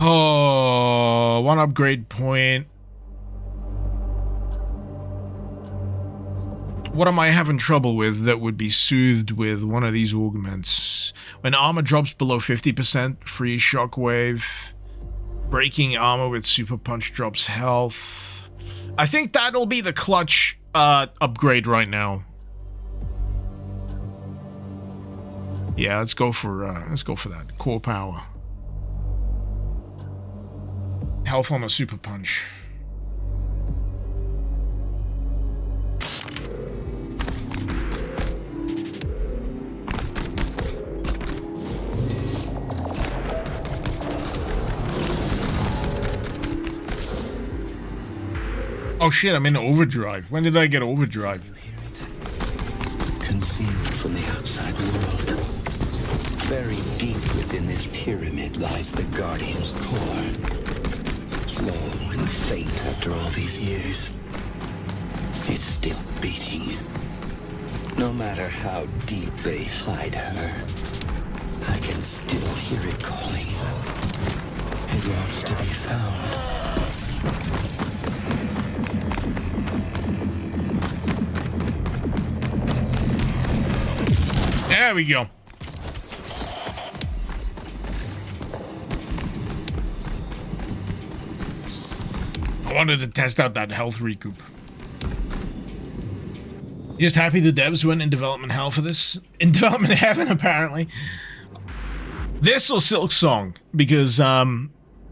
Oh, 1 upgrade point. What am I having trouble with that would be soothed with one of these augments? When armor drops below 50%, free shockwave. Breaking armor with super punch drops health. I think that'll be the clutch upgrade right now. Yeah, let's go for that. Core power. Health on a super punch. Oh shit, I'm in overdrive. When did I get overdrive? You hear it? Concealed from the outside world. Buried deep within this pyramid lies the Guardian's core. Slow and faint after all these years. It's still beating. No matter how deep they hide her, I can still hear it calling. It wants to be found. There we go. I wanted to test out that health recoup. Just happy the devs went in development hell for this. In development heaven, apparently. This or Silk Song, because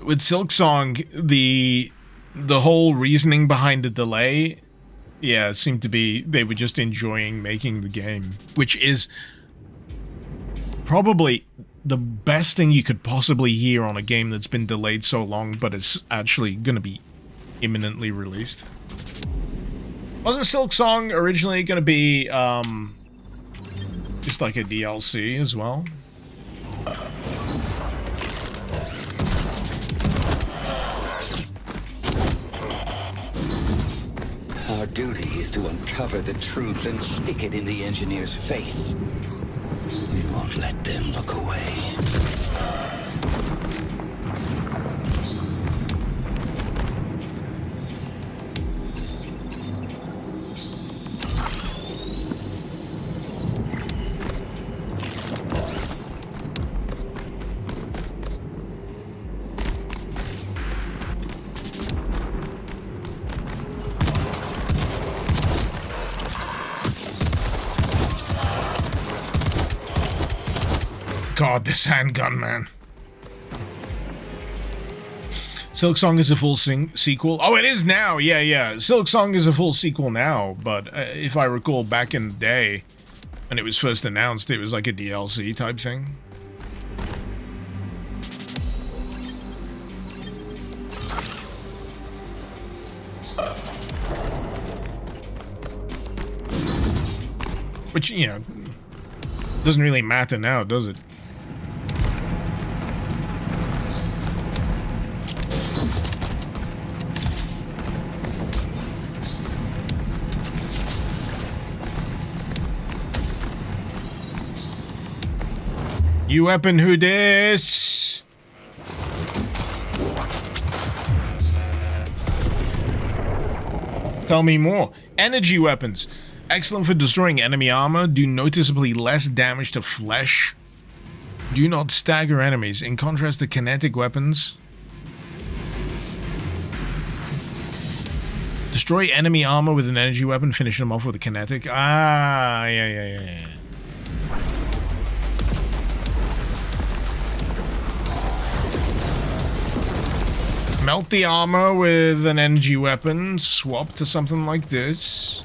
with Silk Song, the whole reasoning behind the delay, yeah, it seemed to be they were just enjoying making the game, which is probably the best thing you could possibly hear on a game that's been delayed so long, but it's actually going to be imminently released. Wasn't Silk Song originally going to be just like a DLC as well? Our duty is to uncover the truth and stick it in the engineer's face. We won't let them look away. God, this handgun, man. Silk Song is a full sequel. Oh, it is now. Yeah. Silk Song is a full sequel now, but if I recall back in the day, when it was first announced, it was like a DLC type thing. Which, you know, doesn't really matter now, does it? You weapon who dis? Tell me more. Energy weapons. Excellent for destroying enemy armor. Do noticeably less damage to flesh. Do not stagger enemies. In contrast to kinetic weapons. Destroy enemy armor with an energy weapon. Finish them off with a kinetic. Ah, yeah. Melt the armor with an energy weapon, swap to something like this.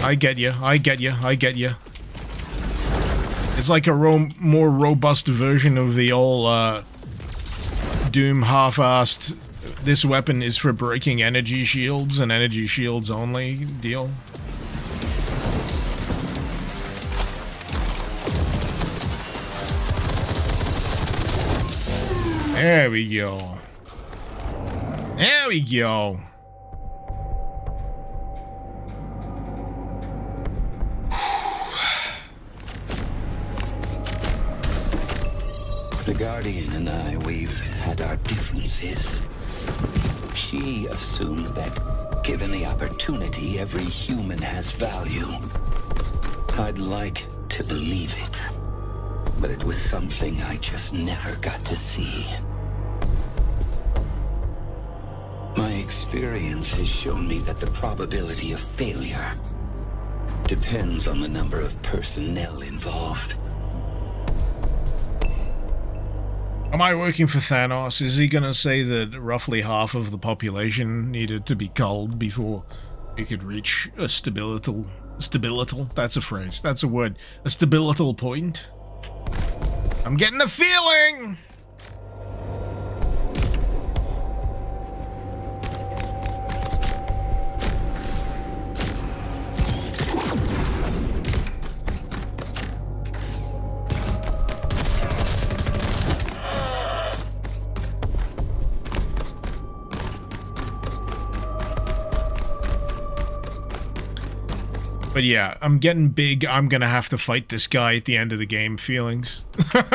I get you. It's like a more robust version of the old Doom half-assed, this weapon is for breaking energy shields and energy shields only deal. There we go. There we go. The Guardian and I, we've had our differences. She assumed that, given the opportunity, every human has value. I'd like to believe it. But it was something I just never got to see. My experience has shown me that the probability of failure depends on the number of personnel involved. Am I working for Thanos? Is he gonna say that roughly half of the population needed to be culled before it could reach a stabilital? That's a phrase. That's a word. A stabilital point? I'm getting the feeling! But yeah, I'm getting big, I'm gonna have to fight this guy at the end of the game feelings. I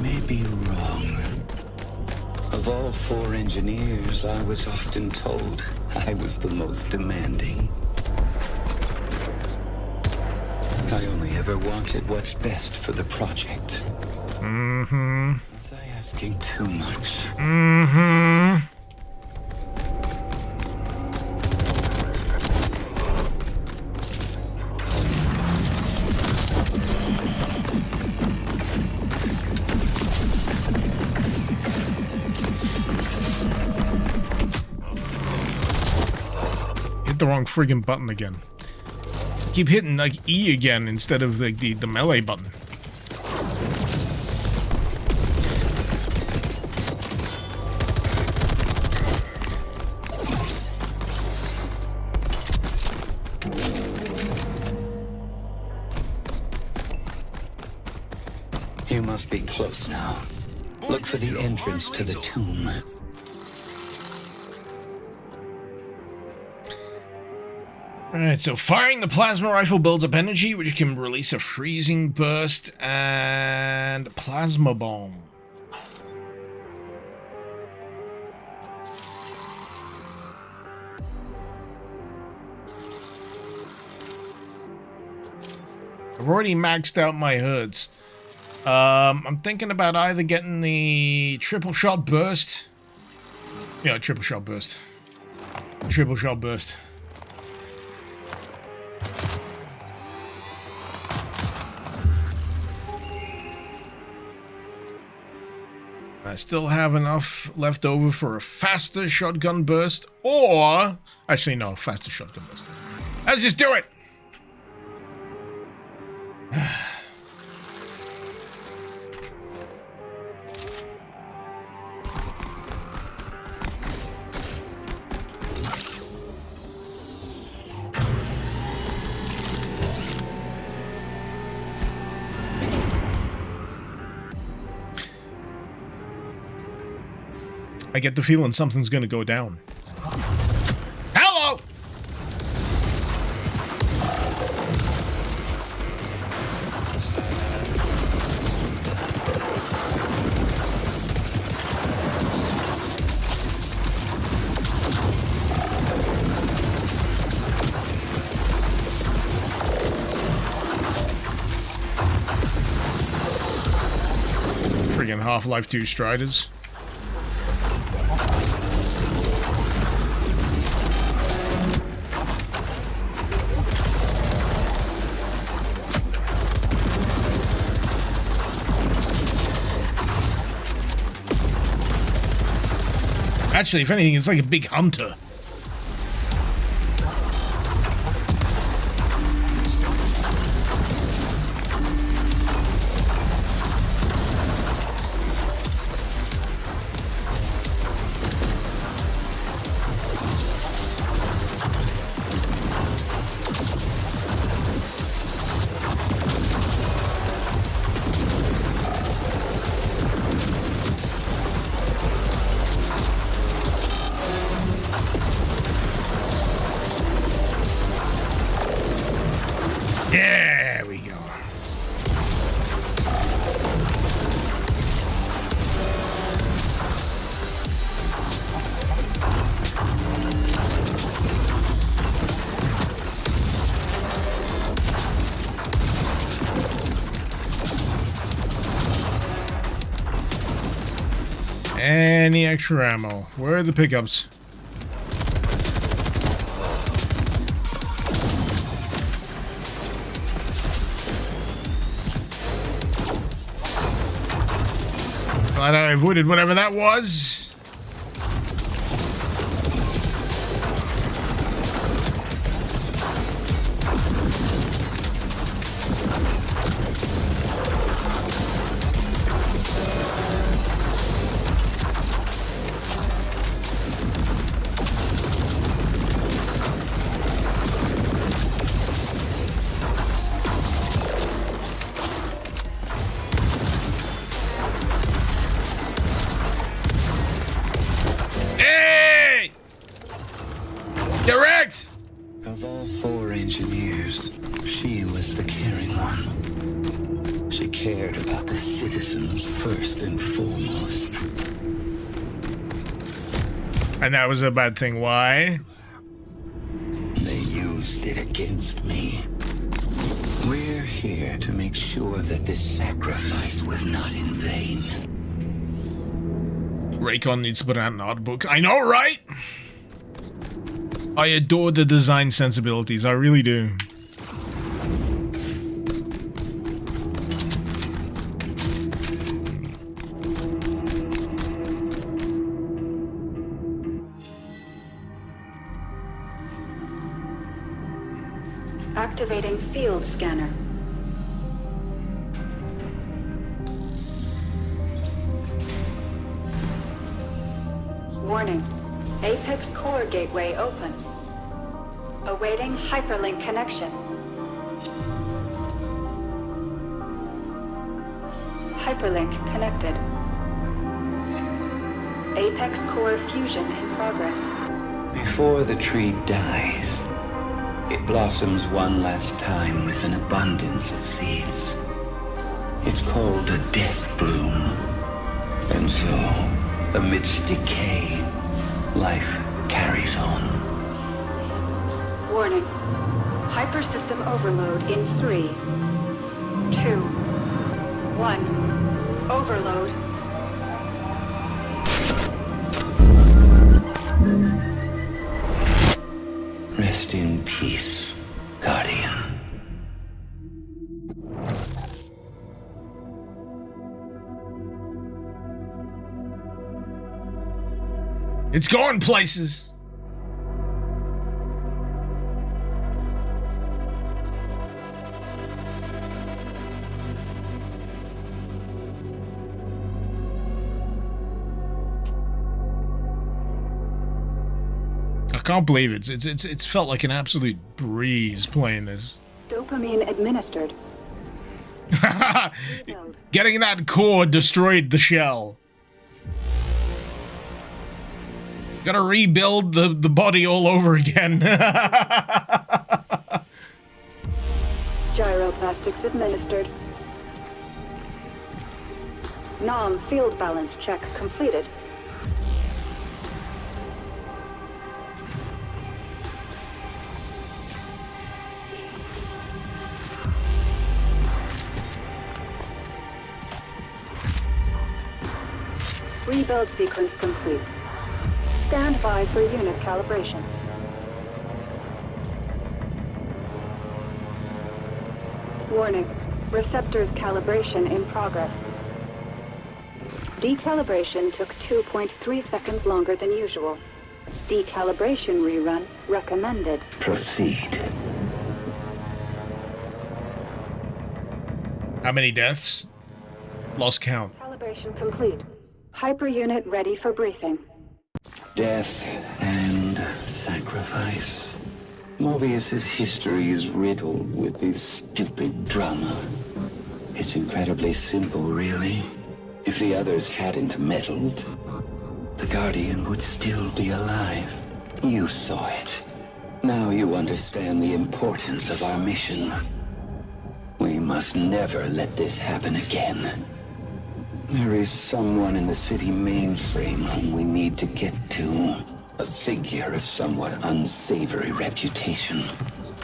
may be wrong. Of all 4 engineers, I was often told I was the most demanding. I only ever wanted what's best for the project. Mm-hmm. Was I asking too much? Mm-hmm. hit the wrong friggin' button again. Keep hitting like E again instead of like the melee button. You must be close now. Look for the entrance to the tomb. Alright, so firing the plasma rifle builds up energy, which can release a freezing burst and plasma bomb. I've already maxed out my hoods. I'm thinking about either getting the triple shot burst. Yeah, triple shot burst. Triple shot burst. I still have enough left over for a faster shotgun burst, or... Actually, no, faster shotgun burst. Let's just do it! I get the feeling something's gonna go down. Hello! Friggin' Half-Life 2 Striders. Actually, if anything, it's like a big hunter. There we go. Any extra ammo? Where are the pickups? Glad I avoided whatever that was. Direct! Of all 4 engineers, she was the caring one. She cared about the citizens first and foremost. And that was a bad thing. Why? They used it against me. We're here to make sure that this sacrifice was not in vain. Raycon needs to put out an art book. I know, right? I adore the design sensibilities. I really do. Activating field scanner. Warning. Apex core gateway open. Awaiting hyperlink connection. Hyperlink connected. Apex core fusion in progress. Before the tree dies, it blossoms one last time with an abundance of seeds. It's called a death bloom. And so, amidst decay, life carries on. Warning. Hypersystem overload in 3, 2, 1. Overload. Rest in peace, Guardian. It's going places. I can't believe it. It's felt like an absolute breeze playing this. Dopamine administered. Getting that core destroyed the shell. Gotta rebuild the body all over again. Gyroplastics administered. Nom field balance check completed. Rebuild sequence complete. Stand by for unit calibration. Warning. Receptors calibration in progress. Decalibration took 2.3 seconds longer than usual. Decalibration rerun recommended. Proceed. How many deaths? Lost count. Calibration complete. Hyperunit ready for briefing. Death and sacrifice. Mobius's history is riddled with this stupid drama. It's incredibly simple, really. If the others hadn't meddled, the Guardian would still be alive. You saw it. Now you understand the importance of our mission. We must never let this happen again. There is someone in the city mainframe whom we need to get to. A figure of somewhat unsavory reputation.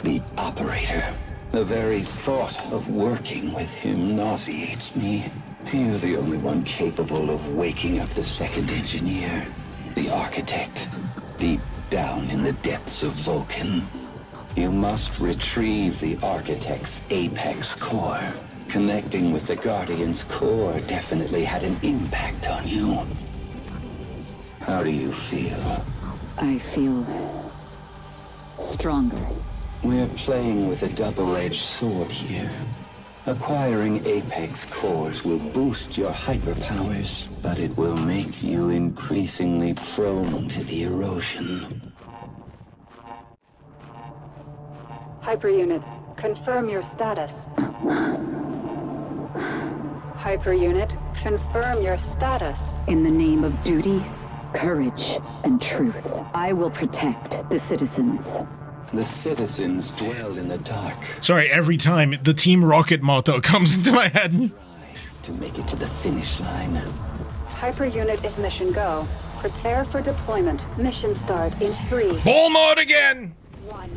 The Operator. The very thought of working with him nauseates me. He is the only one capable of waking up the second engineer. The Architect. Deep down in the depths of Vulcan. You must retrieve the Architect's apex core. Connecting with the Guardian's core definitely had an impact on you. How do you feel? I feel stronger. We're playing with a double-edged sword here. Acquiring apex cores will boost your hyperpowers, but it will make you increasingly prone to the erosion. Hyperunit, confirm your status. Hyperunit, confirm your status. In the name of duty, courage, and truth, I will protect the citizens. The citizens dwell in the dark. Sorry, every time the Team Rocket motto comes into my head. Drive to make it to the finish line. Hyperunit is mission go. Prepare for deployment. Mission start in 3, Ball mode again! 1.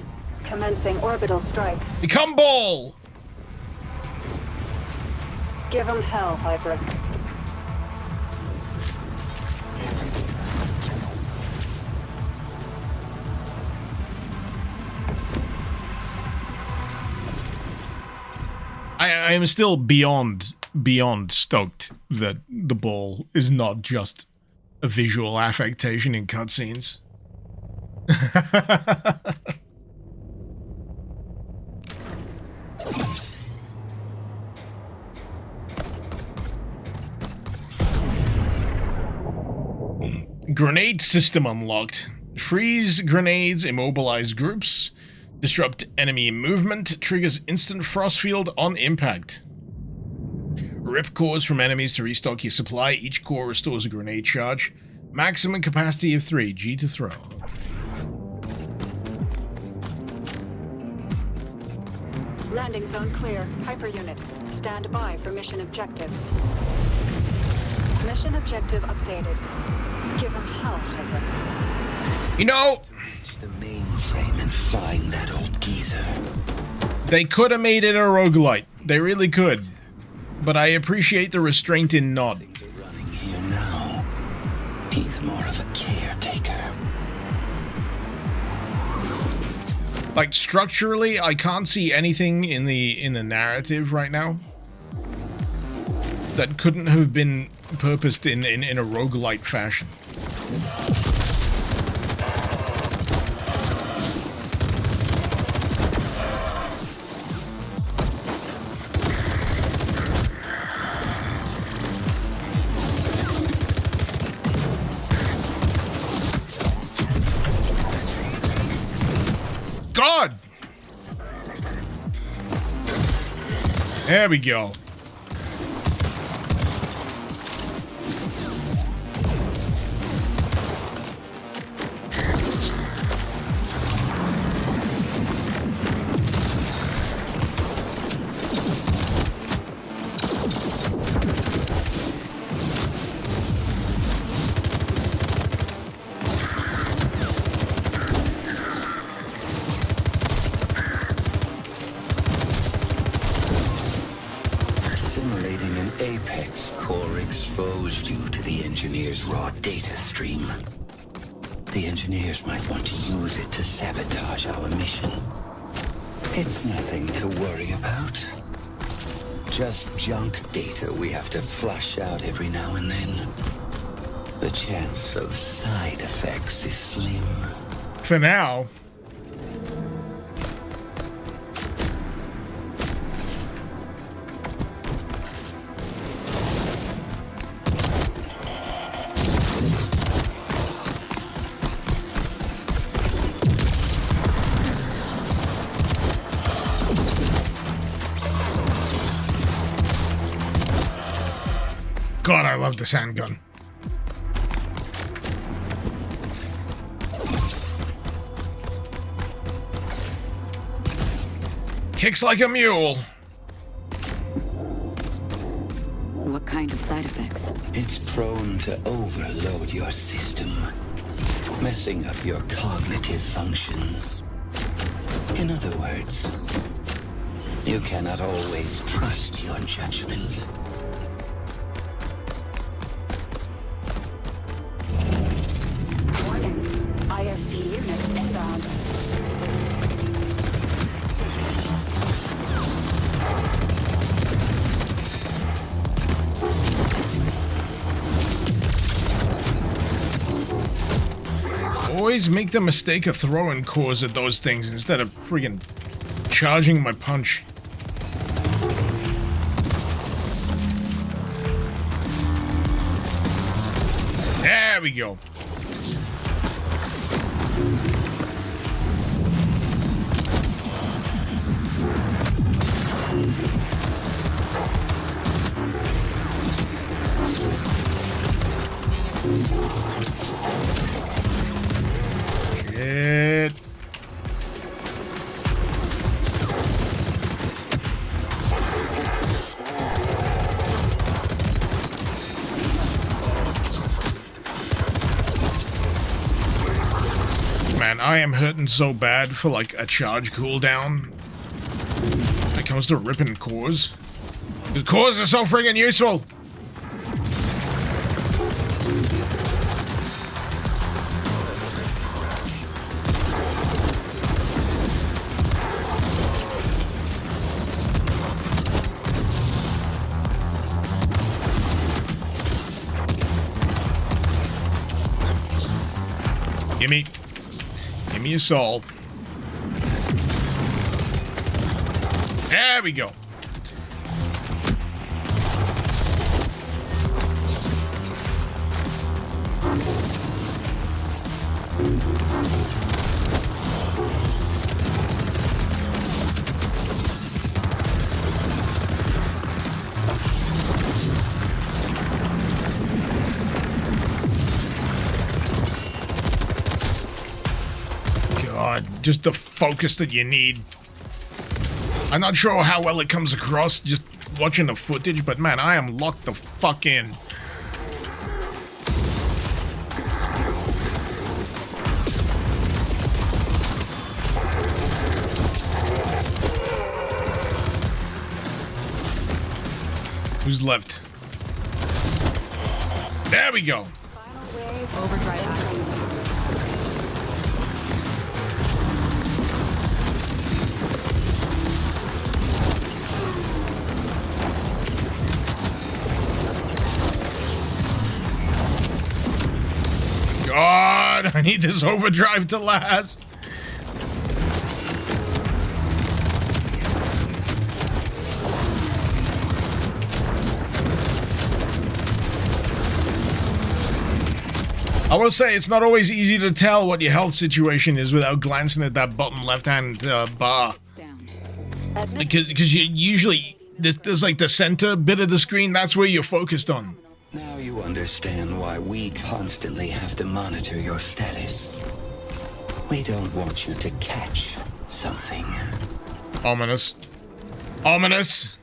Commencing orbital strike. Become ball! Give 'em hell, Hyper. I am still beyond stoked that the ball is not just a visual affectation in cutscenes. Grenade system unlocked. Freeze grenades, immobilize groups. Disrupt enemy movement. Triggers instant frost field on impact. Rip cores from enemies to restock your supply. Each core restores a grenade charge. Maximum capacity of 3. G to throw. Landing zone clear. Hyper unit, stand by for mission objective. Mission objective updated. Give him hell, Hyper. You know, Reach the mainframe and find that old geezer. they could have made it a roguelite. They really could. But I appreciate the restraint in not. Things are running here now. He's more of a caretaker. Like, structurally, I can't see anything in the narrative right now that couldn't have been purposed in a roguelite fashion. God! There we go. Simulating an Apex core exposed you to the engineer's raw data stream. The engineers might want to use it to sabotage our mission. It's nothing to worry about. Just junk data we have to flush out every now and then. The chance of side effects is slim. For now. God, I love this handgun. Kicks like a mule. What kind of side effects? It's prone to overload your system, messing up your cognitive functions. In other words, you cannot always trust your judgment. Warning. ISC unit inbound. Always make the mistake of throwing cores at those things instead of friggin' charging my punch. There we go. Shit. Man, I am hurting so bad for like a charge cooldown when it comes to ripping cores. Because cores are so friggin' useful! Give me a soul. There we go. God, just the focus that you need. I'm not sure how well it comes across just watching the footage, but man, I am locked the fuck in. Who's left? There we go. Overdrive active. God, I need this overdrive to last. I will say it's not always easy to tell what your health situation is without glancing at that bottom left-hand bar. Because you usually there's like the center bit of the screen. That's where you're focused on. Now you understand why we constantly have to monitor your status. We don't want you to catch something. Ominous. Ominous.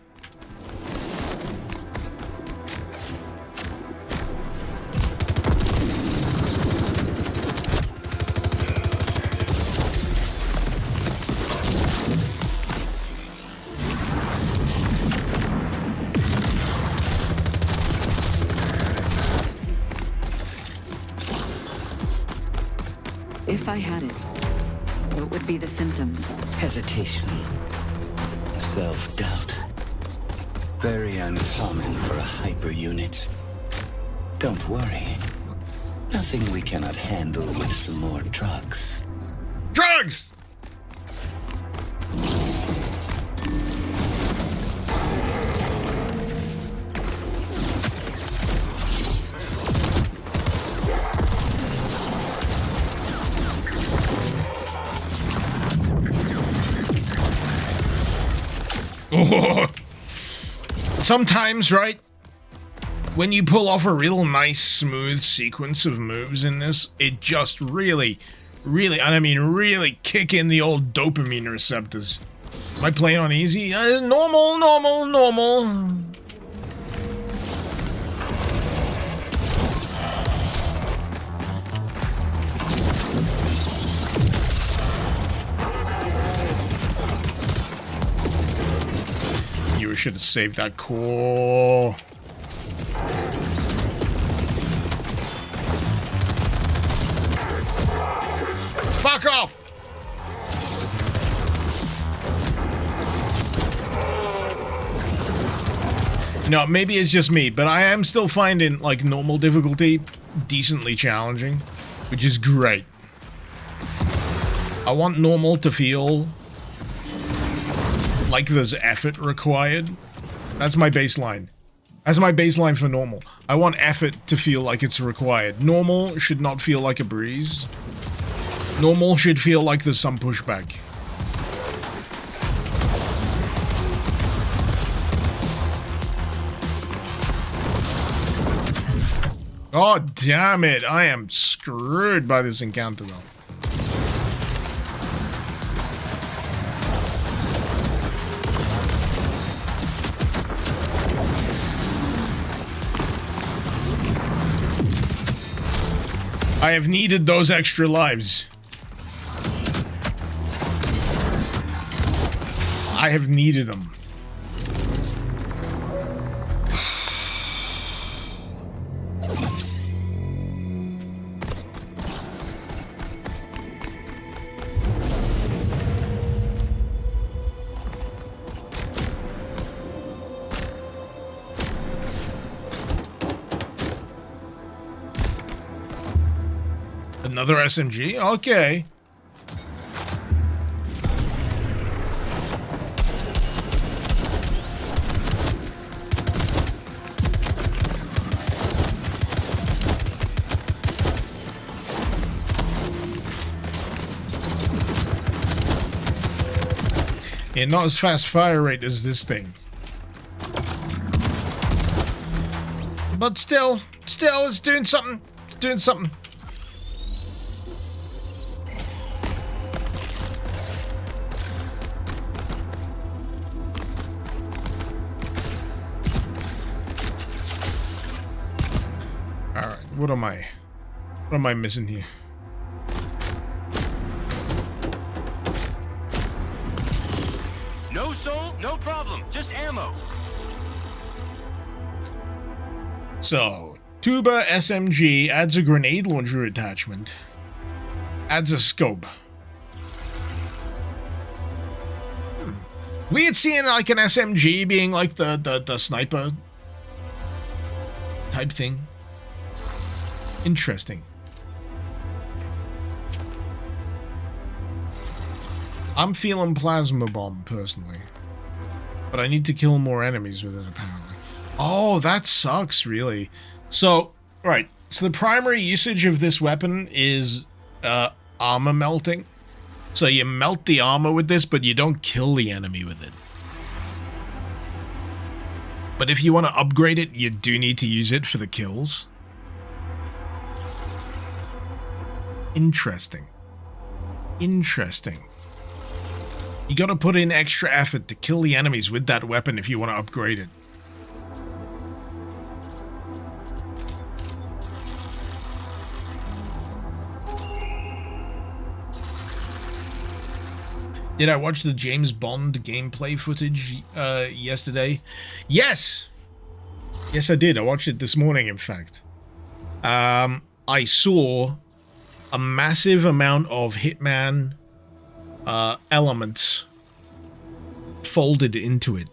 If I had it, what would be the symptoms? Hesitation. Self-doubt. Very uncommon for a hyper unit. Don't worry. Nothing we cannot handle with some more drugs. Drugs! Oh. Sometimes, right, when you pull off a real nice, smooth sequence of moves in this, it just really, and I mean really kick in the old dopamine receptors. Am I playing on easy? Normal. You should have saved that core. Fuck off! No, maybe it's just me, but I am still finding, like, normal difficulty decently challenging, which is great. I want normal to feel like there's effort required. That's my baseline. That's my baseline for normal. I want effort to feel like it's required. Normal should not feel like a breeze. Normal should feel like there's some pushback. Oh, damn it. I am screwed by this encounter, though. I have needed those extra lives. I have needed them. Another SMG? Okay. Yeah, not as fast fire rate as this thing. But still, it's doing something. It's doing something. What am I? What am I missing here? No soul, no problem. Just ammo. So, Tuba SMG adds a grenade launcher attachment. Adds a scope. Weird seeing like an SMG being like the sniper type thing. Interesting. I'm feeling plasma bomb personally, but I need to kill more enemies with it apparently. Oh, that sucks really. So, right. So the primary usage of this weapon is armor melting. So you melt the armor with this, but you don't kill the enemy with it. But if you want to upgrade it, you do need to use it for the kills. Interesting. Interesting. You gotta put in extra effort to kill the enemies with that weapon if you want to upgrade it. Did I watch the James Bond gameplay footage yesterday? Yes! Yes, I did. I watched it this morning, in fact. I saw a massive amount of Hitman elements folded into it.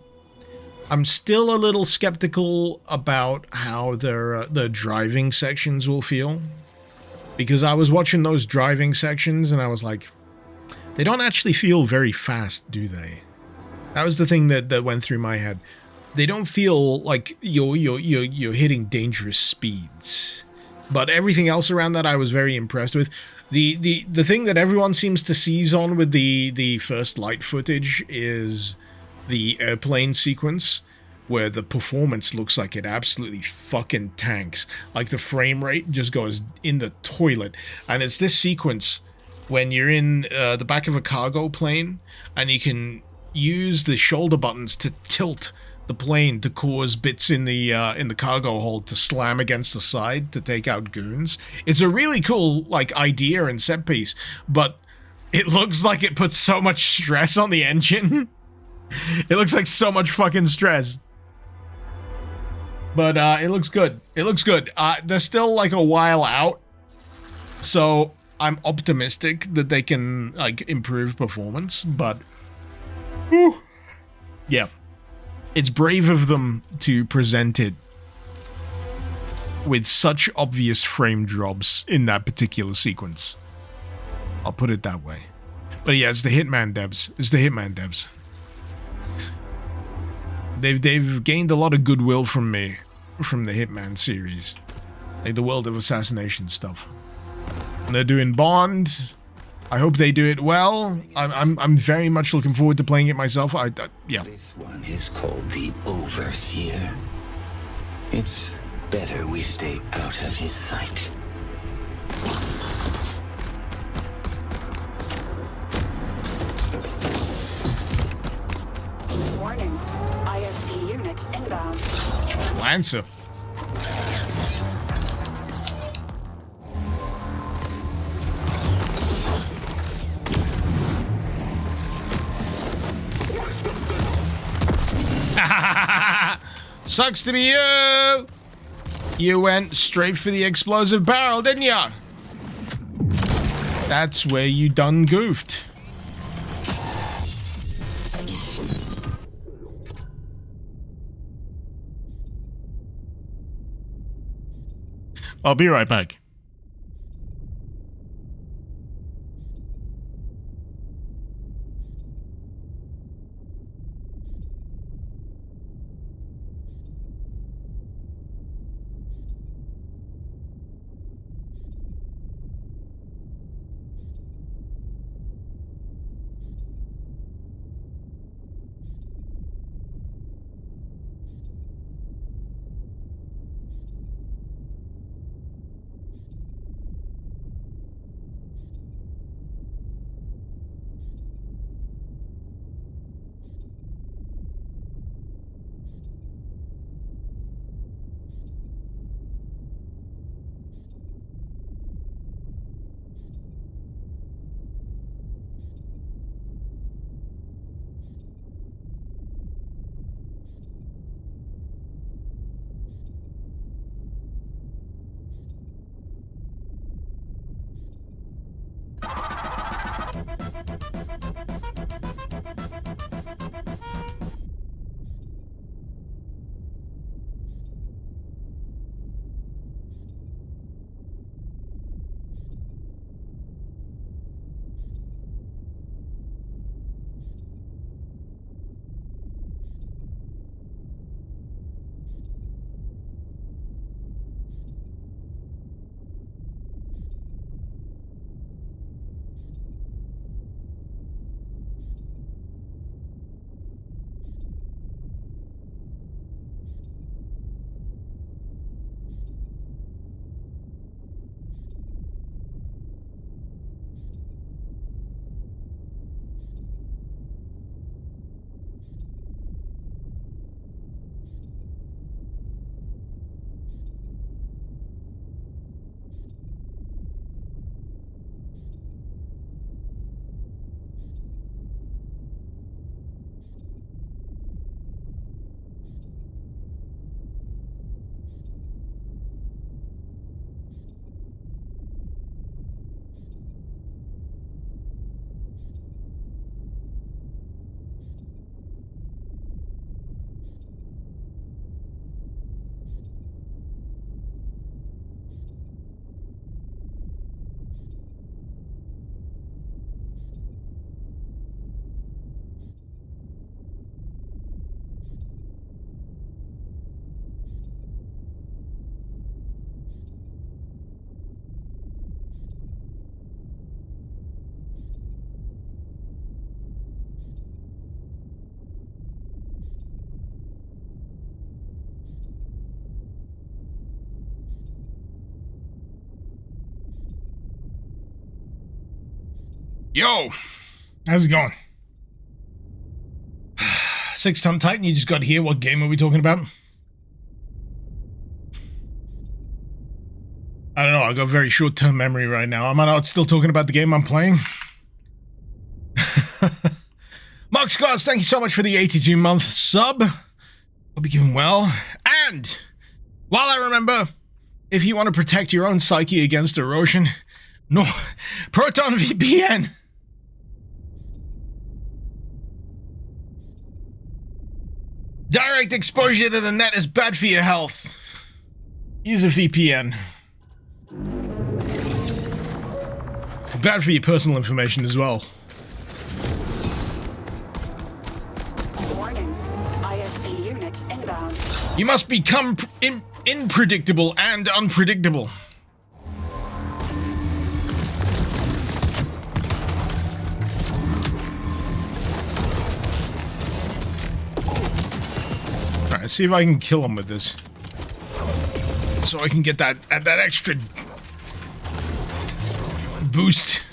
I'm still a little skeptical about how the driving sections will feel. Because I was watching those driving sections and I was like, they don't actually feel very fast, do they? That was the thing that went through my head. They don't feel like you're hitting dangerous speeds. But everything else around that I was very impressed with. The thing that everyone seems to seize on with the first light footage is the airplane sequence, where the performance looks like it absolutely fucking tanks. Like the frame rate just goes in the toilet. And it's this sequence when you're in the back of a cargo plane and you can use the shoulder buttons to tilt the plane to cause bits in the cargo hold to slam against the side to take out goons. It's a really cool like idea and set piece, but it looks like it puts so much stress on the engine. It looks like so much fucking stress. But it looks good. It looks good. They're still like a while out, so I'm optimistic that they can like improve performance, but whew, yeah. It's brave of them to present it with such obvious frame drops in that particular sequence. I'll put it that way. But yeah, it's the Hitman devs. It's the Hitman devs. They've gained a lot of goodwill from me, from the Hitman series. Like the World of Assassination stuff. And they're doing Bond. I hope they do it well. I'm very much looking forward to playing it myself. Yeah. This one is called the Overseer. It's better we stay out of his sight. Warning. ISP units inbound. Lancer. Sucks to be you! You went straight for the explosive barrel, didn't ya? That's where you done goofed. I'll be right back. Yo, how's it going? 6-Ton Titan, you just got here. What game are we talking about? I don't know, I got very short-term memory right now. Am I not still talking about the game I'm playing? Mark Scars, thank you so much for the 82-month sub. Hope you're doing well. And, while I remember, if you want to protect your own psyche against erosion, no, Proton VPN. Direct exposure to the net is bad for your health. Use a VPN. Bad for your personal information as well. Warning. ISP units inbound. You must become unpredictable and unpredictable. Alright, let's see if I can kill him with this. So I can get that extra boost.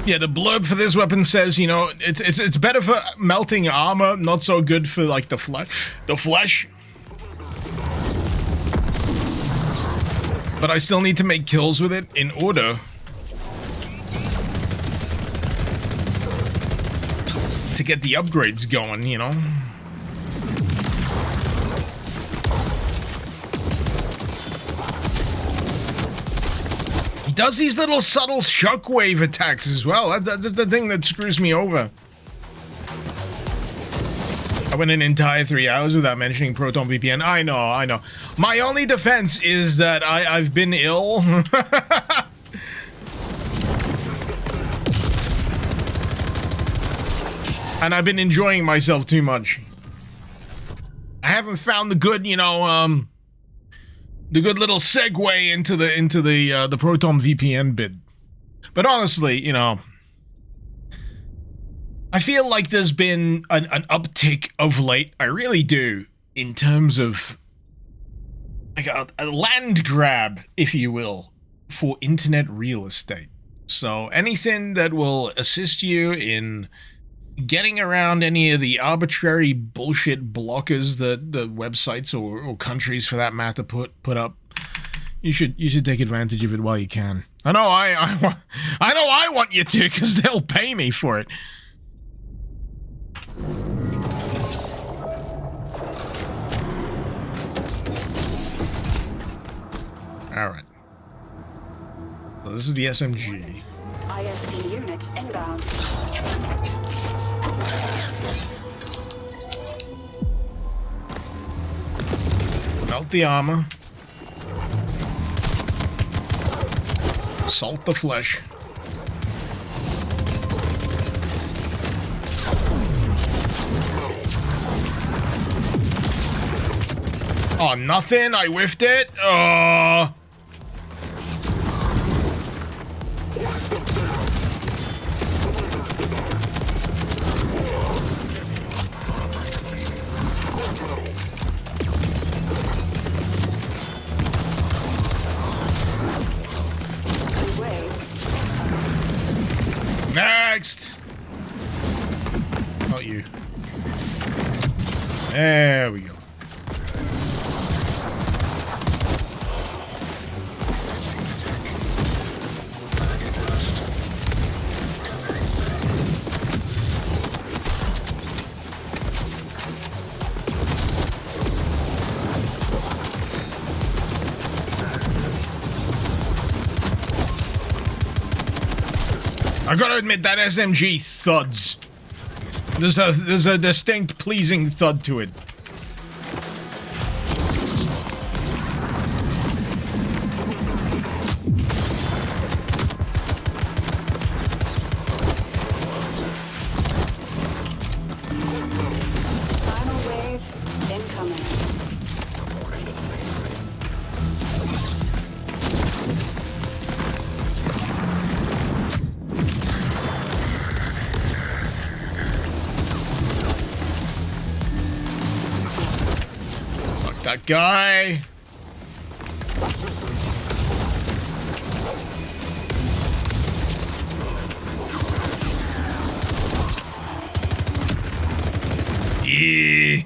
Yeah, the blurb for this weapon says, you know, it's better for melting armor, not so good for like the flesh. But I still need to make kills with it in order to get the upgrades going, you know. He does these little subtle shockwave attacks as well. That's the thing that screws me over. I went an entire 3 hours without mentioning Proton VPN. I know. My only defense is that I've been ill. And I've been enjoying myself too much. I haven't found the good, you know, the good little segue into the Proton VPN bit. But honestly, you know, I feel like there's been an uptick of late. I really do, in terms of like a land grab, if you will, for internet real estate. So anything that will assist you in getting around any of the arbitrary bullshit blockers that the websites or countries, for that matter, put up, you should take advantage of it while you can. I know I want you to, because they'll pay me for it. All right. So this is the SMG. ISP units inbound. Melt the armor. Salt the flesh. Oh, nothing? I whiffed it? Next! Not you. There we go. I gotta admit, that SMG thuds. There's a distinct, pleasing thud to it. Final wave incoming. guy. Yeah.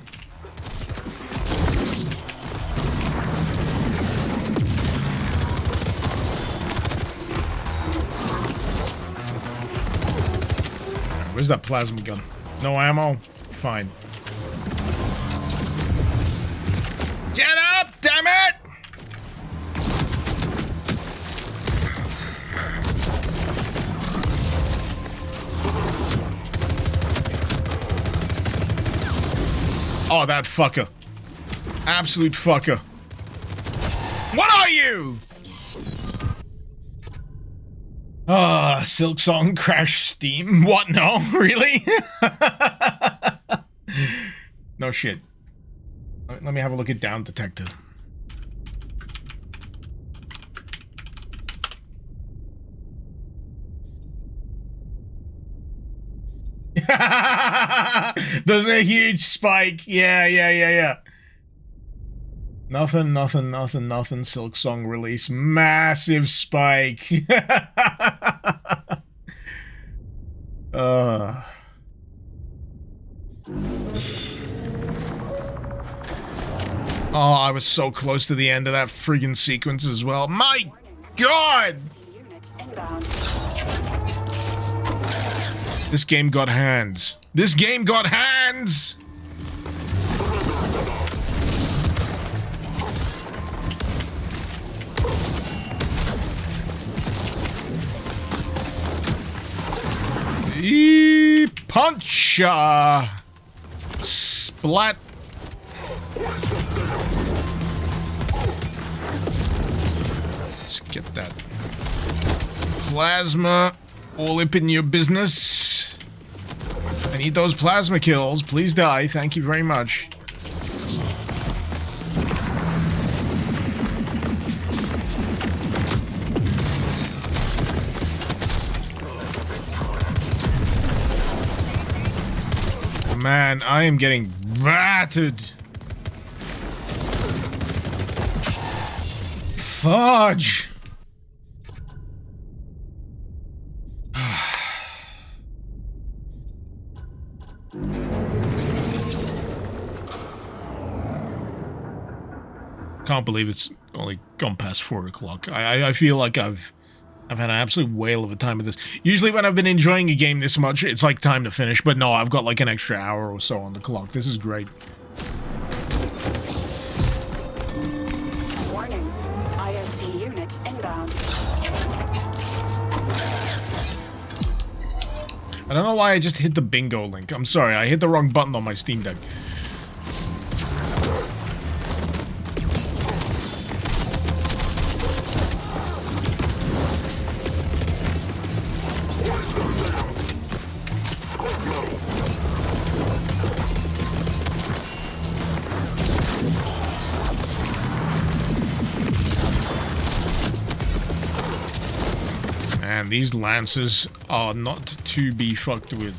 Where's that plasma gun? No ammo? Fine. Get up, damn it! Oh, that fucker. Absolute fucker. What are you? Ah, Silk Song crash Steam. What? No? Really? No shit. Let me have a look at Down Detector. There's a huge spike. Yeah. Nothing. Silk Song release. Massive spike. Oh, I was so close to the end of that friggin' sequence as well. My God! This game got hands. This game got hands! Punch! Splat! Let's get that plasma all up in your business. I need those plasma kills. Please die. Thank you very much. Man, I am getting battered. Fudge. Can't believe it's only gone past 4 o'clock. I feel like I've had an absolute whale of a time with this. Usually when I've been enjoying a game this much, it's like time to finish. But no, I've got like an extra hour or so on the clock. This is great. Warning. ISC units inbound. I don't know why I just hit the bingo link. I'm sorry, I hit the wrong button on my Steam Deck. Man, these lancers are not to be fucked with.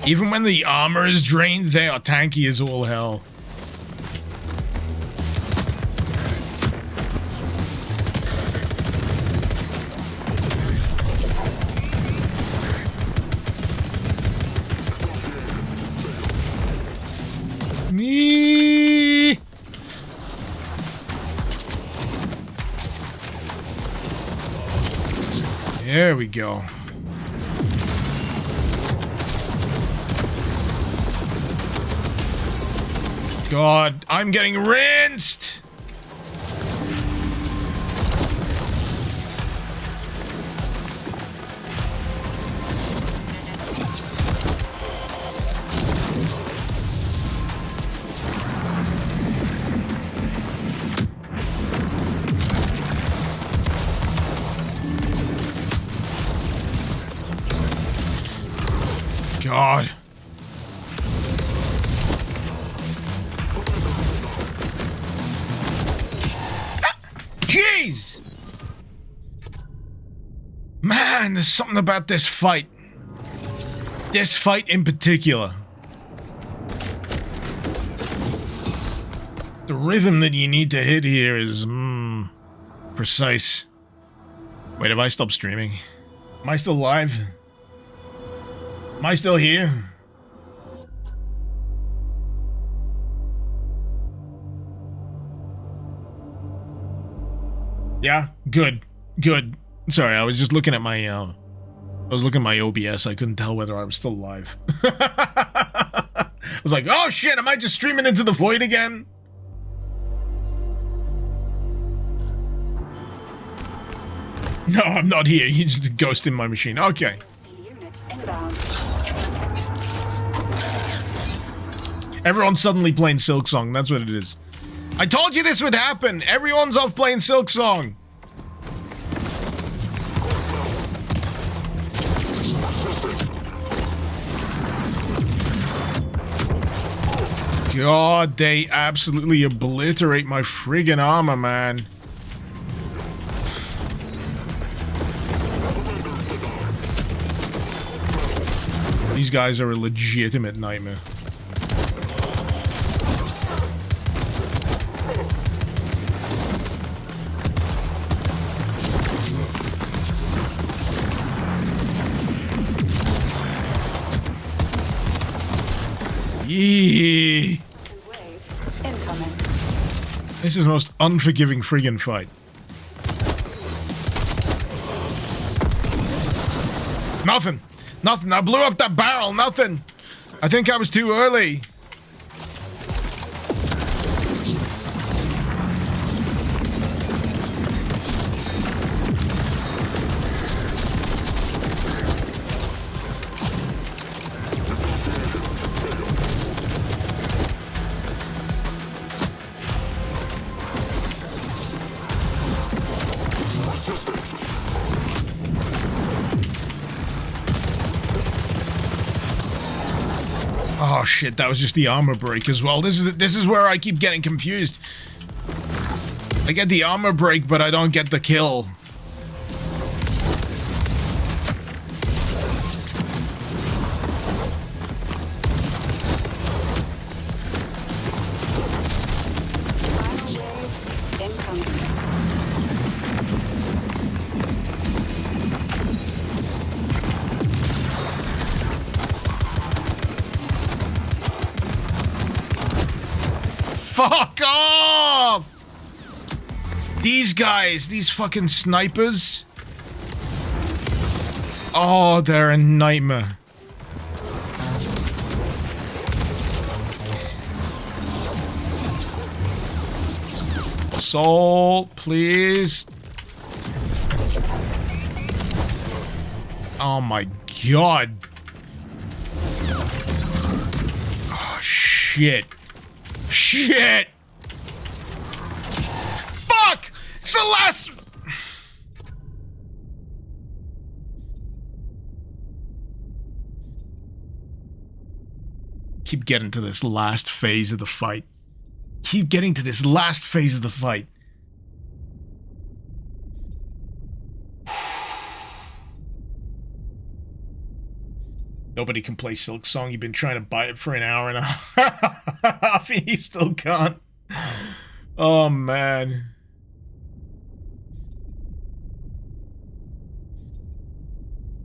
Even when the armor is drained, they are tanky as all hell. Nee. There we go. God, I'm getting rinsed! God. Jeez! Man, there's something about this fight. This fight in particular. The rhythm that you need to hit here is, precise. Wait, have I stopped streaming? Am I still live? Am I still here? Yeah? Good. Good. Sorry, I was just looking at my, I was looking at my OBS. I couldn't tell whether I was still live. I was like, oh shit, am I just streaming into the void again? No, I'm not here. He's just a ghost in my machine. Okay. Everyone's suddenly playing Silksong. That's what it is. I told you this would happen. Everyone's off playing Silksong. God, they absolutely obliterate my friggin' armor, man. These guys are a legitimate nightmare. Yee. This is the most unforgiving friggin' fight. Nothing. Nothing. I blew up that barrel. Nothing. I think I was too early. Oh shit, that was just the armor break as well. This is where I keep getting confused. I get the armor break, but I don't get the kill. Fuck off! These guys, these fucking snipers. Oh, they're a nightmare. Salt, please. Oh my god. Oh shit. Shit! Fuck! It's the last... Keep getting to this last phase of the fight. Keep getting to this last phase of the fight. Nobody can play Silksong. You've been trying to buy it for an hour and a half. And you still can't. Oh, man.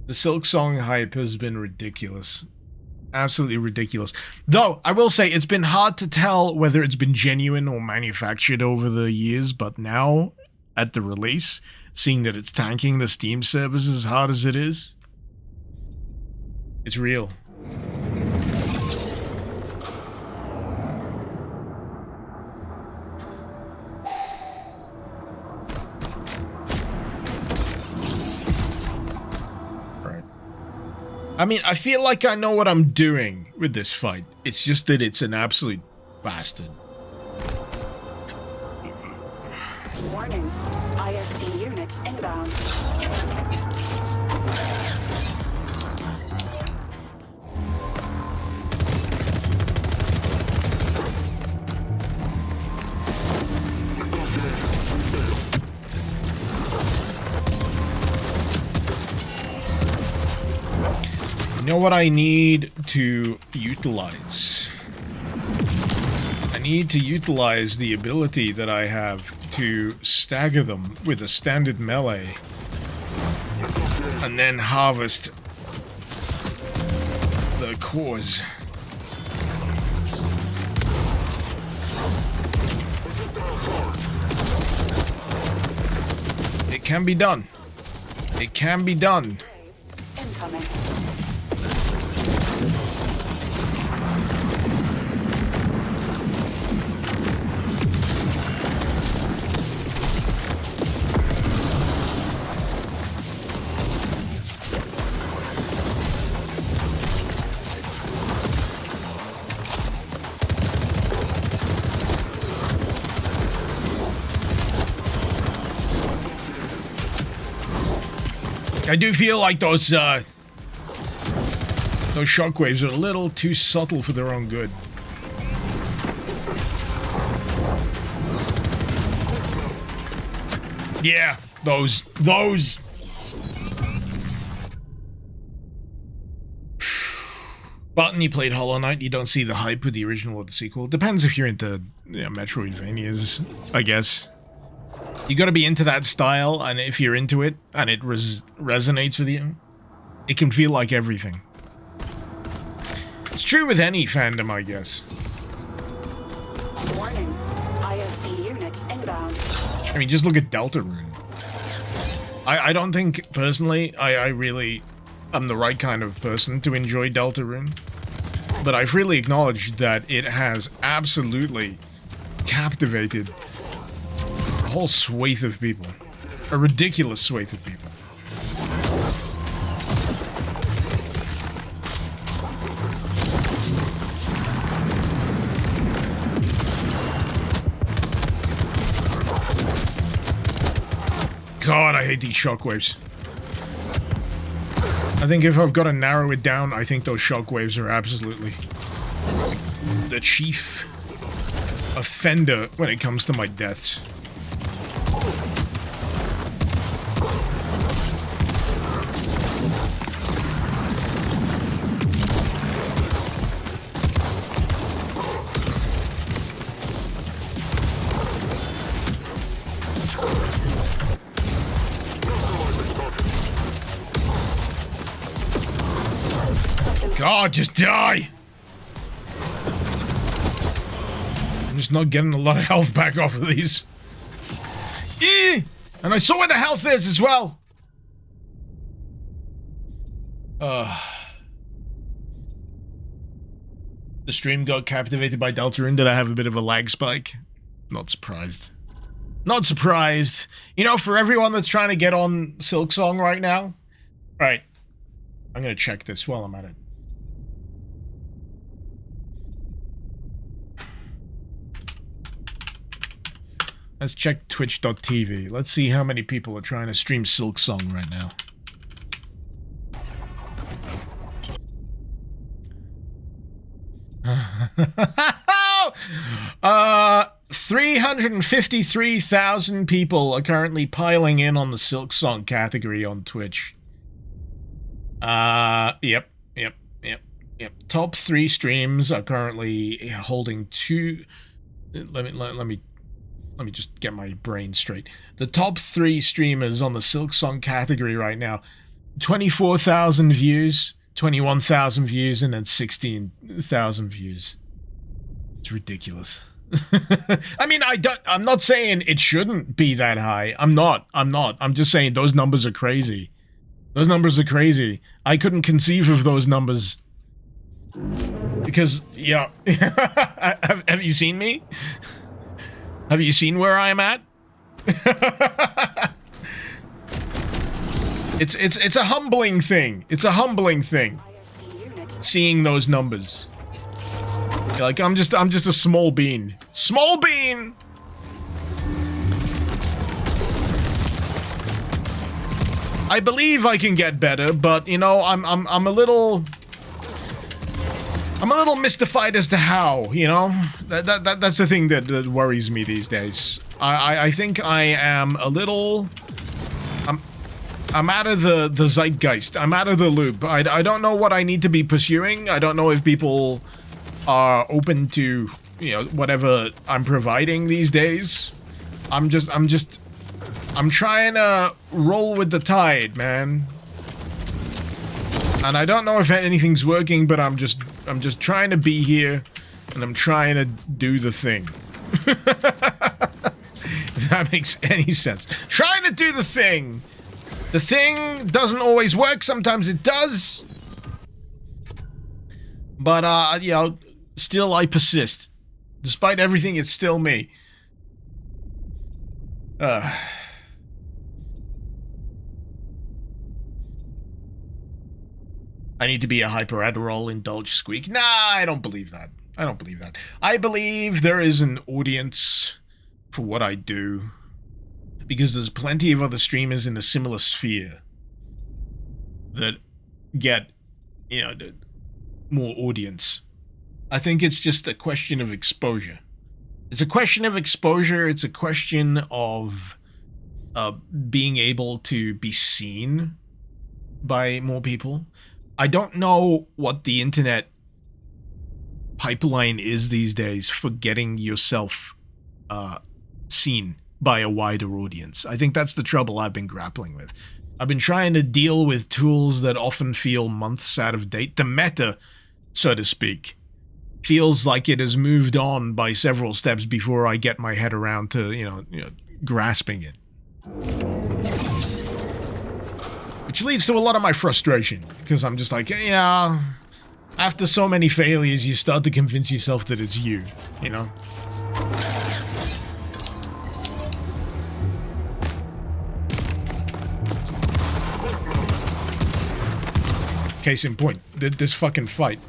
The Silksong hype has been ridiculous. Absolutely ridiculous. Though, I will say, it's been hard to tell whether it's been genuine or manufactured over the years, but now, at the release, seeing that it's tanking the Steam servers as hard as it is, it's real. Right. I mean, I feel like I know what I'm doing with this fight. It's just that it's an absolute bastard. Warning. ISC units inbound. You know what I need to utilize? I need to utilize the ability that I have to stagger them with a standard melee. And then harvest the cores. It can be done. It can be done. Incoming. I do feel like those shockwaves are a little too subtle for their own good. Yeah, those. Button, you played Hollow Knight, you don't see the hype with the original or the sequel. Depends if you're into Metroidvanias, I guess. You gotta be into that style, and if you're into it, and it resonates with you, it can feel like everything. It's true with any fandom, I guess. Warning. ISC units inbound. I mean, just look at Deltarune. I don't think, personally, I really am the right kind of person to enjoy Deltarune. But I freely acknowledge that it has absolutely captivated a whole swathe of people. A ridiculous swathe of people. God, I hate these shockwaves. I think if I've got to narrow it down, I think those shockwaves are absolutely the chief offender when it comes to my deaths. God, just die! I'm just not getting a lot of health back off of these. And I saw where the health is as well! The stream got captivated by Deltarune. Did I have a bit of a lag spike? Not surprised. Not surprised. You know, for everyone that's trying to get on Silksong right now... Right. I'm gonna check this while I'm at it. Let's check twitch.tv. Let's see how many people are trying to stream Silksong right now. 353,000 people are currently piling in on the Silksong category on Twitch. Yep. Top 3 streams are currently holding 2. Let me just get my brain straight. The top 3 streamers on the Silksong category right now: 24,000 views, 21,000 views, and then 16,000 views. It's ridiculous. I mean, I'm not saying it shouldn't be that high. I'm not. I'm just saying those numbers are crazy. Those numbers are crazy. I couldn't conceive of those numbers. Because, yeah. Have you seen me? Have you seen where I am at? It's a humbling thing. It's a humbling thing. Seeing those numbers. Like, I'm just a small bean. Small bean! I believe I can get better, but you know, I'm a little mystified as to how, you know? That's the thing that worries me these days. I think I am a little... I'm out of the zeitgeist. I'm out of the loop. I don't know what I need to be pursuing. I don't know if people are open to you know, whatever I'm providing these days. I'm trying to roll with the tide, man. And I don't know if anything's working, but I'm just trying to be here, and I'm trying to do the thing. If that makes any sense. Trying to do the thing. The thing doesn't always work. Sometimes it does. But, you know, still I persist. Despite everything, it's still me. I need to be a hyper Adderall indulge squeak. Nah, I don't believe that. I don't believe that. I believe there is an audience for what I do, because there's plenty of other streamers in a similar sphere that get, you know, more audience. I think it's just a question of exposure. It's a question of exposure. It's a question of being able to be seen by more people. I don't know what the internet pipeline is these days for getting yourself seen by a wider audience. I think that's the trouble I've been grappling with. I've been trying to deal with tools that often feel months out of date. The meta, so to speak, feels like it has moved on by several steps before I get my head around to, you know, grasping it. Which leads to a lot of my frustration, because I'm just like, yeah, after so many failures, you start to convince yourself that it's you, you know? Case in point, this fucking fight.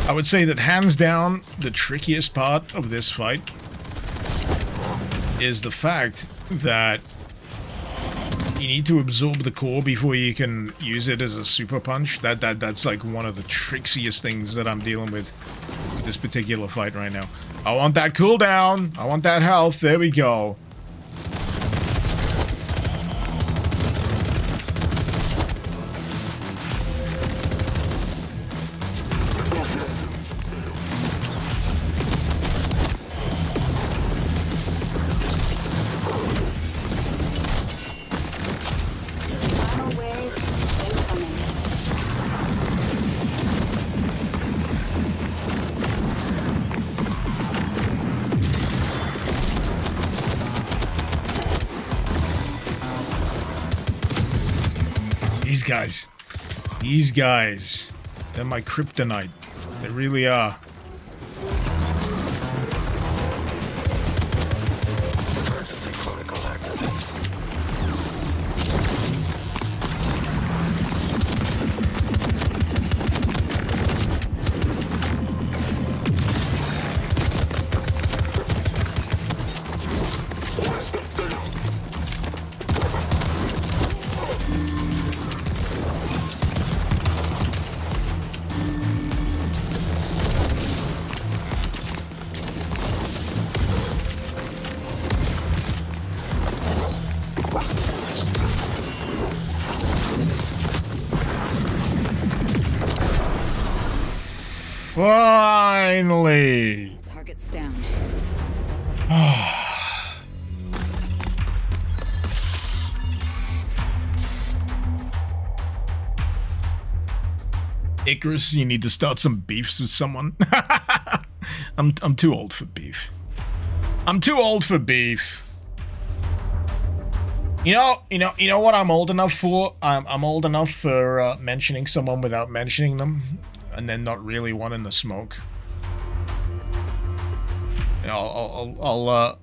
I would say that hands down, the trickiest part of this fight is the fact that you need to absorb the core before you can use it as a super punch. That's like one of the trickiest things that I'm dealing with this particular fight right now. I want that cooldown. I want that health. There we go. These guys, they're my kryptonite. They really are. Finally! Target's down. Icarus, you need to start some beefs with someone. I'm too old for beef. I'm too old for beef. You know what I'm old enough for? I'm old enough for mentioning someone without mentioning them, and then not really wanting to smoke. You know, I'll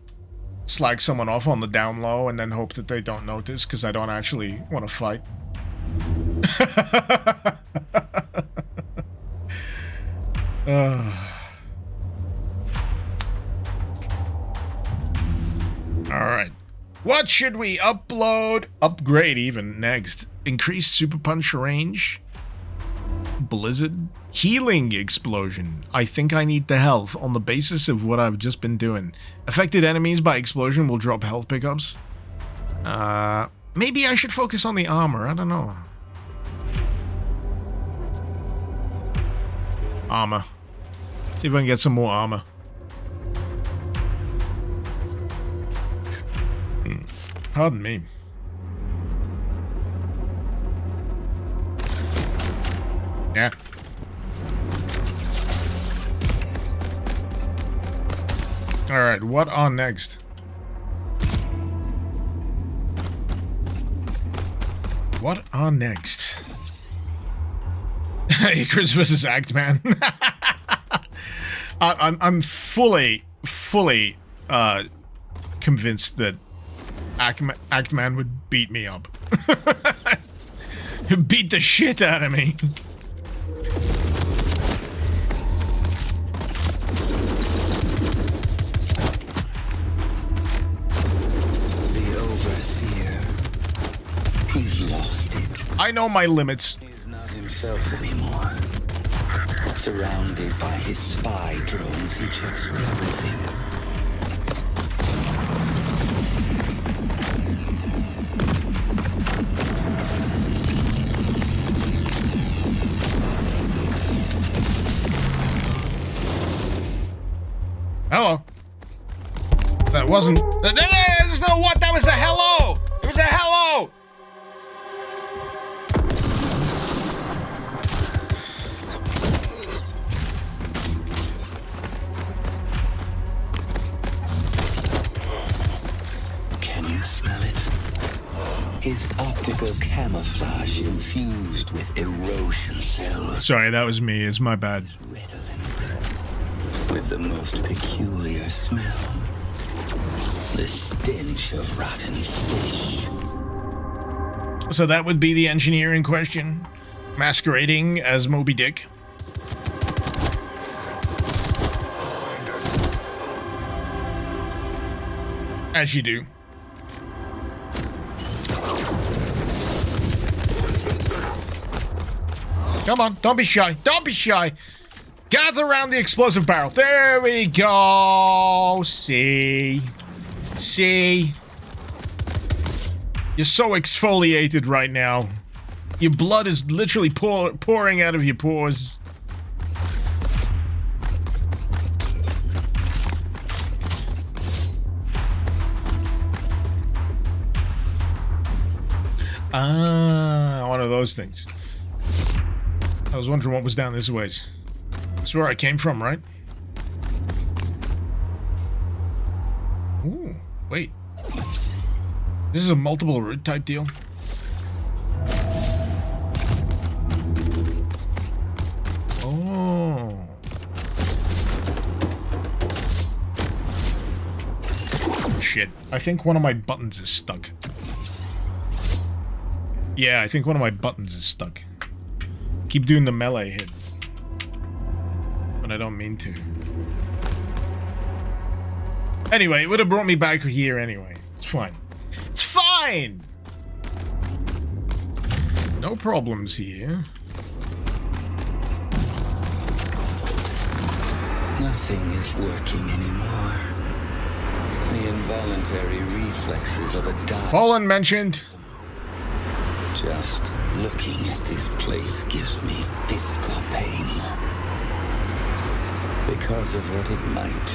slag someone off on the down low and then hope that they don't notice because I don't actually want to fight. Alright. What should we upload? Upgrade even next. Increase super punch range. Blizzard. Healing explosion. I think I need the health on the basis of what I've just been doing. Affected enemies by explosion will drop health pickups. Maybe I should focus on the armor. I don't know. Armor. See if I can get some more armor. Pardon me. Yeah. Alright, what on next? What on next? Icarus versus Actman. I'm fully convinced that Actman would beat me up. Beat the shit out of me. The Overseer. He's lost it. I know my limits. He's not himself anymore. Surrounded by his spy drones, he checks for everything. Hello. That wasn't... There's no what? That was a hello! It was a hello! Can you smell it? His optical camouflage infused with erosion cells. Sorry, that was me. It's my bad. With the most peculiar smell. The stench of rotten fish. So that would be the engineer in question, masquerading as Moby Dick. As you do. Come on, don't be shy. Don't be shy. Gather around the explosive barrel. There we go. See? See? You're so exfoliated right now. Your blood is literally pouring out of your pores. Ah, one of those things. I was wondering what was down this ways. That's where I came from, right? Ooh, wait. This is a multiple route type deal. Oh. Shit. I think one of my buttons is stuck. Yeah, I think one of my buttons is stuck. Keep doing the melee hit. But I don't mean to. Anyway, it would have brought me back here anyway. It's fine. It's fine! No problems here. Nothing is working anymore. The involuntary reflexes of a die. Poland mentioned. Just looking at this place gives me physical pain. Because of what it might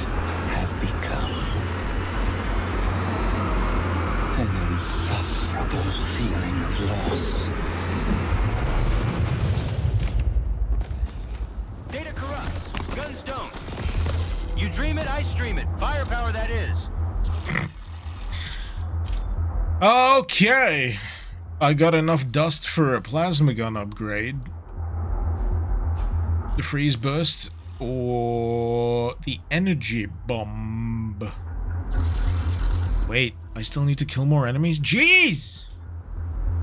have become. An insufferable feeling of loss. Data corrupts. Guns don't. You dream it, I stream it. Firepower, that is. Okay. I got enough dust for a plasma gun upgrade. The freeze burst or the energy bomb. Wait, I still need to kill more enemies? Jeez!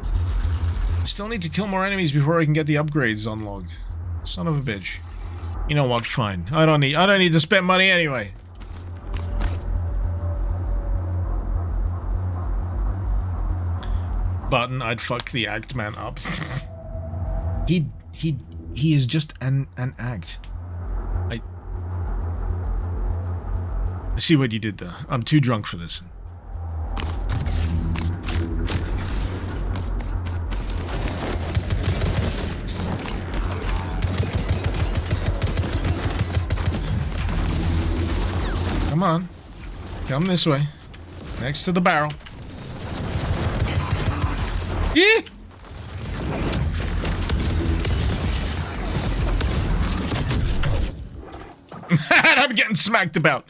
I still need to kill more enemies before I can get the upgrades unlocked. Son of a bitch. You know what? Fine. I don't need to spend money anyway. Button, I'd fuck the act man up. He is just an act. I see what you did there. I'm too drunk for this. Come on. Come this way. Next to the barrel. Yeah. I'm getting smacked about.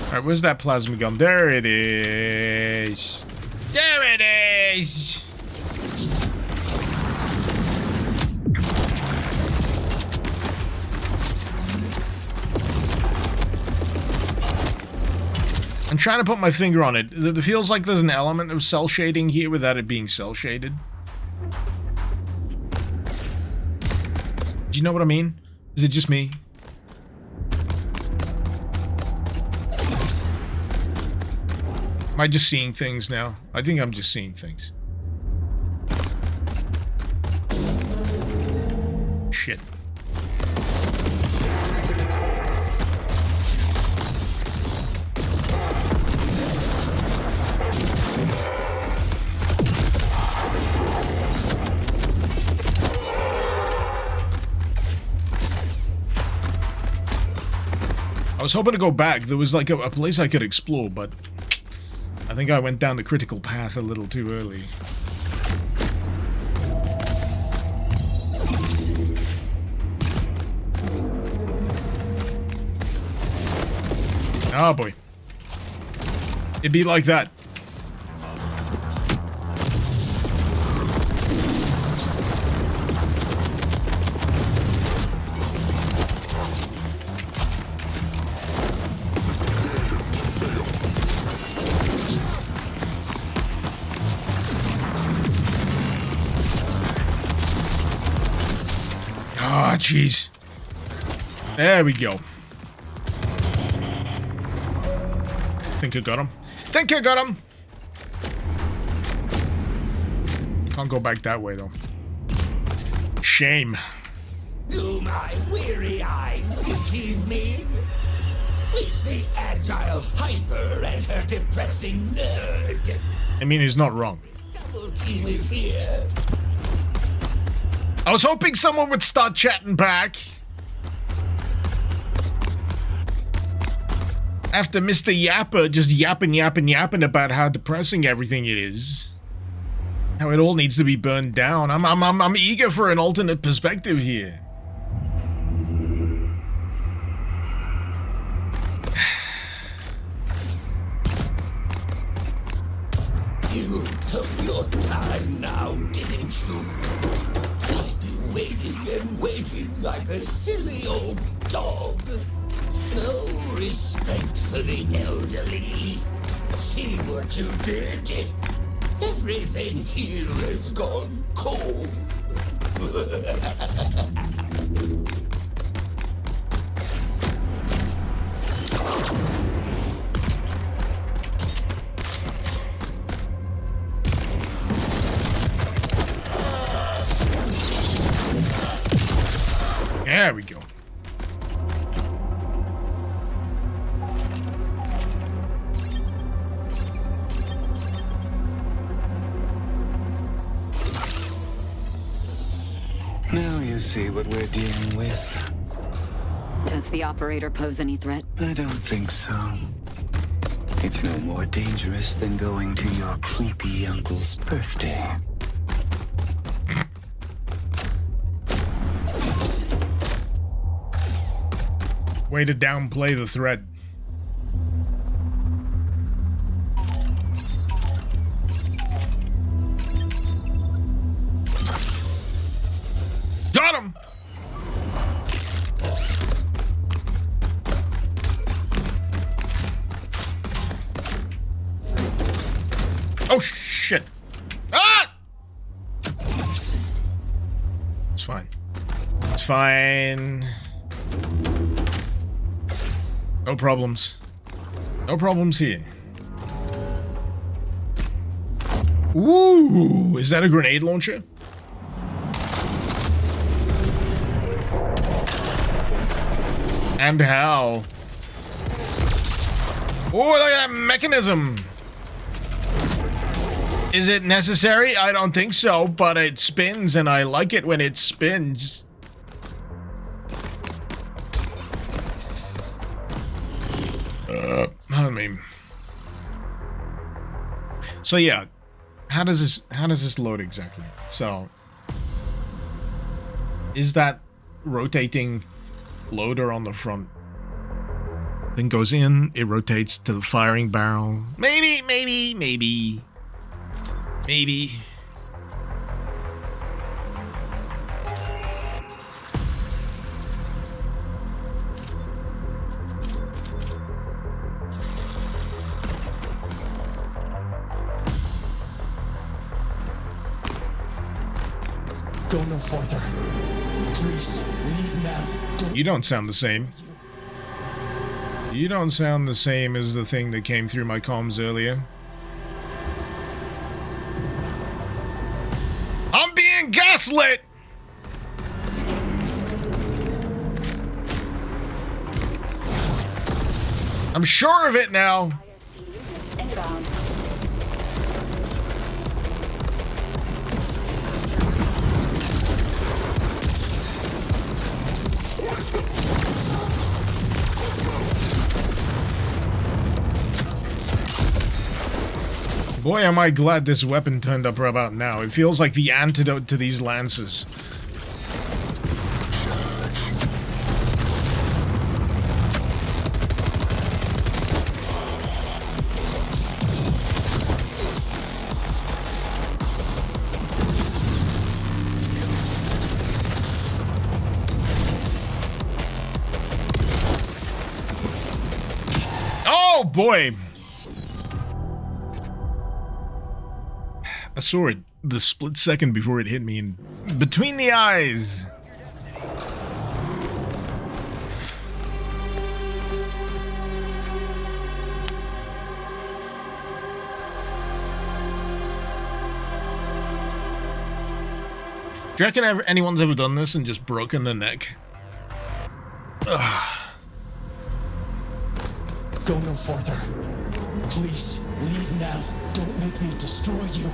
Alright, where's that plasma gun? There it is. There it is. I'm trying to put my finger on it. It feels like there's an element of cell shading here without it being cell shaded. Do you know what I mean? Is it just me? Am I just seeing things now? I think I'm just seeing things. Shit. I was hoping to go back. There was like a place I could explore, but I think I went down the critical path a little too early. Oh boy. It'd be like that. Ah, jeez. There we go. Think I got him. Think I got him! Can't go back that way, though. Shame. Do my weary eyes deceive me? It's the agile hyper and her depressing nerd. I mean, he's not wrong. Double team is here. I was hoping someone would start chatting back. After Mr. Yapper just yapping about how depressing everything it is. How it all needs to be burned down. I'm eager for an alternate perspective here. You took your time now, didn't you? Waiting and waiting like a silly old dog. No respect for the elderly. See what you did? Everything here has gone cold. There we go. Now you see what we're dealing with. Does the operator pose any threat? I don't think so. It's no more dangerous than going to your creepy uncle's birthday. Way to downplay the threat. Oh, shit. Ah! It's fine. It's fine. No problems. No problems here. Ooh, is that a grenade launcher? And how? Oh, look at that mechanism. Is it necessary? I don't think so, but it spins and I like it when it spins. I mean. So yeah, how does this load exactly? So is that rotating loader on the front? Then goes in, it rotates to the firing barrel. Maybe. Go no further. Please, leave now. You don't sound the same. You don't sound the same as the thing that came through my comms earlier. I'm being gaslit! I'm sure of it now. Inbound. Boy, am I glad this weapon turned up right about now. It feels like the antidote to these lances. Oh boy! I saw it the split second before it hit me in between the eyes. Do you reckon anyone's ever done this and just broken the neck? Ugh. Go no further. Please, leave now. Don't make me destroy you.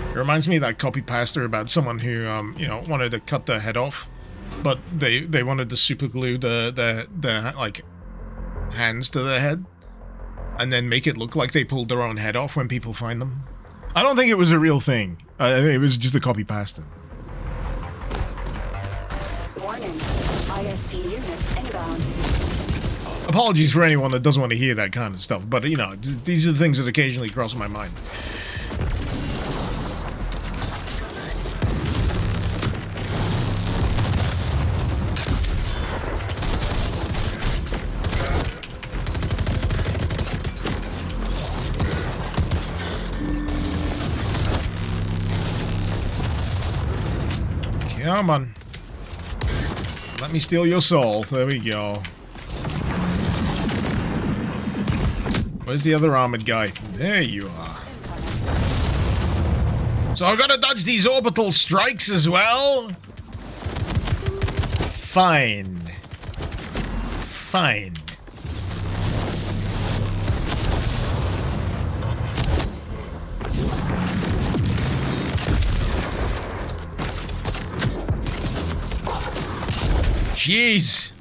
It reminds me of that copy paster about someone who, you know, wanted to cut their head off, but they wanted to super glue the like hands to their head, and then make it look like they pulled their own head off when people find them. I don't think it was a real thing. I think it was just a copy paster. Warning. ISC units inbound. Apologies for anyone that doesn't want to hear that kind of stuff, but you know, these are the things that occasionally cross my mind. Come on. Let me steal your soul. There we go. Where's the other armored guy? There you are. So I've got to dodge these orbital strikes as well? Fine. Fine. Jeez.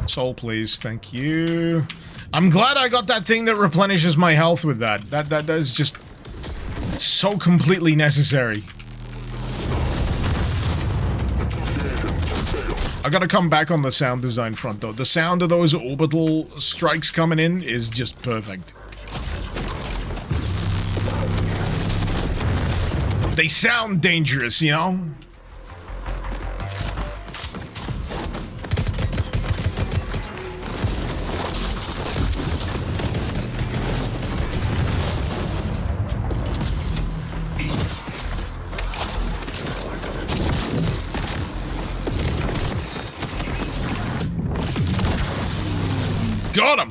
Soul, please. Thank you. I'm glad I got that thing that replenishes my health with that. That is just so completely necessary. I gotta come back on the sound design front, though. The sound of those orbital strikes coming in is just perfect. They sound dangerous, you know? Got him!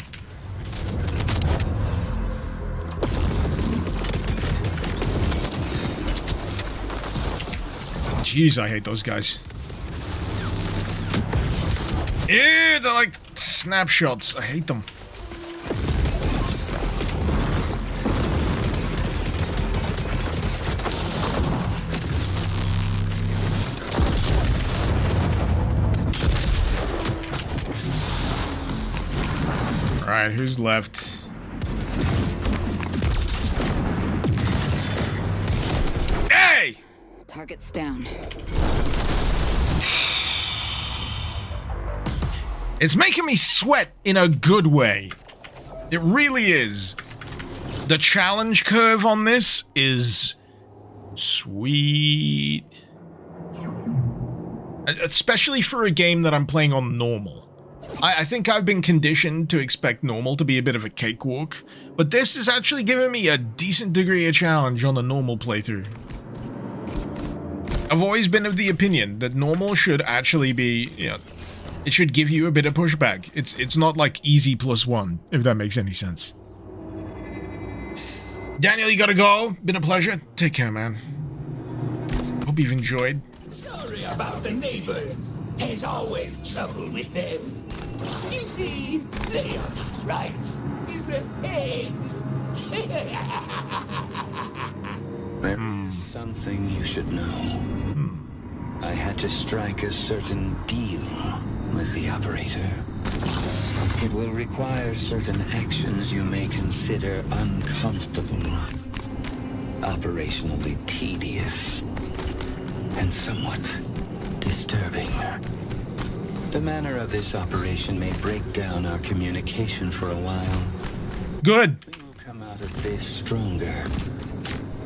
Jeez, I hate those guys. Ew, they're like snapshots. I hate them. Alright, who's left? Hey! Target's down. It's making me sweat in a good way. It really is. The challenge curve on this is sweet. Especially for a game that I'm playing on normal. I think I've been conditioned to expect normal to be a bit of a cakewalk, but this is actually giving me a decent degree of challenge on the normal playthrough. I've always been of the opinion that normal should actually be, you know, it should give you a bit of pushback. It's not like easy +1, if that makes any sense. Daniel, you gotta go. Been a pleasure. Take care, man. Hope you've enjoyed. Sorry about the neighbors. There's always trouble with them. You see, they are not right in the head. There's something you should know. I had to strike a certain deal with the operator. It will require certain actions you may consider uncomfortable, operationally tedious, and somewhat disturbing. The manner of this operation may break down our communication for a while. Good. We will come out of this stronger.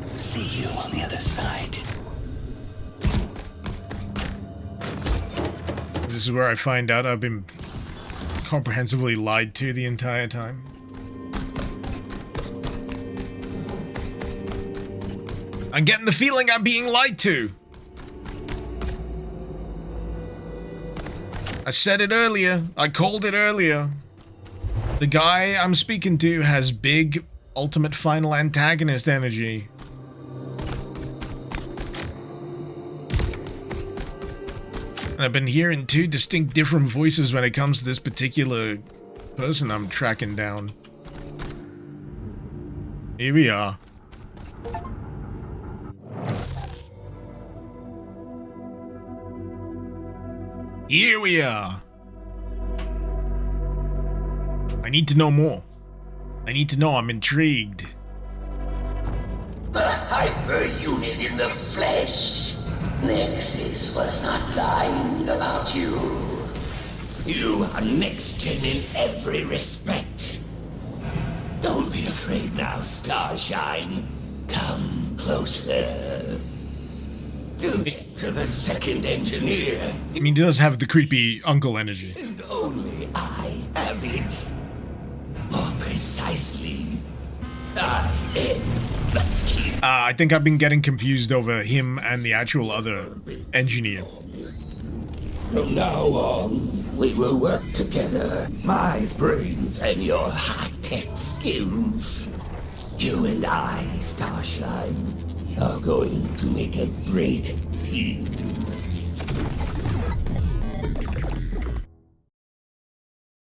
See you on the other side. This is where I find out I've been comprehensively lied to the entire time. I'm getting the feeling I'm being lied to. I said it earlier. I called it earlier. The guy I'm speaking to has big ultimate final antagonist energy. And I've been hearing two distinct different voices when it comes to this particular person I'm tracking down. Here we are. Here we are. I need to know more. I need to know. I'm intrigued. The hyper unit in the flesh. Nexus was not lying about you. You are next-gen in every respect. Don't be afraid now, Starshine. Come closer. Do it to the second engineer. I mean, he does have the creepy uncle energy. And only I have it. More precisely, I am the king. I think I've been getting confused over him and the actual other engineer. From now on, we will work together. My brains and your high-tech skills. You and I, Starshine, are going to make a great team.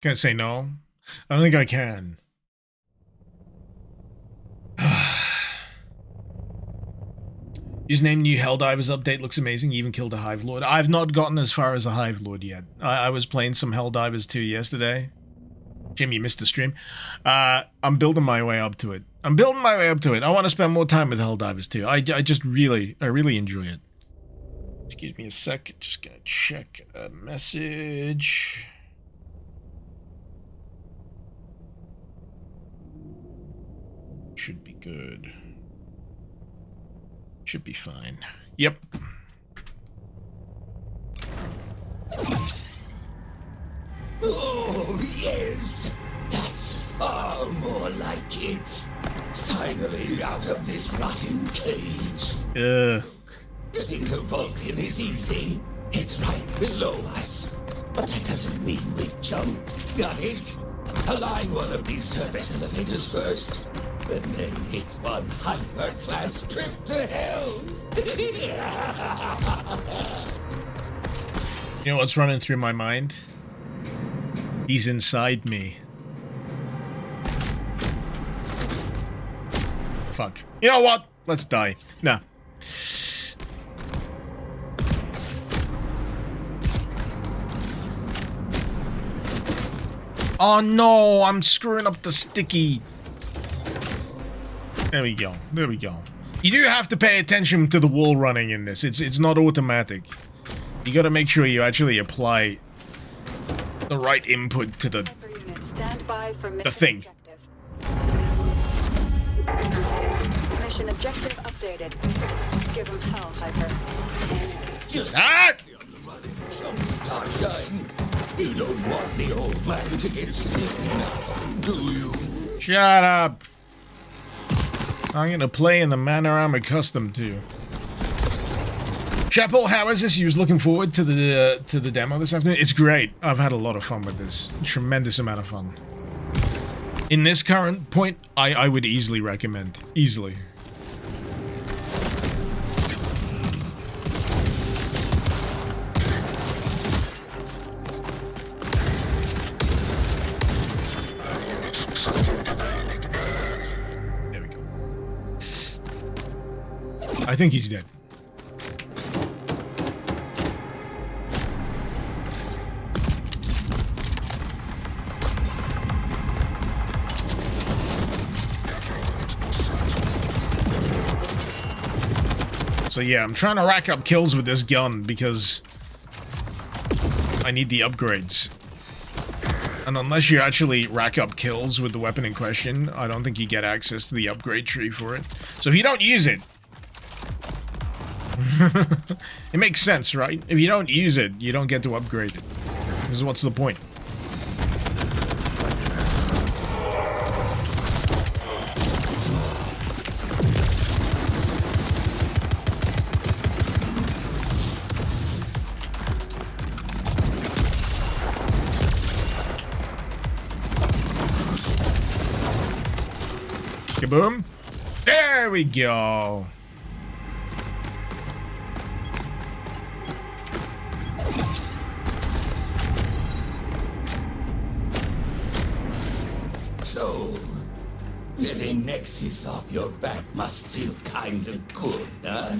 Can't say no. I don't think I can. Username new Helldivers update looks amazing. You even killed a Hive Lord. I've not gotten as far as a Hive Lord yet. I was playing some Helldivers 2 yesterday. Jim, you missed the stream. I'm building my way up to it. I want to spend more time with Helldivers 2. I really enjoy it. Excuse me a sec. Just gonna check a message. Should be good. Should be fine. Yep. Oh, yes! That's far more like it. Finally out of this rotten cage. Look, getting to Vulcan is easy. It's right below us. But that doesn't mean we jump. Got it? Align one of these service elevators first. And then it's one hyper-class trip to hell. You know what's running through my mind? He's inside me. Fuck. You know what? Let's die. Nah. Oh no, I'm screwing up the sticky. There we go. There we go. You do have to pay attention to the wall running in this. It's not automatic. You gotta make sure you actually apply the right input to the thing. Mission objective updated. Give him hell, Hyper. Ah! Some starshine. You don't want the old man to get sick now, do you? Shut up. I'm gonna play in the manner I'm accustomed to. Chapel, how is this? You was looking forward to the demo this afternoon? It's great. I've had a lot of fun with this. Tremendous amount of fun. In this current point, I would easily recommend. Easily. There we go. I think he's dead. So yeah, I'm trying to rack up kills with this gun because I need the upgrades. And unless you actually rack up kills with the weapon in question, I don't think you get access to the upgrade tree for it. So if you don't use it... it makes sense, right? If you don't use it, you don't get to upgrade it. Because what's the point? Kaboom. There we go. So, getting Nexus off your back must feel kinda good, huh?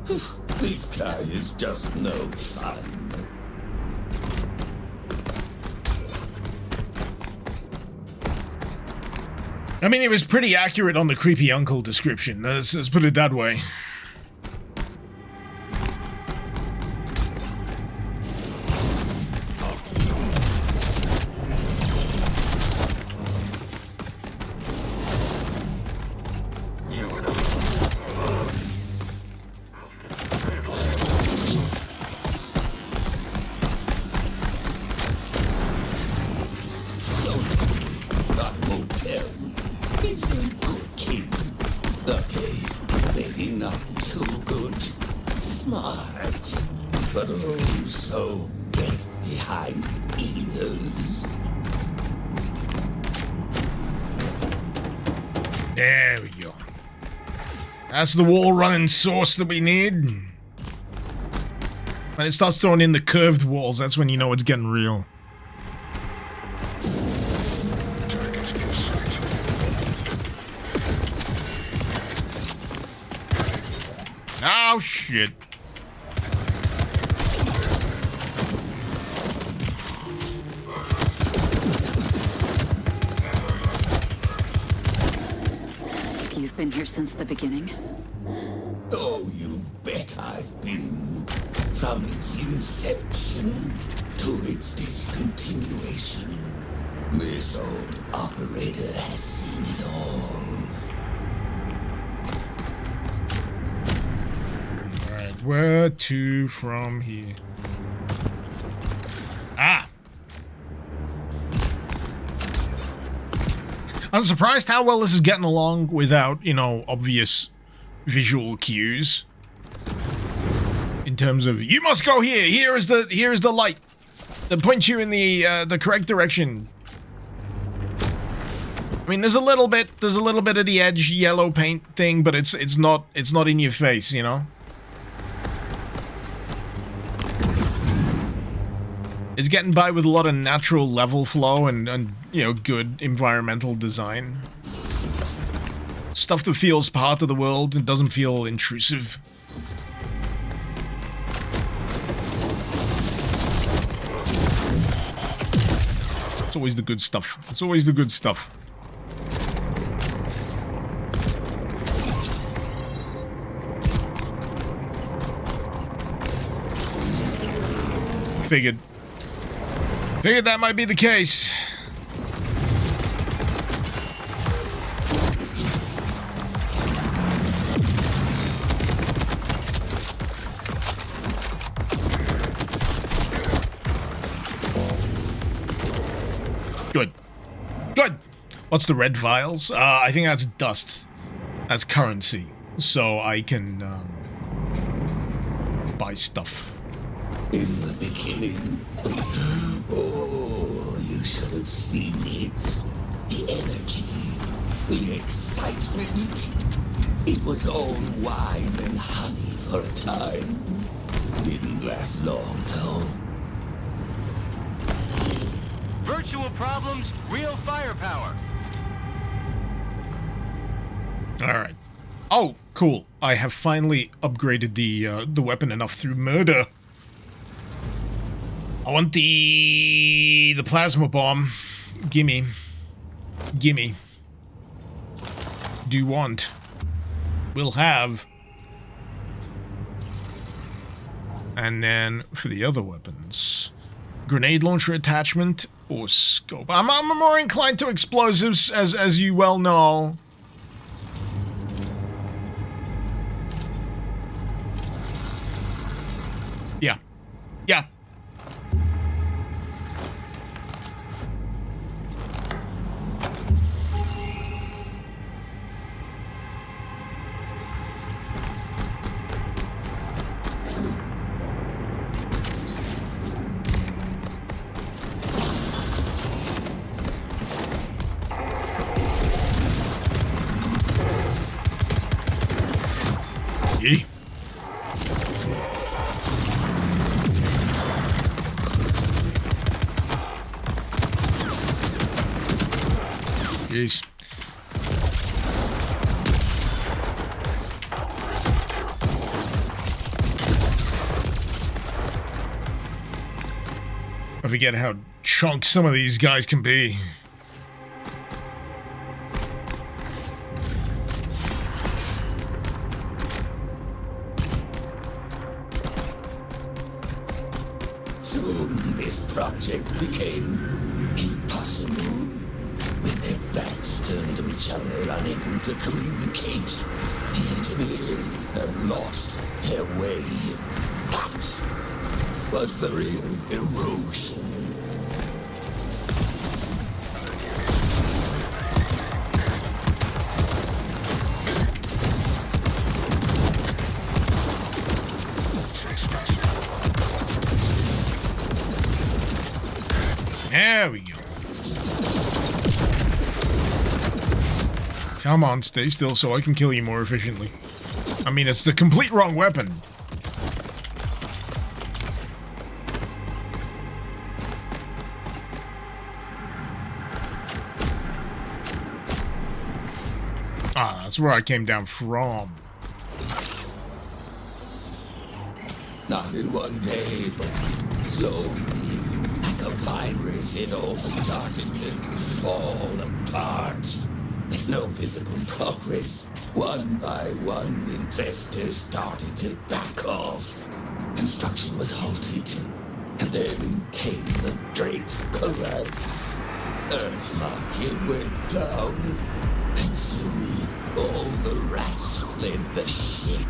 This guy is just no fun. I mean, it was pretty accurate on the creepy uncle description. Let's put it that way. There we go. That's the wall running source that we need. When it starts throwing in the curved walls, that's when you know it's getting real. Oh, shit. You've been here since the beginning? Oh, you bet I've been. From its inception to its discontinuation, this old operator has seen it all. Alright, where to from here? Ah! I'm surprised how well this is getting along without, you know, obvious visual cues. In terms of, you must go here. Here is the light that points you in the correct direction. I mean, there's a little bit of the edge yellow paint thing, but it's not in your face, you know. It's getting by with a lot of natural level flow and you know, good environmental design. Stuff that feels part of the world and doesn't feel intrusive. It's always the good stuff. It's always the good stuff. Figured that might be the case. Good. Good. What's the red vials? I think that's dust. That's currency. So I can buy stuff. In the beginning, oh, you should have seen it. The energy, the excitement. It was all wine and honey for a time. Didn't last long, though. Virtual problems, real firepower. Alright. Oh, cool. I have finally upgraded the weapon enough through murder. I want the plasma bomb. Gimme. Gimme. Do want. Will have. And then for the other weapons, grenade launcher attachment or scope. I'm more inclined to explosives, as you well know. Yeah. Yeah. Yee. Jeez. I forget how chunk some of these guys can be. Soon this project became impossible. With their backs turned to each other, unable to communicate, the engineers have lost their way. That was the real erosion. There we go. Come on, stay still so I can kill you more efficiently. I mean, it's the complete wrong weapon. Ah, that's where I came down from. Not in one day, but slowly, like a virus, it all started to fall apart. With no visible progress, one by one, investors started to back off. construction was halted. And then came the great collapse. Earth's market went down. And soon, all the rats fled the ship.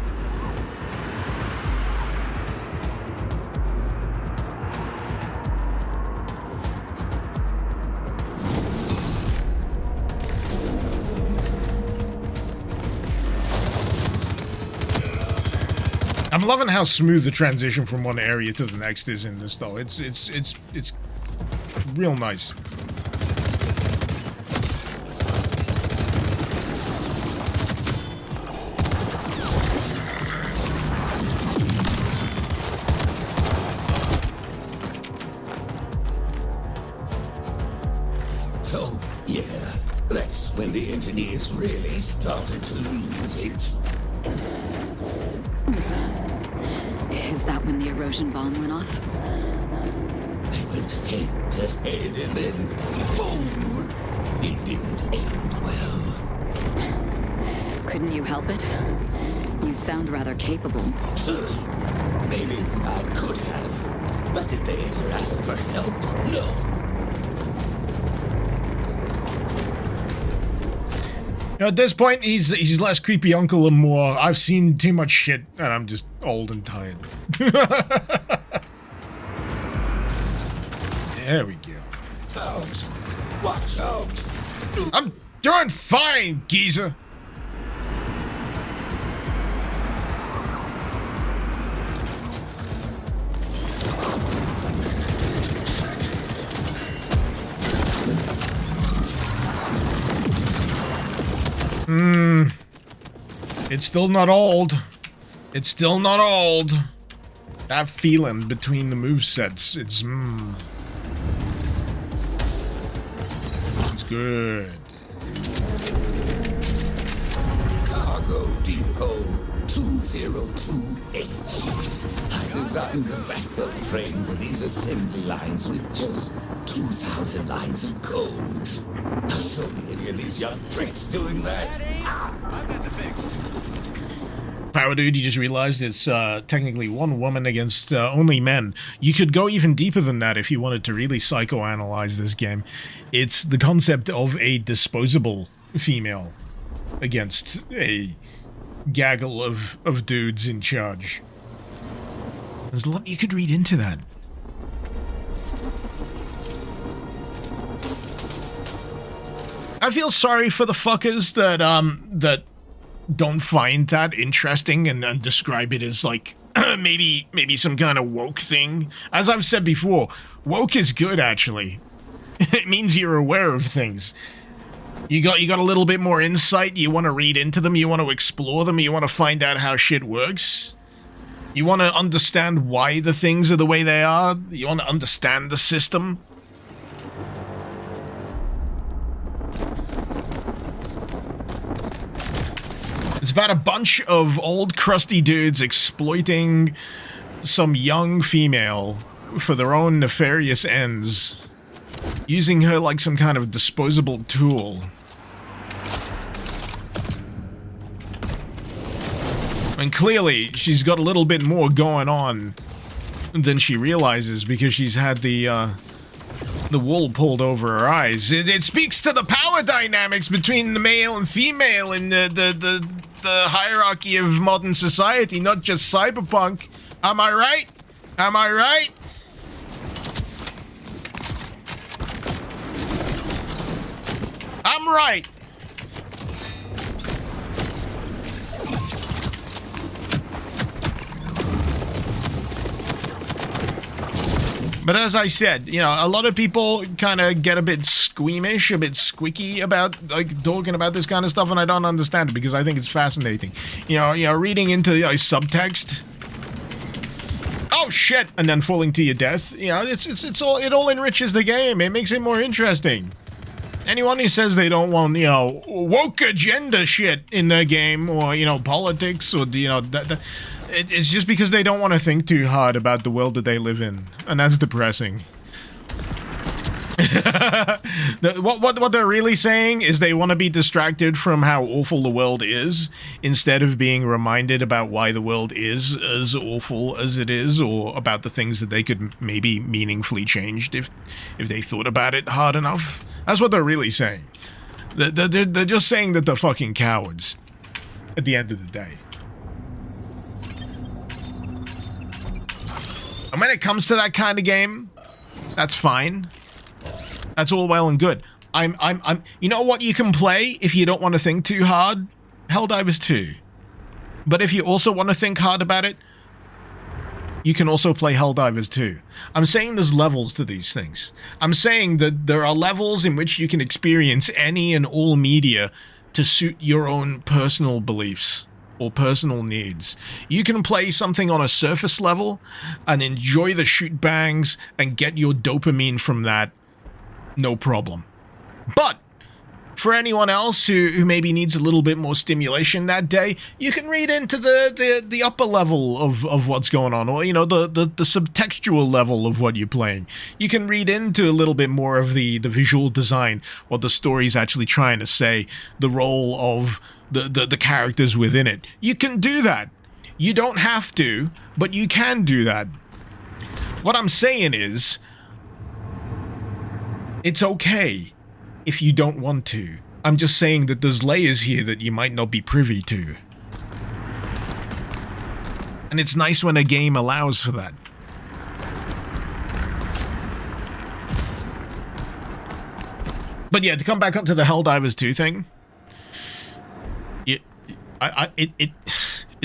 I'm loving how smooth the transition from one area to the next is in this, though. It's real nice. So, yeah, that's when the engineers really started to lose it. Is that when the erosion bomb went off? They went head to head and then boom! It didn't end well. Couldn't you help it? You sound rather capable. Maybe I could have. But did they ever ask for help? No. At this point, he's less creepy uncle and more, I've seen too much shit, and I'm just old and tired. There we go. Out! Watch out! I'm doing fine, geezer! It's still not old. It's still not old. That feeling between the movesets, it's good. Cargo Depot 202H. I designed the backup frame for these assembly lines with just 2,000 lines of code. Now show me any of these young pricks doing that. I've got the fix. Power dude, you just realized it's technically one woman against only men. You could go even deeper than that if you wanted to really psychoanalyze this game. It's the concept of a disposable female against a gaggle of dudes in charge. There's a lot you could read into that. I feel sorry for the fuckers that that don't find that interesting and describe it as like maybe some kind of woke thing. As I've said before, woke is good actually. It means you're aware of things. You got a little bit more insight, you want to read into them, you want to explore them, you want to find out how shit works. You want to understand why the things are the way they are, you want to understand the system. It's about a bunch of old crusty dudes exploiting some young female for their own nefarious ends, using her like some kind of disposable tool. And clearly, she's got a little bit more going on than she realizes because she's had the wool pulled over her eyes. It speaks to the power dynamics between the male and female in the hierarchy of modern society, not just cyberpunk. Am I right? Am I right? I'm right. But as I said, you know, a lot of people kind of get a bit squeamish, a bit squeaky about, like, talking about this kind of stuff, and I don't understand it because I think it's fascinating. You know, reading into the subtext. Oh shit! And then falling to your death. You know, it all enriches the game. It makes it more interesting. Anyone who says they don't want, you know, woke agenda shit in their game, or, you know, politics, or, you know, it's just because they don't want to think too hard about the world that they live in. And that's depressing. What they're really saying is they want to be distracted from how awful the world is, instead of being reminded about why the world is as awful as it is, or about the things that they could maybe meaningfully change if they thought about it hard enough. That's what they're really saying. They're just saying that they're fucking cowards at the end of the day. And when it comes to that kind of game, that's fine. That's all well and good. You know what you can play if you don't want to think too hard? Helldivers 2. But if you also want to think hard about it, you can also play Helldivers 2. I'm saying there's levels to these things. I'm saying that there are levels in which you can experience any and all media to suit your own personal beliefs or personal needs. You can play something on a surface level and enjoy the shoot bangs and get your dopamine from that. No problem. But for anyone else who maybe needs a little bit more stimulation that day, you can read into the upper level of what's going on, or, you know, the subtextual level of what you're playing. You can read into a little bit more of the visual design, what the story's actually trying to say, the role of the characters within it. You can do that. You don't have to, but you can do that. What I'm saying is, it's okay if you don't want to. I'm just saying that there's layers here that you might not be privy to. And it's nice when a game allows for that. But yeah, to come back up to the Helldivers 2 thing, it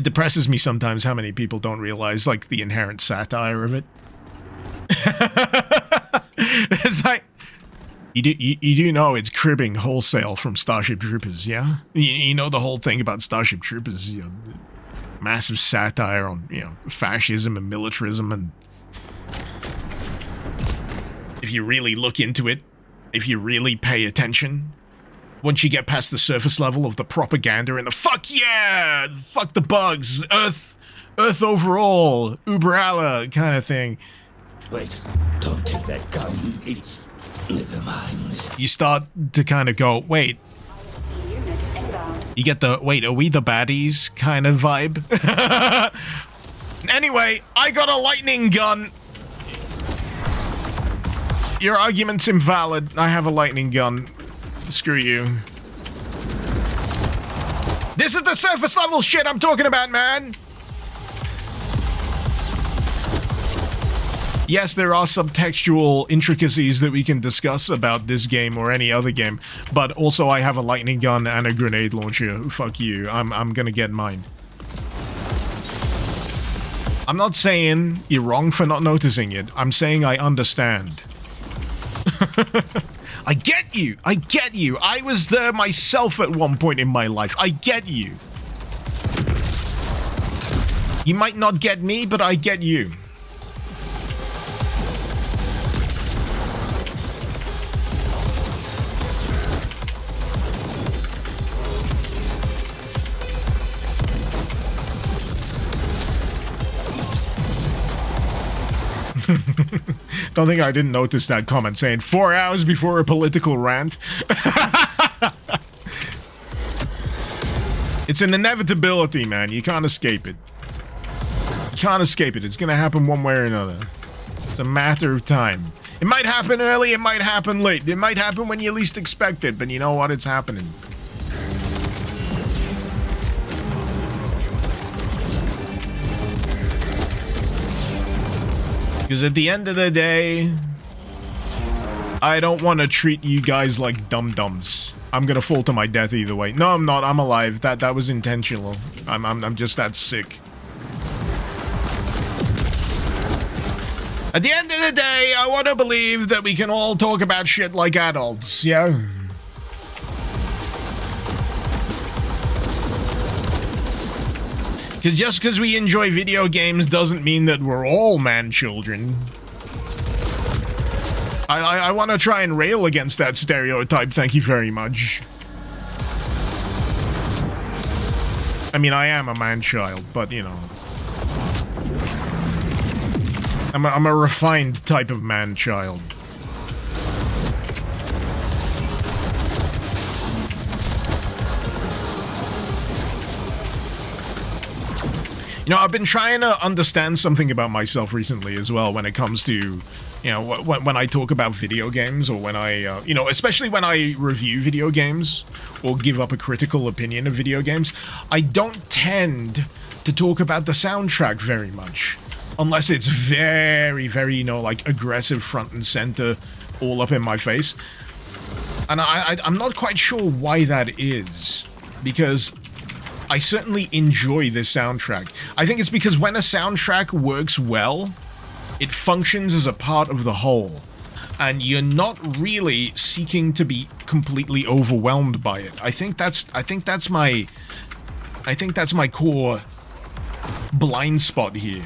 depresses me sometimes how many people don't realize, like, the inherent satire of it. It's like, You do know it's cribbing wholesale from Starship Troopers, yeah? You know the whole thing about Starship Troopers, you know, massive satire on, you know, fascism and militarism, and if you really look into it, if you really pay attention, once you get past the surface level of the propaganda and the fuck yeah, fuck the bugs, Earth overall, Uber Allah kind of thing. Wait, don't take that gun, it's... Never mind. You start to kind of go, wait. You get the, wait, are we the baddies kind of vibe? Anyway, I got a lightning gun. Your argument's invalid. I have a lightning gun. Screw you. This is the surface level shit I'm talking about, man. Yes, there are subtextual intricacies that we can discuss about this game or any other game, but also I have a lightning gun and a grenade launcher. Fuck you. I'm gonna get mine. I'm not saying you're wrong for not noticing it. I'm saying I understand. I get you. I get you. I was there myself at one point in my life. I get you. You might not get me, but I get you. Don't think I didn't notice that comment saying 4 hours before a political rant. It's an inevitability, man. You can't escape it. You can't escape it. It's gonna happen one way or another. It's a matter of time. It might happen early, it might happen late. It might happen when you least expect it, but you know what? It's happening. Because at the end of the day, I don't want to treat you guys like dum-dums. I'm gonna fall to my death either way. No, I'm not. I'm alive. That was intentional. I'm just that sick. At the end of the day, I want to believe that we can all talk about shit like adults, yeah? Because just because we enjoy video games doesn't mean that we're all man-children. I want to try and rail against that stereotype, thank you very much. I mean, I am a man-child, but, you know. I'm a refined type of man-child. You know, I've been trying to understand something about myself recently as well when it comes to, you know, when I talk about video games, or when I, you know, especially when I review video games or give up a critical opinion of video games, I don't tend to talk about the soundtrack very much. Unless it's very, very, you know, like, aggressive front and center, all up in my face. And I'm not quite sure why that is, because I certainly enjoy this soundtrack. I think it's because when a soundtrack works well, it functions as a part of the whole, and you're not really seeking to be completely overwhelmed by it. I think that's my core blind spot here.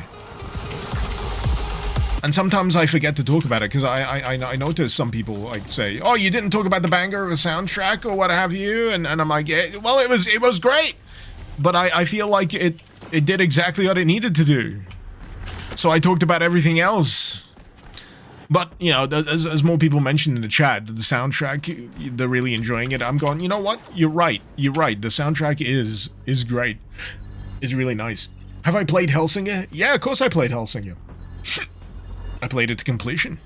And sometimes I forget to talk about it, because I notice some people like say, "Oh, you didn't talk about the banger of a soundtrack or what have you," and I'm like, well, it was great, but I feel like it did exactly what it needed to do. So I talked about everything else. But, you know, as more people mentioned in the chat, the soundtrack, they're really enjoying it. I'm going, you know what? You're right. The soundtrack is great. It's really nice. Have I played Hellsinger? Yeah, of course I played Hellsinger. I played it to completion.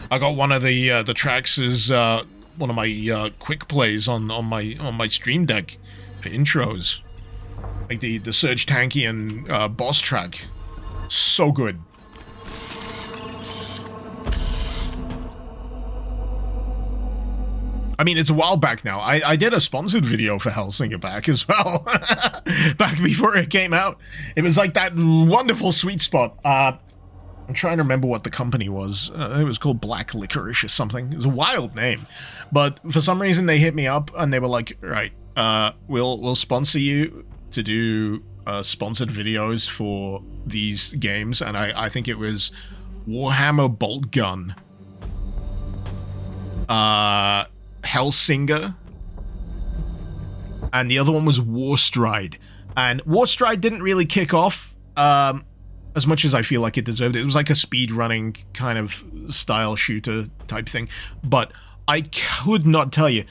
I got one of the tracks as one of my quick plays on my Stream Deck for intros, like the Surge Tankian boss track. So good. I mean, it's a while back now. I did a sponsored video for Hellsinger back as well. Back before it came out. It was like that wonderful sweet spot. I'm trying to remember what the company was. It was called Black Licorice or something. It was a wild name. But for some reason, they hit me up and they were like, right, we'll sponsor you to do sponsored videos for these games. And I think it was Warhammer Bolt Gun, Hellsinger, and the other one was Warstride. And Warstride didn't really kick off as much as I feel like it deserved it. It was like a speed running kind of style shooter type thing. But I could not tell you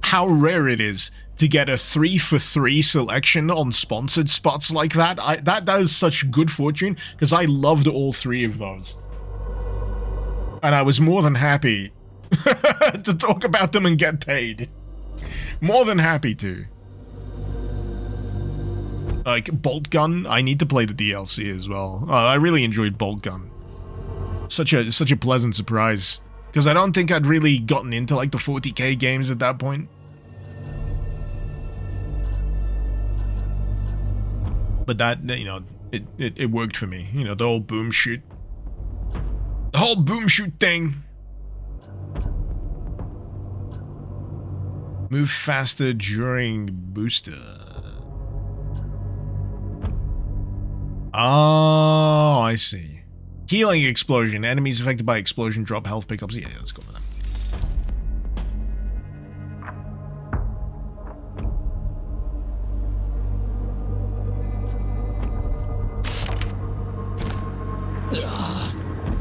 how rare it is to get a 3-for-3 selection on sponsored spots like that. That is such good fortune, because I loved all three of those. And I was more than happy to talk about them and get paid. More than happy to. Like, Bolt Gun, I need to play the DLC as well. I really enjoyed Bolt Gun. Such a pleasant surprise. Because I don't think I'd really gotten into, like, the 40k games at that point. But that, you know, it worked for me. You know, the whole boom shoot. The whole boom shoot thing. Move faster during booster. Oh, I see. Healing explosion. Enemies affected by explosion drop health pickups. Yeah, let's go with that.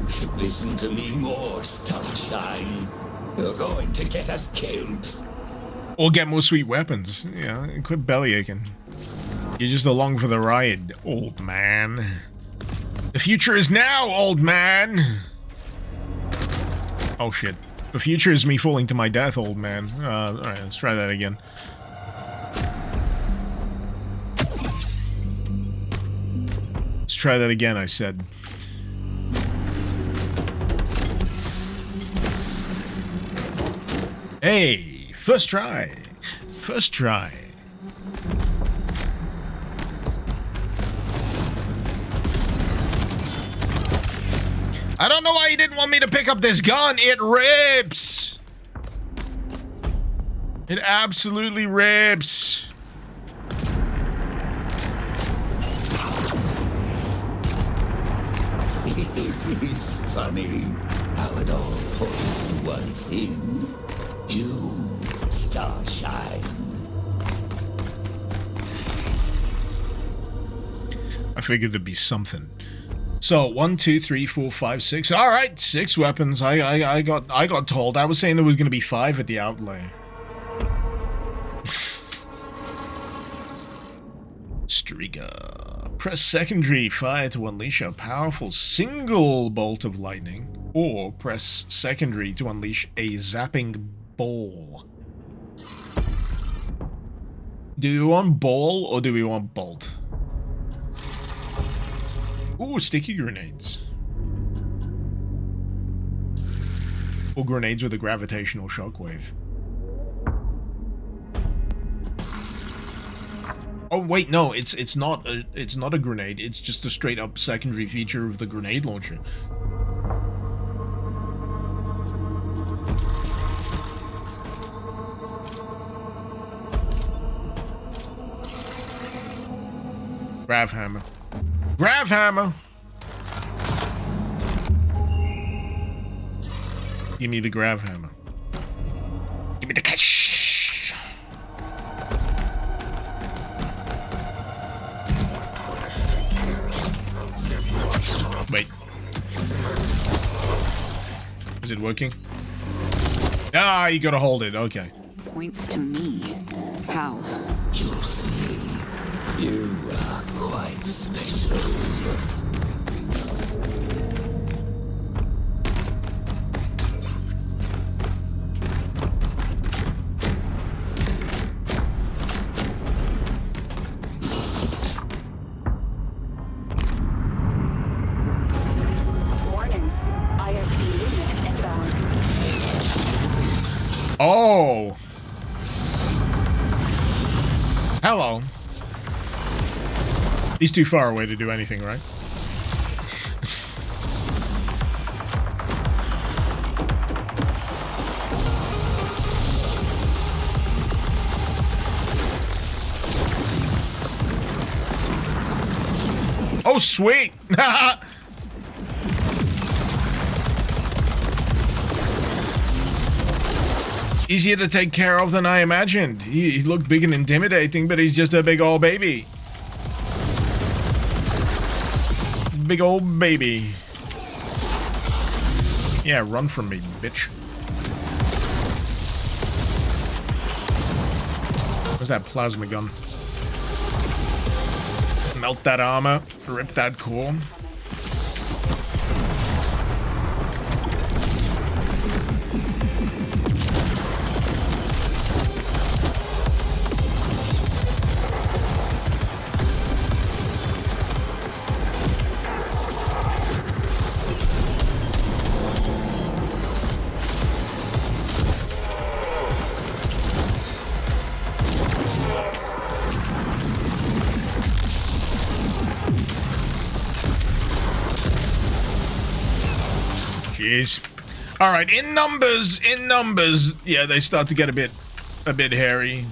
You should listen to me more, Starshine. You're going to get us killed. Or get more sweet weapons. Yeah, quit belly aching. You're just along for the ride, old man. The future is now, old man! Oh shit. The future is me falling to my death, old man. Alright, let's try that again. Let's try that again, I said. Hey! First try! First try. I don't know why you didn't want me to pick up this gun. It rips. It absolutely rips. It's funny how it all points to one thing. You, Starshine. I figured there'd be something. So 1, 2, 3, 4, 5, 6. All right, 6 weapons. I got told. I was saying there was going to be 5 at the outlay. trigger. Press secondary fire to unleash a powerful single bolt of lightning, or press secondary to unleash a zapping ball. Do we want ball or do we want bolt? Ooh, sticky grenades. Or grenades with a gravitational shockwave. Oh wait, no, it's not a grenade. It's just a straight up secondary feature of the grenade launcher. Grav hammer. Grav hammer. Give me the grav hammer. Give me the cash. Wait. Is it working? Ah, you gotta hold it. Okay. Points to me. How? You see, you are quite special. Oh. Hello. He's too far away to do anything, right? Oh, sweet. Easier to take care of than I imagined. He looked big and intimidating, but he's just a big old baby. Big old baby. Yeah, run from me, bitch. Where's that plasma gun? Melt that armor, rip that core. All right, in numbers, yeah, they start to get a bit hairy.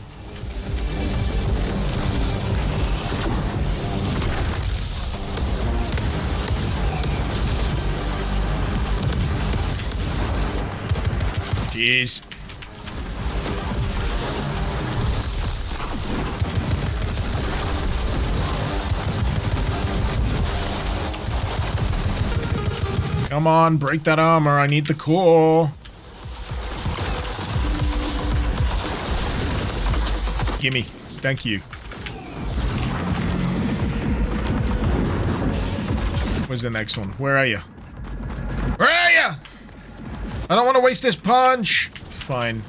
Jeez. Come on, break that armor. I need the core. Gimme. Thank you. Where's the next one? Where are you? Where are you? I don't want to waste this punch. Fine.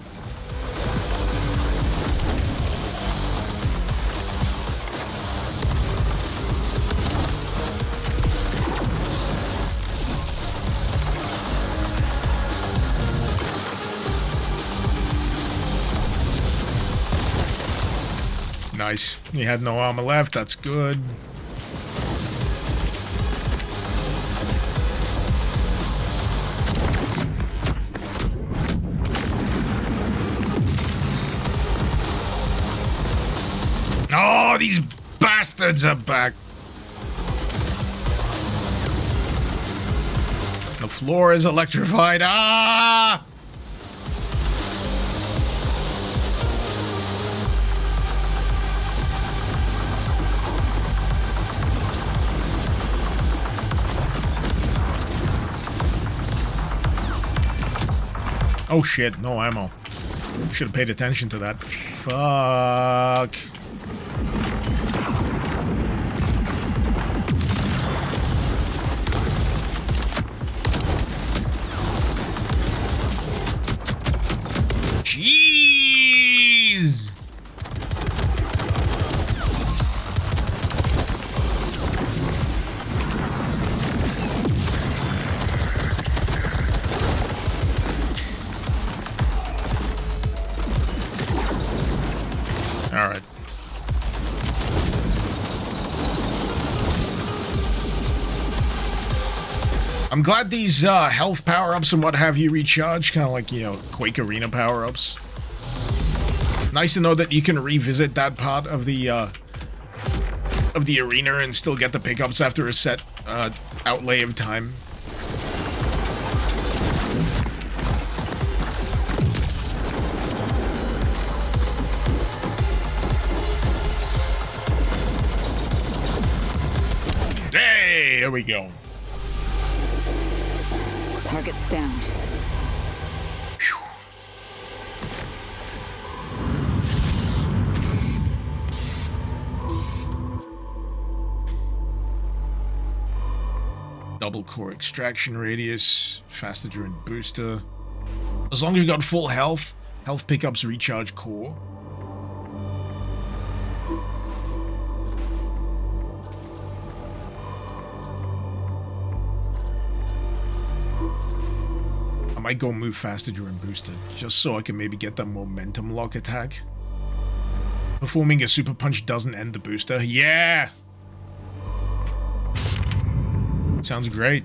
Nice. He had no armor left. That's good. Oh, these bastards are back. The floor is electrified. Ah! Oh shit, no ammo. Should have paid attention to that. Fuck. I'm glad these health power-ups and what have you recharge, kind of like, you know, Quake Arena power-ups. Nice to know that you can revisit that part of the arena and still get the pickups after a set outlay of time. Hey, there we go. Target's down. Double core extraction radius, faster during booster. As long as you got full health, health pickups recharge core. I might go move faster during booster, just so I can maybe get that momentum lock attack. Performing a super punch doesn't end the booster. Yeah! Sounds great.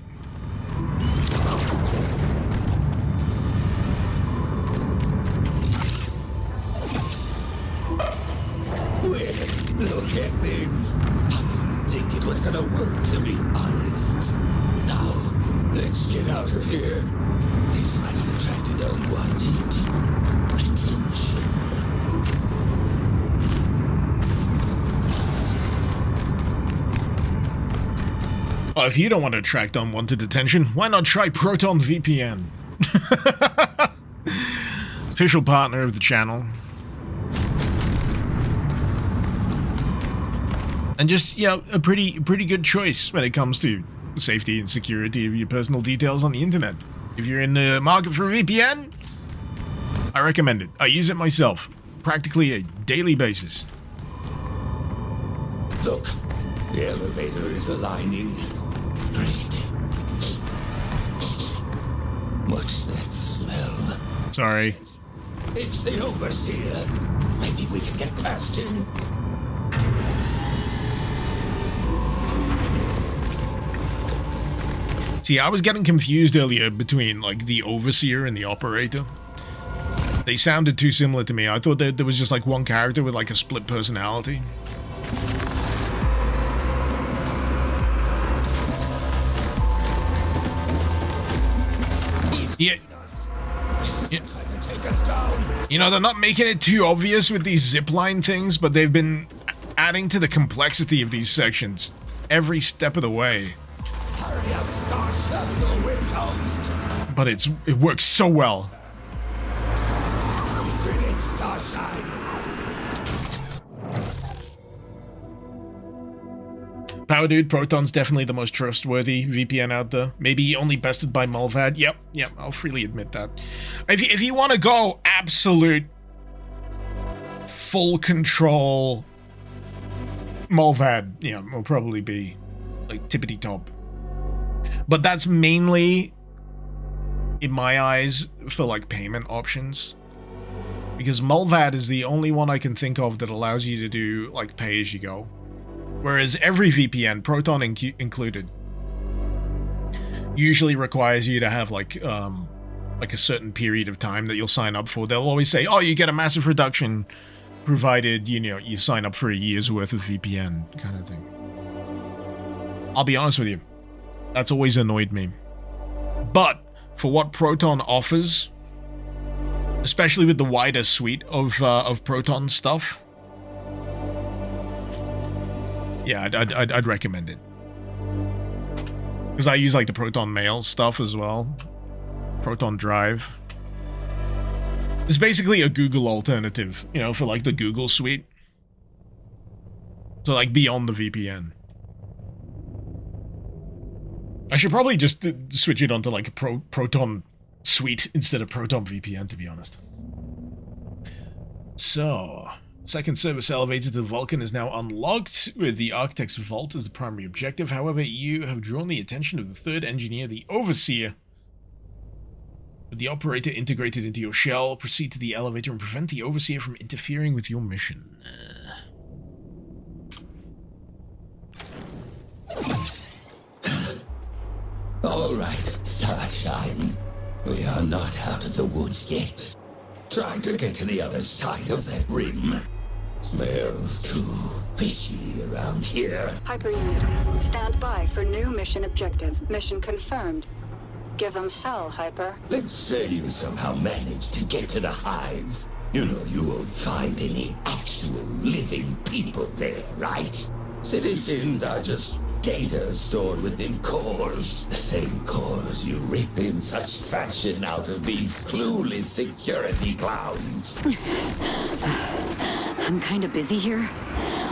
Look at this. I didn't think it was gonna work, to be honest. Now, let's get out of here. This might have attracted unwanted attention. Well, if you don't want to attract unwanted attention, why not try Proton VPN? Official partner of the channel. And just, you know, a pretty good choice when it comes to safety and security of your personal details on the internet. If you're in the market for a VPN, I recommend it. I use it myself, practically a daily basis. Look, the elevator is aligning. Great. What's that smell? Sorry. It's the Overseer. Maybe we can get past him. See, I was getting confused earlier between, like, the Overseer and the Operator. They sounded too similar to me. I thought that there was just, like, one character with, like, a split personality. Yeah. You know, they're not making it too obvious with these zipline things, but they've been adding to the complexity of these sections every step of the way. Hurry up, Star Shuttle, or we're toast. But it works so well. We did it, Starshine. Power Dude, Proton's definitely the most trustworthy VPN out there. Maybe only bested by Mulvad. Yep, I'll freely admit that. If you want to go absolute full control, Mulvad, yeah, will probably be like tippity top. But that's mainly, in my eyes, for like payment options. Because Mulvad is the only one I can think of that allows you to do like pay as you go. Whereas every VPN, Proton included, usually requires you to have like a certain period of time that you'll sign up for. They'll always say, oh, you get a massive reduction provided, you know, you sign up for a year's worth of VPN kind of thing. I'll be honest with you, that's always annoyed me. But for what Proton offers, especially with the wider suite of Proton stuff, yeah, I'd recommend it. Because I use like the Proton Mail stuff as well. Proton Drive. It's basically a Google alternative, you know, for like the Google suite. So like beyond the VPN. I should probably just switch it onto like a Proton suite instead of Proton VPN, to be honest. So, second service elevator to the Vulcan is now unlocked, with the Architect's Vault as the primary objective. However, you have drawn the attention of the third engineer, the Overseer. With the operator integrated into your shell, proceed to the elevator and prevent the Overseer from interfering with your mission. All All right, Starshine. We are not out of the woods yet. Trying to get to the other side of that rim. Smells too fishy around here. Hyper unit, stand by for new mission objective. Mission confirmed. Give 'em hell, Hyper. Let's say you somehow managed to get to the hive. You know you won't find any actual living people there, right? Citizens are just data stored within cores. The same cores you rip in such fashion out of these clueless security clowns. I'm kinda busy here.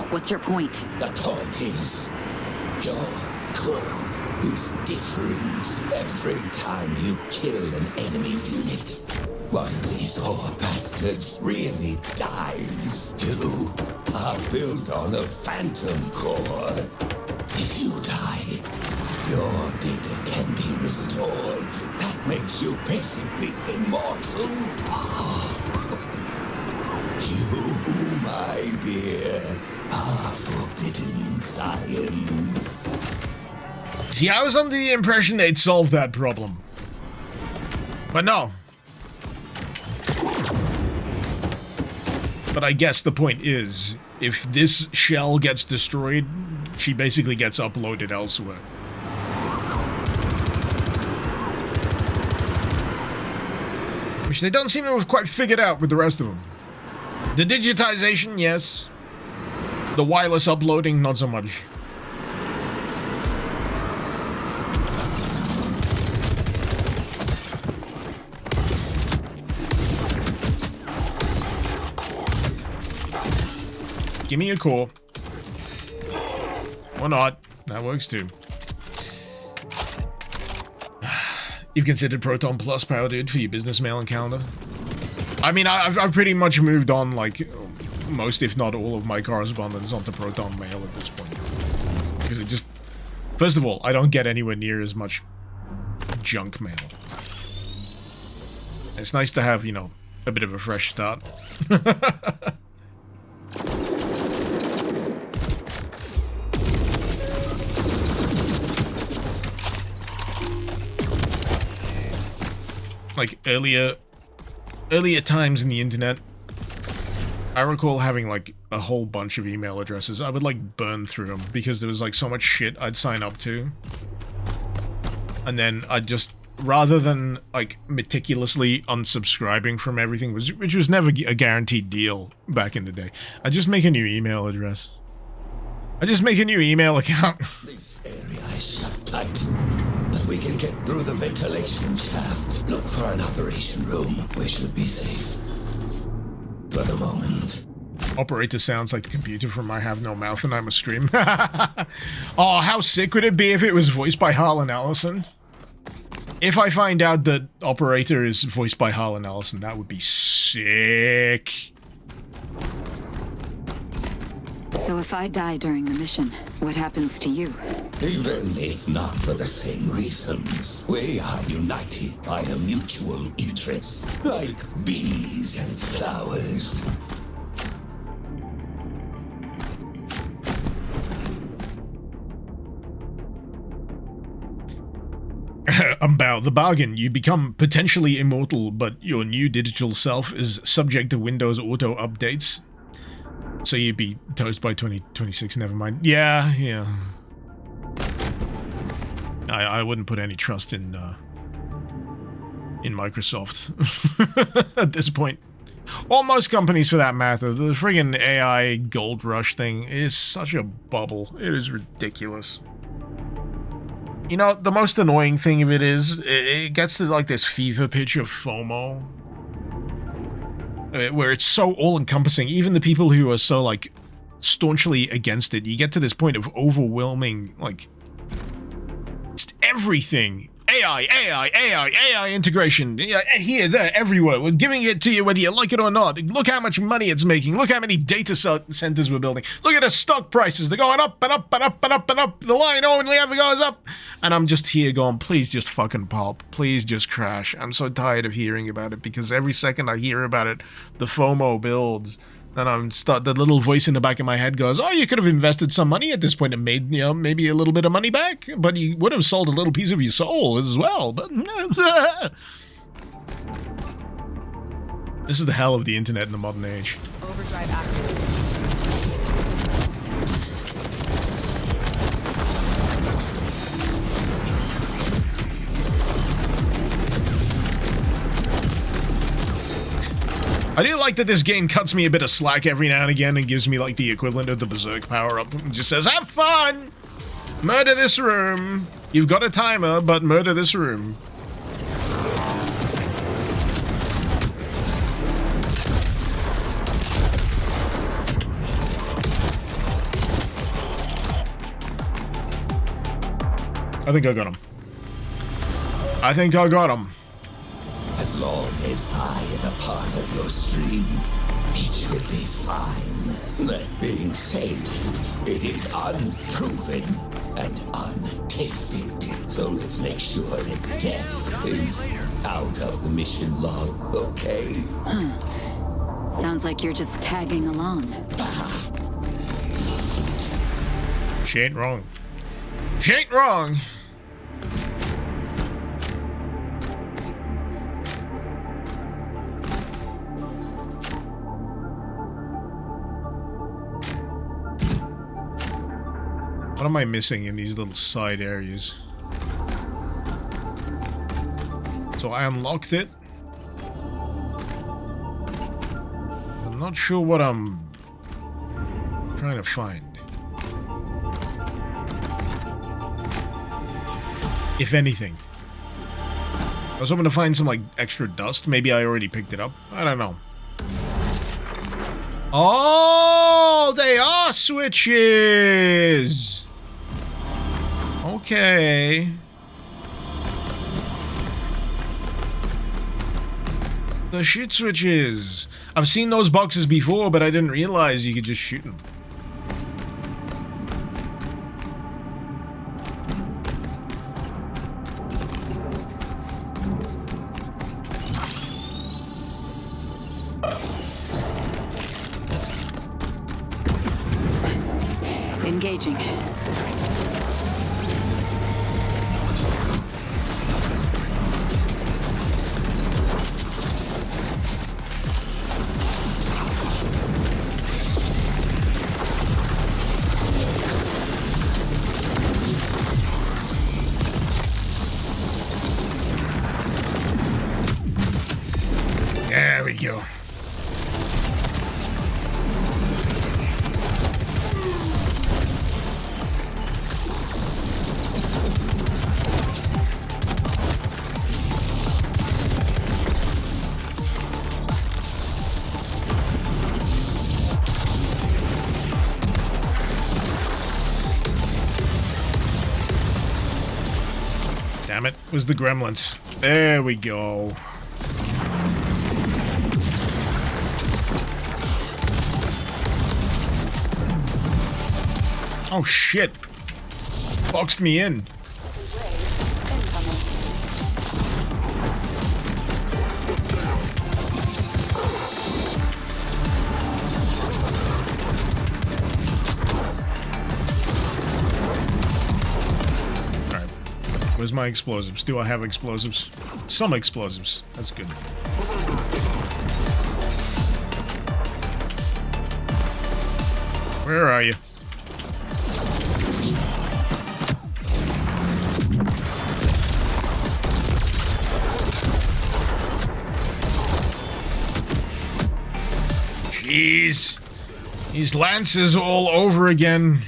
What's your point? The point is, your core is different. Every time you kill an enemy unit, one of these poor bastards really dies. You are built on a phantom core. If you die, your data can be restored. That makes you basically immortal. You, my dear, are forbidden science. See, I was under the impression they'd solve that problem. But no. But I guess the point is, if this shell gets destroyed, she basically gets uploaded elsewhere. Which they don't seem to have quite figured out with the rest of them. The digitization, yes. The wireless uploading, not so much. Give me a core. Or not. That works too. You've considered Proton Plus Power, dude, for your business mail and calendar? I mean, I've pretty much moved on, like, most, if not all, of my correspondence onto Proton Mail at this point. Because it just... First of all, I don't get anywhere near as much junk mail. It's nice to have, you know, a bit of a fresh start. Like, earlier times in the internet, I recall having, like, a whole bunch of email addresses. I would, like, burn through them because there was, like, so much shit I'd sign up to. And then I'd just, rather than, like, meticulously unsubscribing from everything, which was never a guaranteed deal back in the day, I'd just make a new email address. I'd just make a new email account. This area is shut tight, but we can get through the ventilation shaft. Look for an operation room. We should be safe. For the moment. Operator sounds like the computer from I Have No Mouth and I'm a Stream. Oh, how sick would it be if it was voiced by Harlan Ellison? If I find out that Operator is voiced by Harlan Ellison, that would be sick. So if I die during the mission, what happens to you? Even if not for the same reasons, we are united by a mutual interest, like bees and flowers. About the bargain, you become potentially immortal, but your new digital self is subject to Windows auto updates. So you'd be toast by 2026, never mind. Yeah. I wouldn't put any trust in Microsoft at this point. Or most companies for that matter. The friggin' AI gold rush thing is such a bubble. It is ridiculous. You know, the most annoying thing of it is, it gets to like this fever pitch of FOMO. Where it's so all-encompassing, even the people who are so, like, staunchly against it, you get to this point of overwhelming, like, just everything. AI integration. Here, there, everywhere. We're giving it to you whether you like it or not. Look how much money it's making. Look how many data centers we're building. Look at the stock prices. They're going up and up and up and up and up. The line only ever goes up. And I'm just here going, please just fucking pop. Please just crash. I'm so tired of hearing about it because every second I hear about it, the FOMO builds. And the little voice in the back of my head goes, "Oh, you could have invested some money at this point and made, you know, maybe a little bit of money back, but you would have sold a little piece of your soul as well." But this is the hell of the internet in the modern age. Overdrive activated. I do like that this game cuts me a bit of slack every now and again and gives me like the equivalent of the Berserk power-up. It just says, "Have fun! Murder this room! You've got a timer, but murder this room." I think I got him. I think I got him. As long as I am a part of your stream, it should be fine. That being said, it is unproven and untested. So let's make sure that death is out of the mission log, okay? Sounds like you're just tagging along. She ain't wrong. She ain't wrong. What am I missing in these little side areas? So I unlocked it. I'm not sure what I'm trying to find. If anything. I was hoping to find some, like, extra dust. Maybe I already picked it up. I don't know. Oh, they are switches! Okay. The shit switches. I've seen those boxes before, but I didn't realize you could just shoot them. Engaging. There we go. Damn it, it was the gremlins. There we go. Oh shit. Boxed me in. Alright. Where's my explosives? Do I have explosives? Some explosives. That's good. Where are you? Jeez. These lances all over again.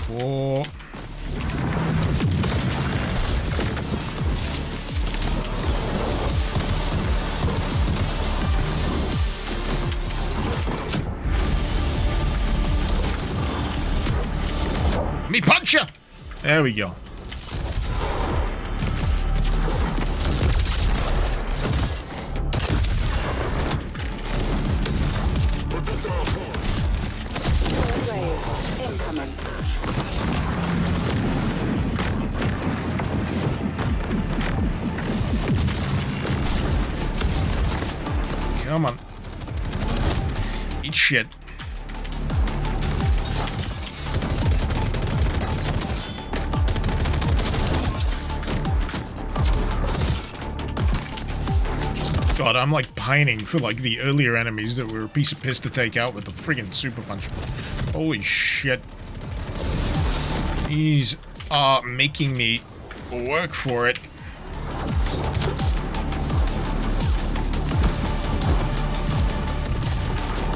Whoa. Me punch ya! There we go. shit. God, I'm like pining for like the earlier enemies that were a piece of piss to take out with the friggin' super punch. Holy shit. These are making me work for it.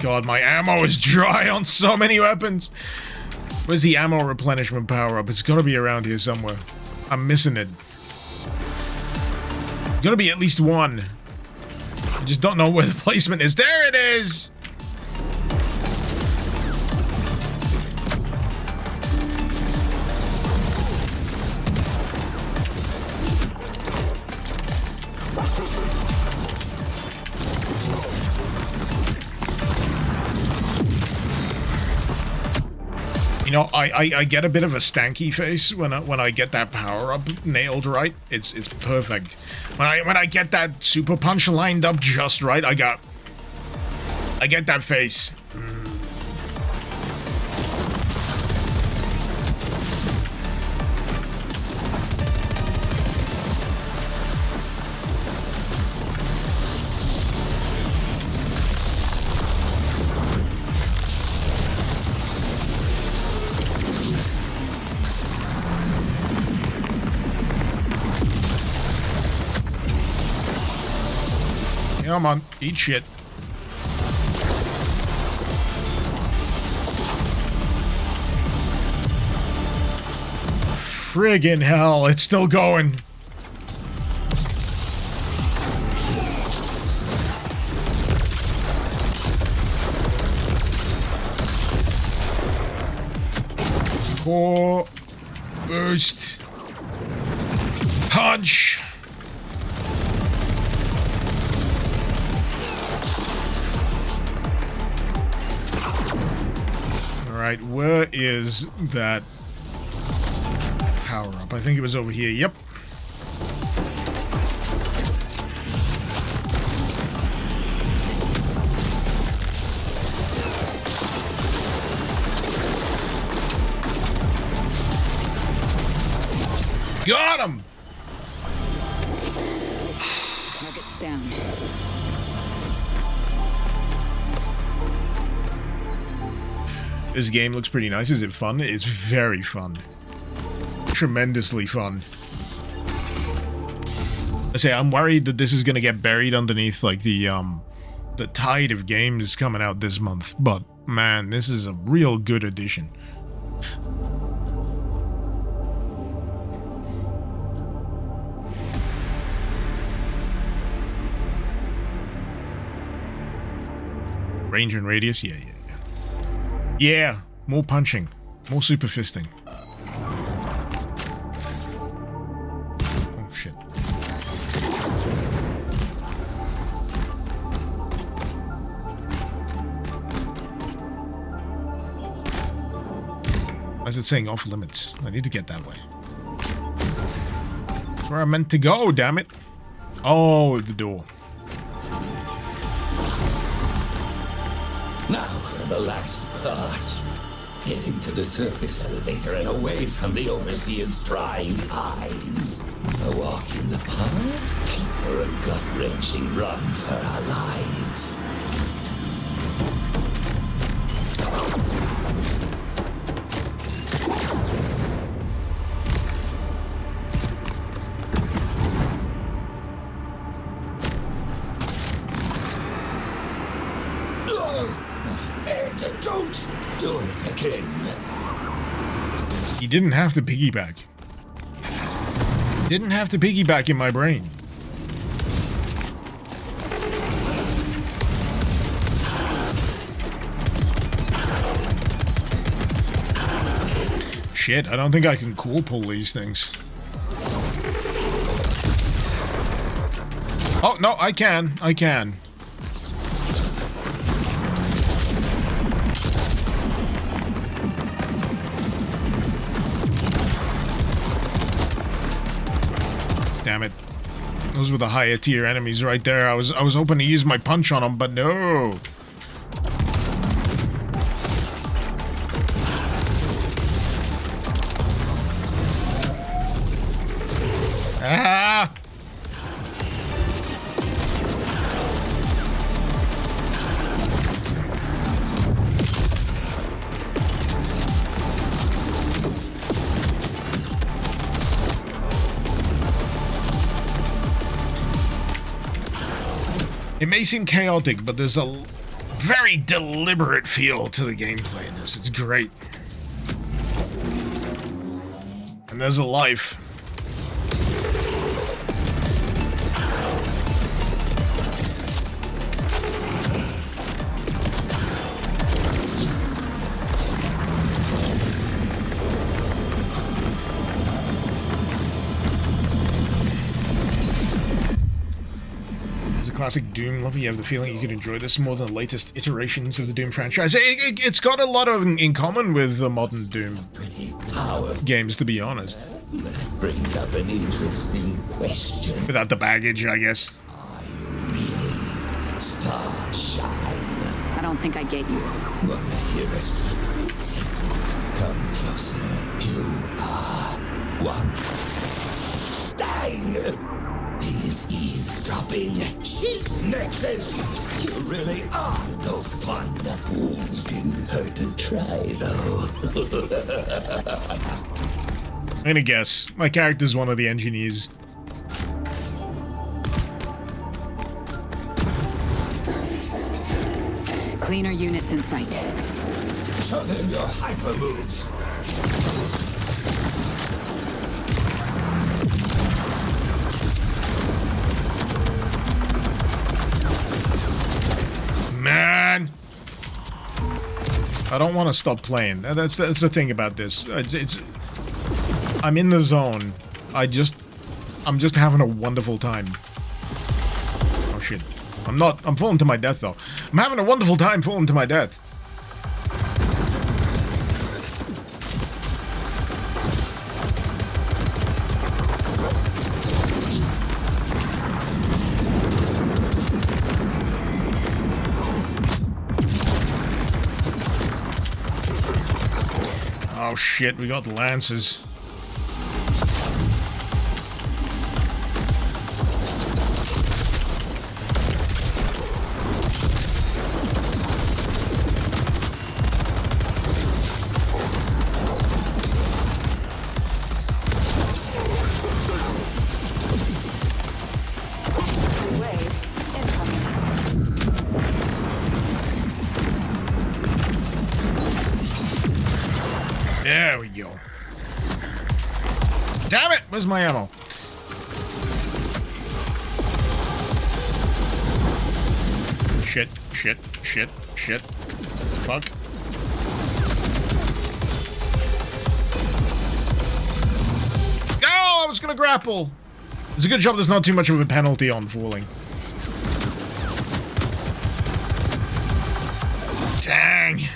God, my ammo is dry on so many weapons. Where's the ammo replenishment power-up? It's gotta be around here somewhere. I'm missing it. Gotta be at least one. I just don't know where the placement is. There it is! You know, I get a bit of a stanky face when I get that power up nailed right. It's perfect. When I get that super punch lined up just right, I get that face. Come on, eat shit. Friggin' hell, it's still going. Core burst. Punch. Alright, where is that power-up? I think it was over here. Yep. Got him! Target's down. This game looks pretty nice. Is it fun? It's very fun. Tremendously fun. I say, I'm worried that this is gonna get buried underneath, like, the tide of games coming out this month. But, man, this is a real good addition. Range and radius? Yeah. Yeah, more punching. More super fisting. Oh, shit. Why is it saying off limits? I need to get that way. That's where I meant to go, damn it. Oh, the door. Now for the last part. Getting to the surface elevator and away from the Overseer's prying eyes. A walk in the park, or a gut-wrenching run for our lives. Don't do it again. He didn't have to piggyback. Didn't have to piggyback in my brain. Shit, I don't think I can cool pull these things. Oh, no, I can. I can. Damn it. Those were the higher tier enemies right there. I was hoping to use my punch on them, but no. Ah! It may seem chaotic, but there's a very deliberate feel to the gameplay in this. It's great. And there's a life. Classic Doom lover, you have the feeling you could enjoy this more than the latest iterations of the Doom franchise. It's got a lot of in common with the modern Doom games, to be honest. That brings up an interesting question. Without the baggage, I guess. Are you really Starshine? I don't think I get you. Wanna hear a secret? Come closer. You are one. Dang! He's eavesdropping. His nexus. You really are no fun. Didn't hurt to try, though. I'm gonna guess. My character's one of the engineers. Cleaner units in sight. Show them your hyper moves. Man, I don't want to stop playing. That's the thing about this. I'm in the zone. I'm just having a wonderful time. Oh shit. I'm falling to my death though. I'm having a wonderful time falling to my death. Oh shit, we got lances. There we go. Damn it! Where's my ammo? Shit, shit, shit, shit. Fuck. No, I was gonna grapple. It's a good job there's not too much of a penalty on falling. Dang.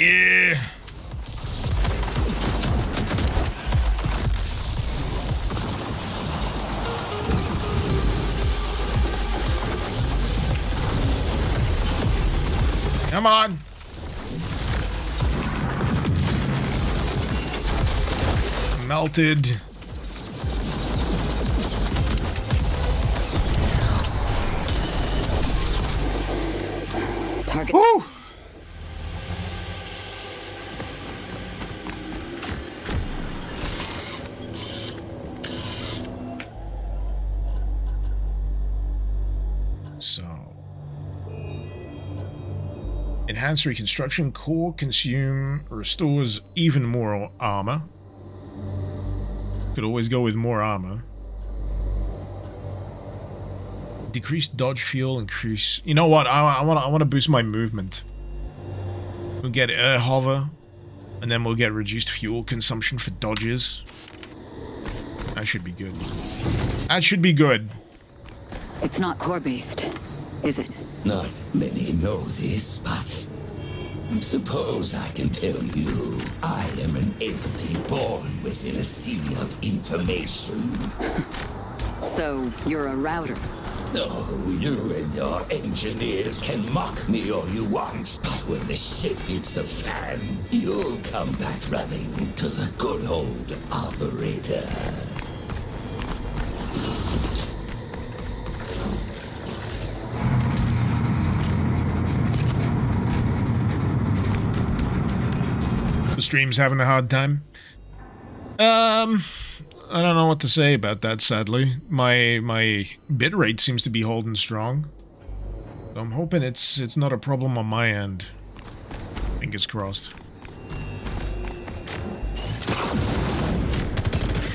Yeah. Come on. Melted. Target. Woo! So, enhanced reconstruction core restores even more armor. Could always go with more armor. Decreased dodge fuel, increase. You know what? I want to boost my movement. We'll get air hover, and then we'll get reduced fuel consumption for dodges. That should be good. That should be good. It's not core-based, is it? Not many know this, but suppose I can tell you I am an entity born within a sea of information. So, you're a router. Oh, you and your engineers can mock me all you want, but when the shit hits the fan, you'll come back running to the good old operator. The stream's having a hard time. I don't know what to say about that, sadly. My bitrate seems to be holding strong. So I'm hoping it's not a problem on my end. Fingers crossed.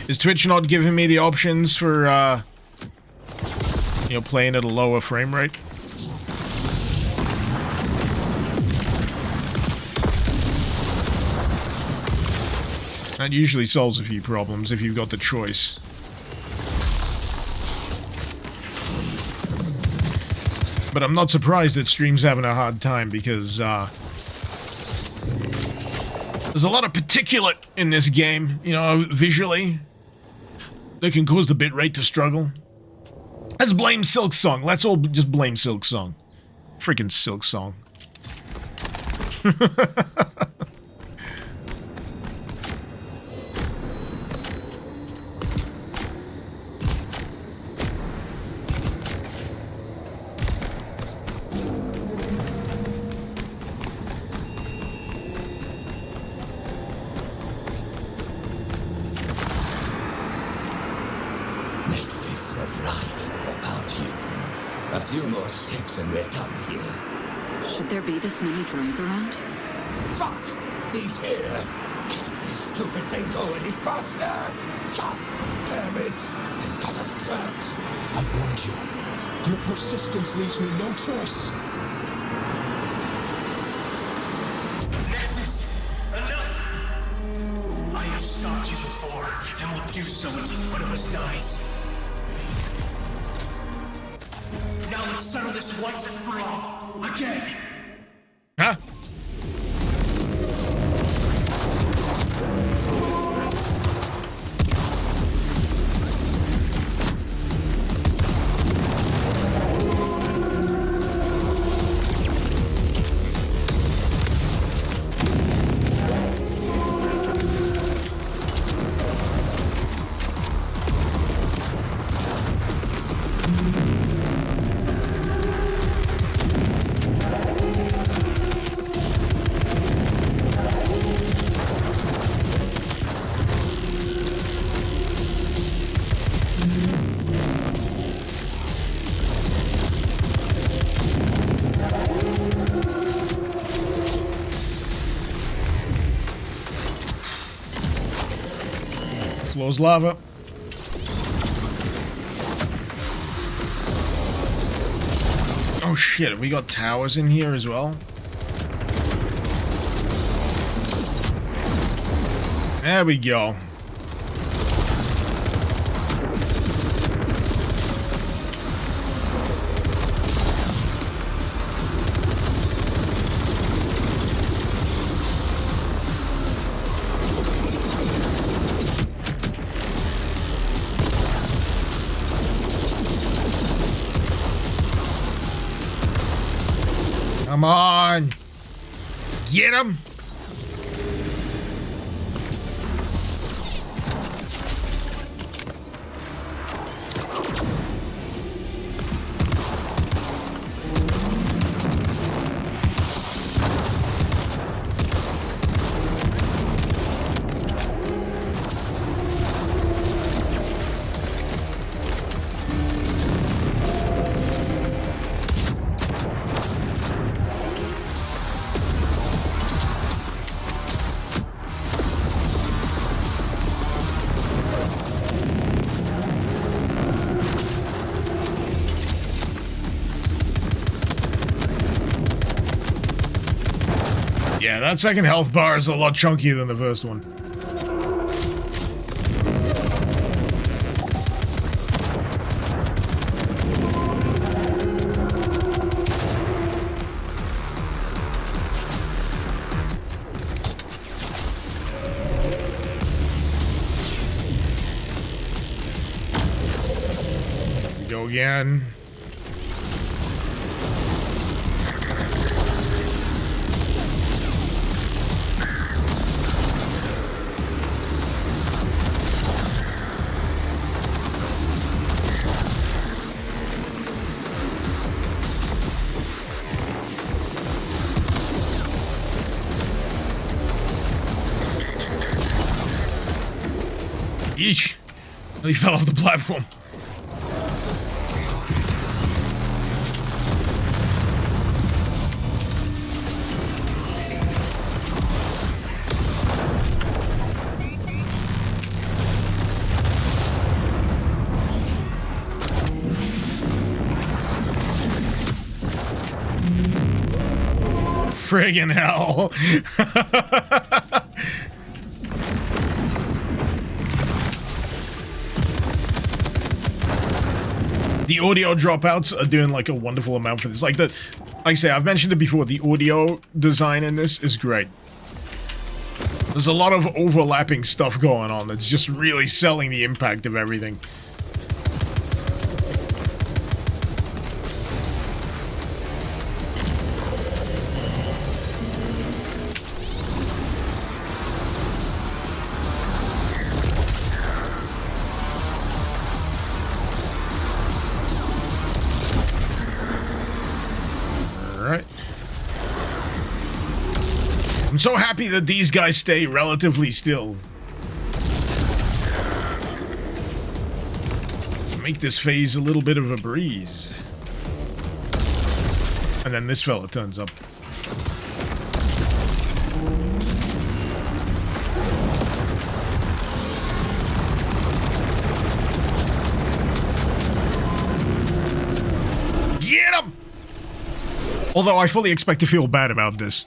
Is Twitch not giving me the options for, you know, playing at a lower frame rate? That usually solves a few problems if you've got the choice. But I'm not surprised that stream's having a hard time because, there's a lot of particulate in this game, you know, visually, that can cause the bitrate to struggle. Let's blame Silk Song. Let's all just blame Silk Song. Freaking Silk Song. Nexus was right about you. A few more steps and we're done here. Should there be this many drones around? Fuck! He's here! Can this stupid thing go any faster? God damn it! It's got us trapped! I warned you. Your persistence leaves me no choice. Nexus! Enough! I have stopped you before, and will do so until one of us dies. Now let's settle this once and for all. Again! Huh? Floor's lava. Oh shit, we got towers in here as well? There we go. Come on! Get him! Yeah, that second health bar is a lot chunkier than the first one. Go again. Yeesh. He fell off the platform. Friggin' hell. The audio dropouts are doing like a wonderful amount for this. Like I say, I've mentioned it before, the audio design in this is great. There's a lot of overlapping stuff going on that's just really selling the impact of everything. I'm so happy that these guys stay relatively still. Make this phase a little bit of a breeze. And then this fella turns up. Get him! Although I fully expect to feel bad about this.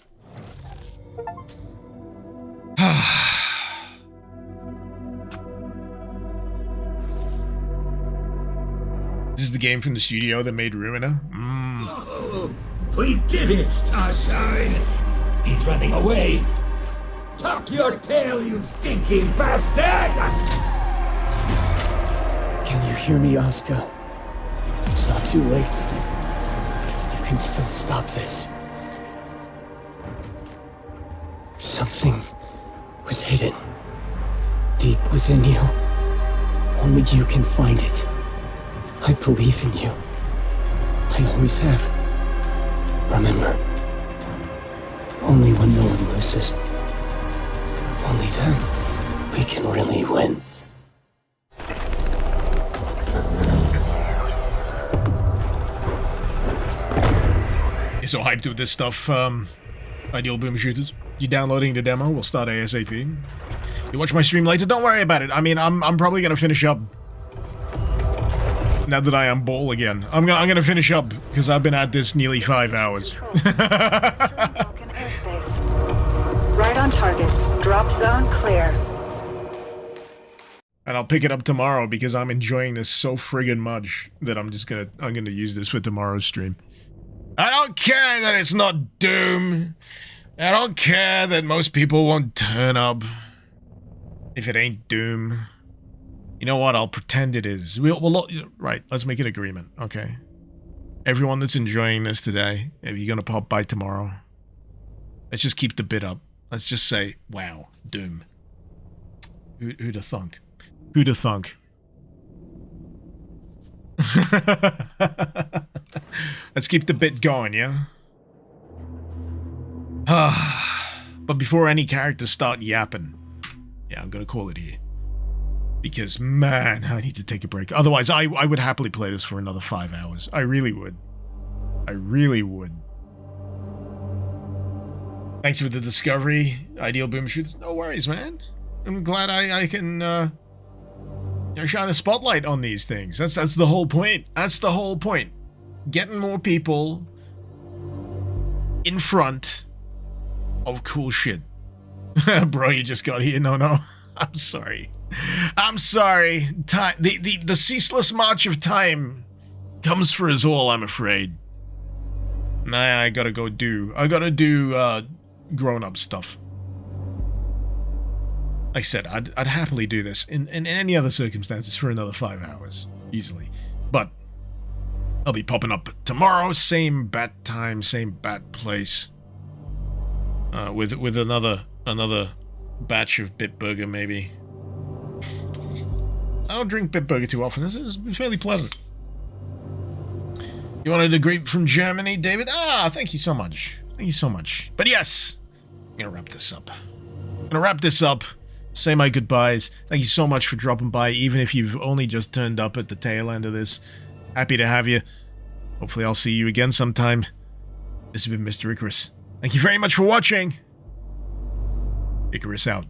This is the game from the studio that made Ruiner. Oh, we did it, Starshine! He's running away! Tuck your tail, you stinking bastard! Can you hear me, Asuka? It's not too late. You can still stop this. Something was hidden deep within you. Only you can find it. I believe in you. I always have. Remember, only when no one loses, only then we can really win. You're so hyped with this stuff, Ideal Boom Shooters. You downloading the demo? We'll start ASAP. You watch my stream later? Don't worry about it. I mean, I'm probably gonna finish up now that I am ball again. I'm gonna finish up because I've been at this nearly 5 hours. Right on target. Drop zone clear. And I'll pick it up tomorrow because I'm enjoying this so friggin' much that I'm gonna use this for tomorrow's stream. I don't care that it's not Doom. I don't care that most people won't turn up if it ain't Doom. You know what? I'll pretend it is. Right, let's make an agreement, okay? Everyone that's enjoying this today, if you're gonna pop by tomorrow, let's just keep the bid up. Let's just say, wow, Doom. Who'd have thunk? Who'd have thunk? Let's keep the bit going, yeah? But before any characters start yapping, yeah, I'm gonna call it here. Because, man, I need to take a break. Otherwise, I would happily play this for another 5 hours. I really would. I really would. Thanks for the discovery, Ideal Boom Shooters. No worries, man. I'm glad I can, shine a spotlight on these things. That's the whole point. That's the whole point. Getting more people in front of cool shit. Bro, you just got here. No. I'm sorry. I'm sorry. Time, the ceaseless march of time comes for us all, I'm afraid. Nah, I gotta do grown-up stuff. Like I said, I'd happily do this in any other circumstances for another 5 hours. Easily. But I'll be popping up tomorrow, same bat time, same bat place. With another batch of Bitburger, maybe. I don't drink Bitburger too often. This is fairly pleasant. You wanted a grape from Germany, David? Ah, thank you so much. Thank you so much. But yes, I'm gonna wrap this up. Say my goodbyes. Thank you so much for dropping by, even if you've only just turned up at the tail end of this. Happy to have you. Hopefully I'll see you again sometime. This has been Mr. Icarus. Thank you very much for watching. Icarus out.